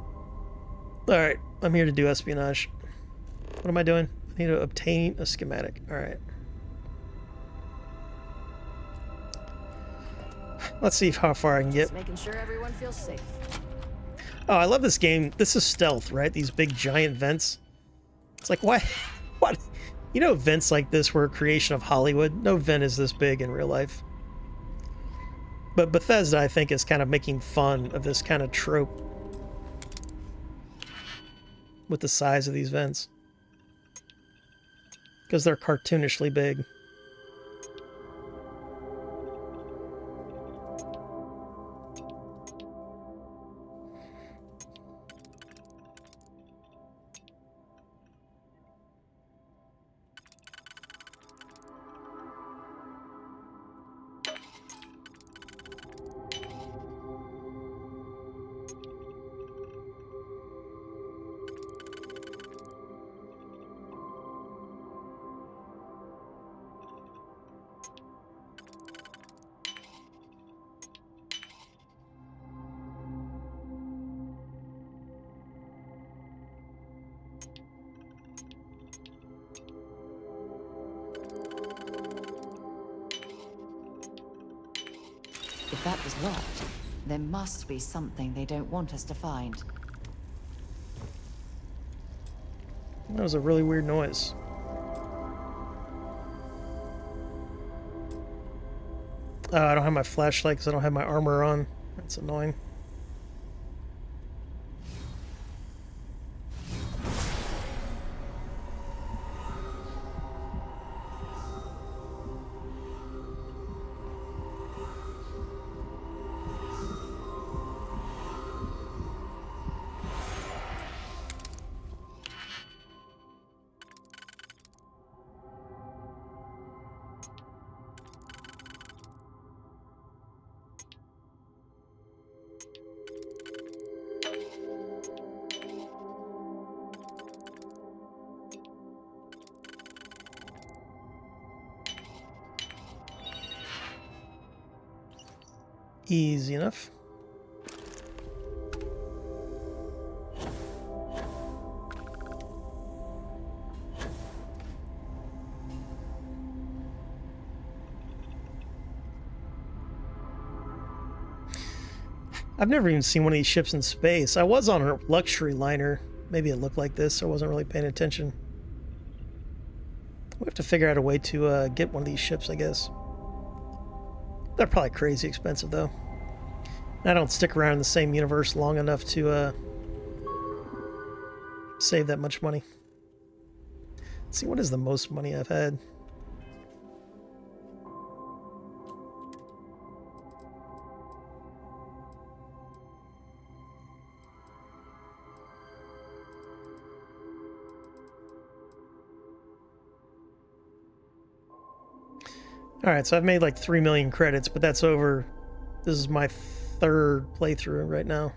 Alright, I'm here to do espionage. What am I doing? I need to obtain a schematic. Alright. Let's see how far I can get. Just making sure everyone feels safe. Oh, I love this game. This is stealth, right? These big giant vents. It's like, why? What? You know, vents like this were a creation of Hollywood. No vent is this big in real life. But Bethesda, I think, is kind of making fun of this kind of trope with the size of these vents. Because they're cartoonishly big. If that was locked, there must be something they don't want us to find. That was a really weird noise. Oh, I don't have my flashlight because I don't have my armor on. That's annoying. Easy enough. I've never even seen one of these ships in space. I was on a luxury liner. Maybe it looked like this, so I wasn't really paying attention. We have to figure out a way to get one of these ships, I guess. They're probably crazy expensive, though. I don't stick around in the same universe long enough to save that much money. Let's see, what is the most money I've had? Alright, so I've made like 3 million credits, but that's over. This is my third playthrough right now.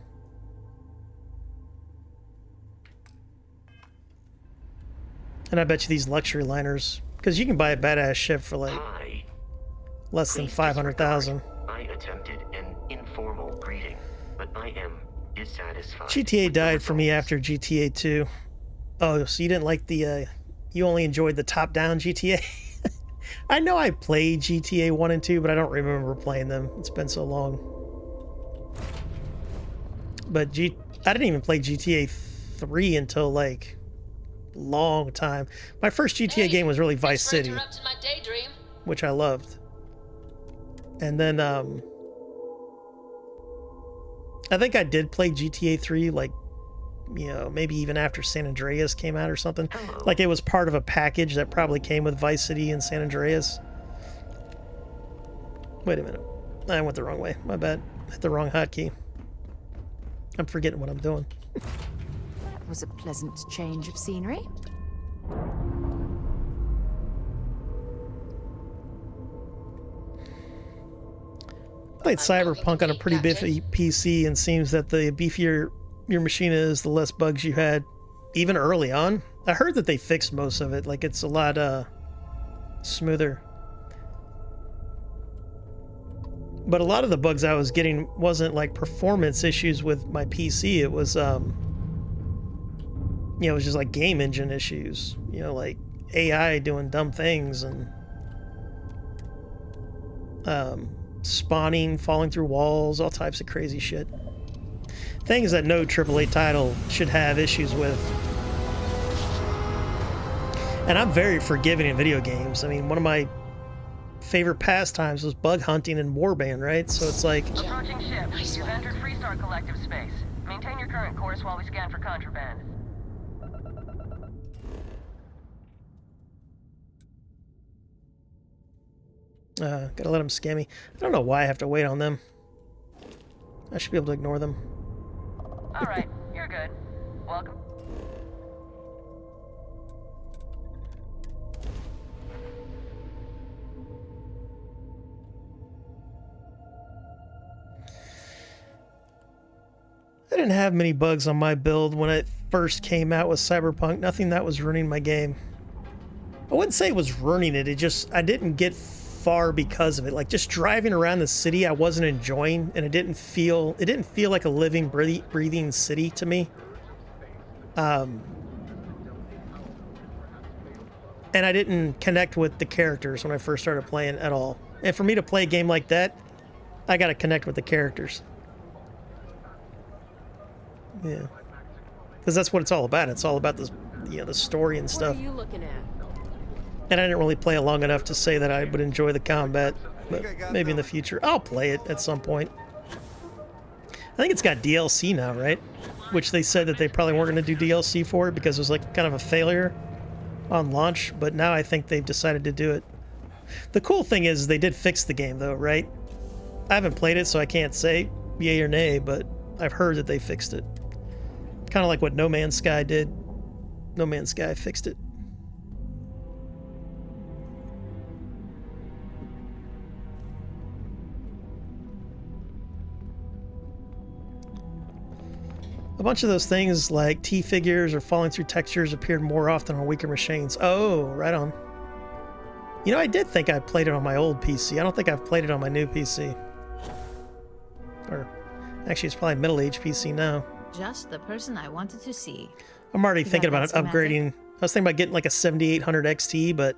And I bet you these luxury liners, because you can buy a badass ship for like less than 500,000. I attempted an informal greeting, but I am dissatisfied. GTA died for me after GTA 2. Oh, so you didn't like the you only enjoyed the top-down GTA. I know I played GTA 1 and 2, but I don't remember playing them. It's been so long. But I didn't even play GTA 3 until, like, long time. My first GTA game was really Vice City, which I loved. And then, I think I did play GTA 3, like, you know, maybe even after San Andreas came out or something. Like, it was part of a package that probably came with Vice City and San Andreas. Wait a minute. I went the wrong way. My bad. Hit the wrong hotkey. I'm forgetting what I'm doing. That was a pleasant change of scenery. Played Cyberpunk on a pretty beefy PC, and seems that the beefier your machine is, the less bugs you had, even early on. I heard that they fixed most of it, like it's a lot smoother. But a lot of the bugs I was getting wasn't like performance issues with my PC, it was you know, it was just like game engine issues, you know, like AI doing dumb things and spawning, falling through walls, all types of crazy shit. Things that no AAA title should have issues with. And I'm very forgiving in video games. I mean, one of my favorite pastimes was bug hunting in Warband, right? So it's like... Approaching ship. You've entered Freestar Collective space. Maintain your current course while we scan for contraband. Gotta let them scam me. I don't know why I have to wait on them. I should be able to ignore them. Alright, you're good. Welcome. I didn't have many bugs on my build when it first came out with Cyberpunk. Nothing that was ruining my game. I wouldn't say it was ruining it. It just, I didn't get far because of it. Like, just driving around the city, I wasn't enjoying, and it didn't feel like a living, breathing city to me. And I didn't connect with the characters when I first started playing at all. And for me to play a game like that, I gotta connect with the characters. Yeah, because that's what it's all about. It's all about this, you know, the story and stuff. What are you looking at? And I didn't really play it long enough to say that I would enjoy the combat, but maybe in the future. I'll play it at some point. I think it's got DLC now, right? Which they said that they probably weren't going to do DLC for it because it was like kind of a failure on launch, but now I think they've decided to do it. The cool thing is they did fix the game though, right? I haven't played it, so I can't say yay or nay, but I've heard that they fixed it. Kind of like what No Man's Sky did. No Man's Sky fixed it. A bunch of those things like T-figures or falling through textures appeared more often on weaker machines. Oh, right on. You know, I did think I played it on my old PC. I don't think I've played it on my new PC. Or, actually, it's probably middle-aged PC now. Just the person I wanted to see. I'm already thinking about upgrading. I was thinking about getting like a 7800 XT, but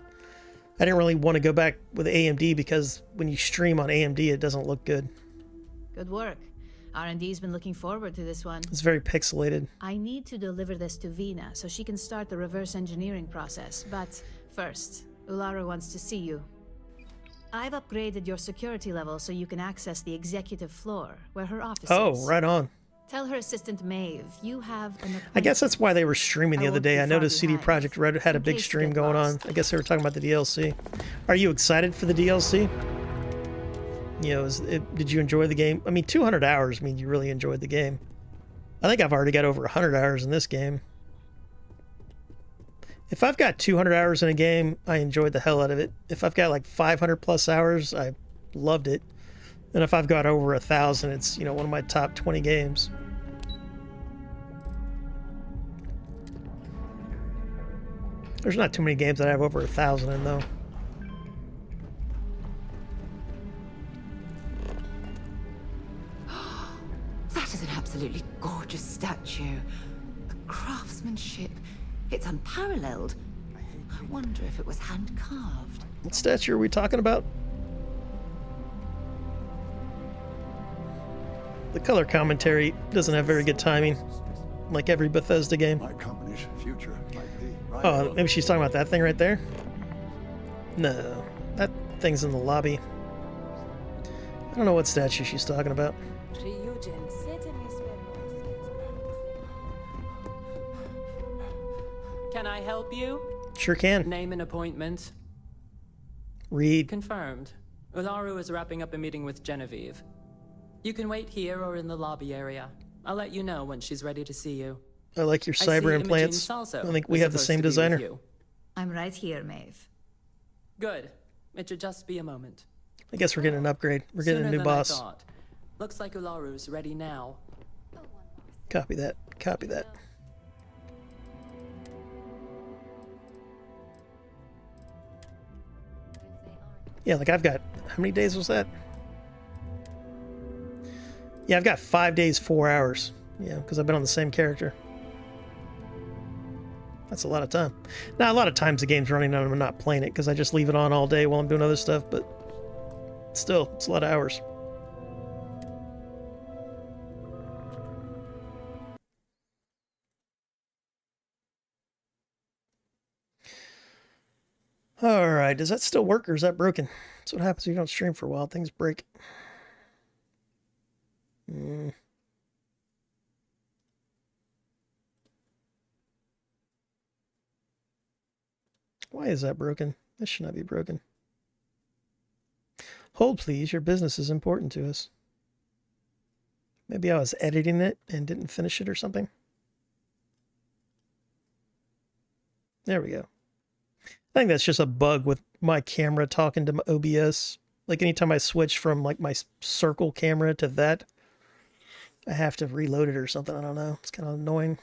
I didn't really want to go back with AMD because when you stream on AMD, it doesn't look good. Good work. R&D's been looking forward to this one. It's very pixelated. I need to deliver this to Vina so she can start the reverse engineering process. But first, Ulara wants to see you. I've upgraded your security level so you can access the executive floor, where her office is. Oh, right on. Tell her assistant Maeve you have an I guess that's why they were streaming the other day. I noticed CD Projekt Red had a big stream going on. I guess they were talking about the DLC. Are you excited for the DLC? You know, did you enjoy the game? I mean, 200 hours means you really enjoyed the game. I think I've already got over 100 hours in this game. If I've got 200 hours in a game, I enjoyed the hell out of it. If I've got like 500 plus hours, I loved it. And if I've got over 1,000, it's, you know, one of my top 20 games. There's not too many games that I have over 1,000 in, though. That is an absolutely gorgeous statue. The craftsmanship, it's unparalleled. I wonder if it was hand-carved. What statue are we talking about? The color commentary doesn't have very good timing, like every Bethesda game. My company's future might be right. Oh, maybe she's talking about that thing right there? No, that thing's in the lobby. I don't know what statue she's talking about. Can I help you? Sure can. Name and appointment. Read. Confirmed. Ularu is wrapping up a meeting with Genevieve. You can wait here or in the lobby area. I'll let you know when she's ready to see you. I like your cyber implants. I think we have the same designer. I'm right here, Maeve. Good. It should just be a moment. I guess we're getting an upgrade. We're getting a new boss. Looks like Ularu's ready now. Copy that. Copy that. Yeah, like I've got, how many days was that? Yeah, I've got 5 days, 4 hours. Yeah, because I've been on the same character. That's a lot of time. Now, a lot of times the game's running and I'm not playing it because I just leave it on all day while I'm doing other stuff, but still, it's a lot of hours. Alright, does that still work or is that broken? That's what happens if you don't stream for a while. Things break. Why is that broken? This should not be broken. Hold, please. Your business is important to us. Maybe I was editing it and didn't finish it or something. There we go. I think that's just a bug with my camera talking to my OBS. Like anytime I switch from like my circle camera to that, I have to reload it or something. I don't know. It's kind of annoying.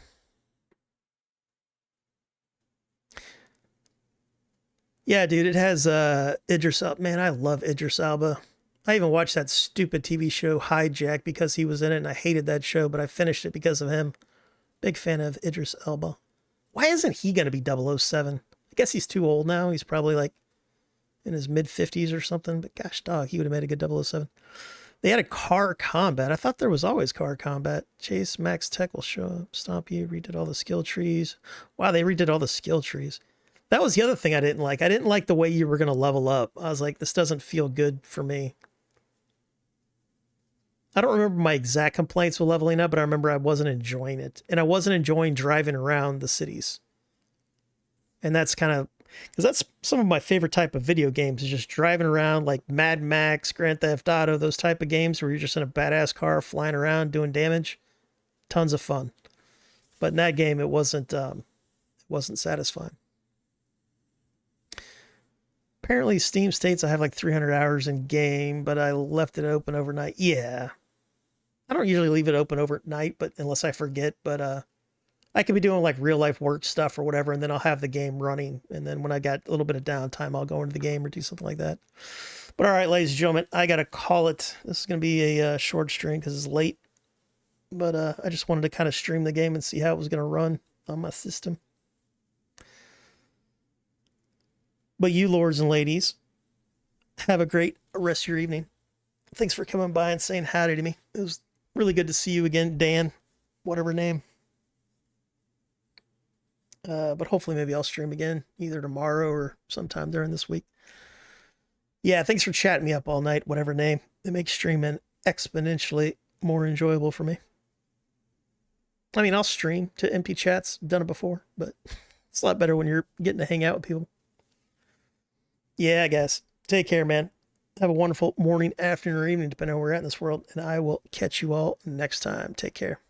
Yeah, dude, it has Idris Elba. Man, I love Idris Elba. I even watched that stupid TV show Hijack because he was in it, and I hated that show, but I finished it because of him. Big fan of Idris Elba. Why isn't he going to be 007? I guess he's too old now. He's probably like in his mid-50s or something, but gosh, dog, he would have made a good 007. They had a car combat. I thought there was always car combat. Chase, Max Tech will show up, stomp you, redid all the skill trees. Wow, they redid all the skill trees. That was the other thing I didn't like. I didn't like the way you were going to level up. I was like, this doesn't feel good for me. I don't remember my exact complaints with leveling up, but I remember I wasn't enjoying it. And I wasn't enjoying driving around the cities. And that's kind of, because that's some of my favorite type of video games, is just driving around like Mad Max, Grand Theft Auto, those type of games where you're just in a badass car flying around doing damage. Tons of fun. But in that game, it wasn't satisfying. Apparently Steam states I have like 300 hours in game, but I left it open overnight. Yeah. I don't usually leave it open overnight, but unless I forget, but I could be doing like real life work stuff or whatever, and then I'll have the game running. And then when I got a little bit of downtime, I'll go into the game or do something like that. But all right, ladies and gentlemen, I got to call it. This is going to be a short stream because it's late. But I just wanted to kind of stream the game and see how it was going to run on my system. But you, lords and ladies, have a great rest of your evening. Thanks for coming by and saying howdy to me. It was really good to see you again, Dan, whatever name. But hopefully maybe I'll stream again either tomorrow or sometime during this week. Yeah, thanks for chatting me up all night, whatever name. It makes streaming exponentially more enjoyable for me. I mean, I'll stream to empty chats. Done it before, but it's a lot better when you're getting to hang out with people. Yeah, I guess. Take care, man. Have a wonderful morning, afternoon, or evening, depending on where we're at in this world. And I will catch you all next time. Take care.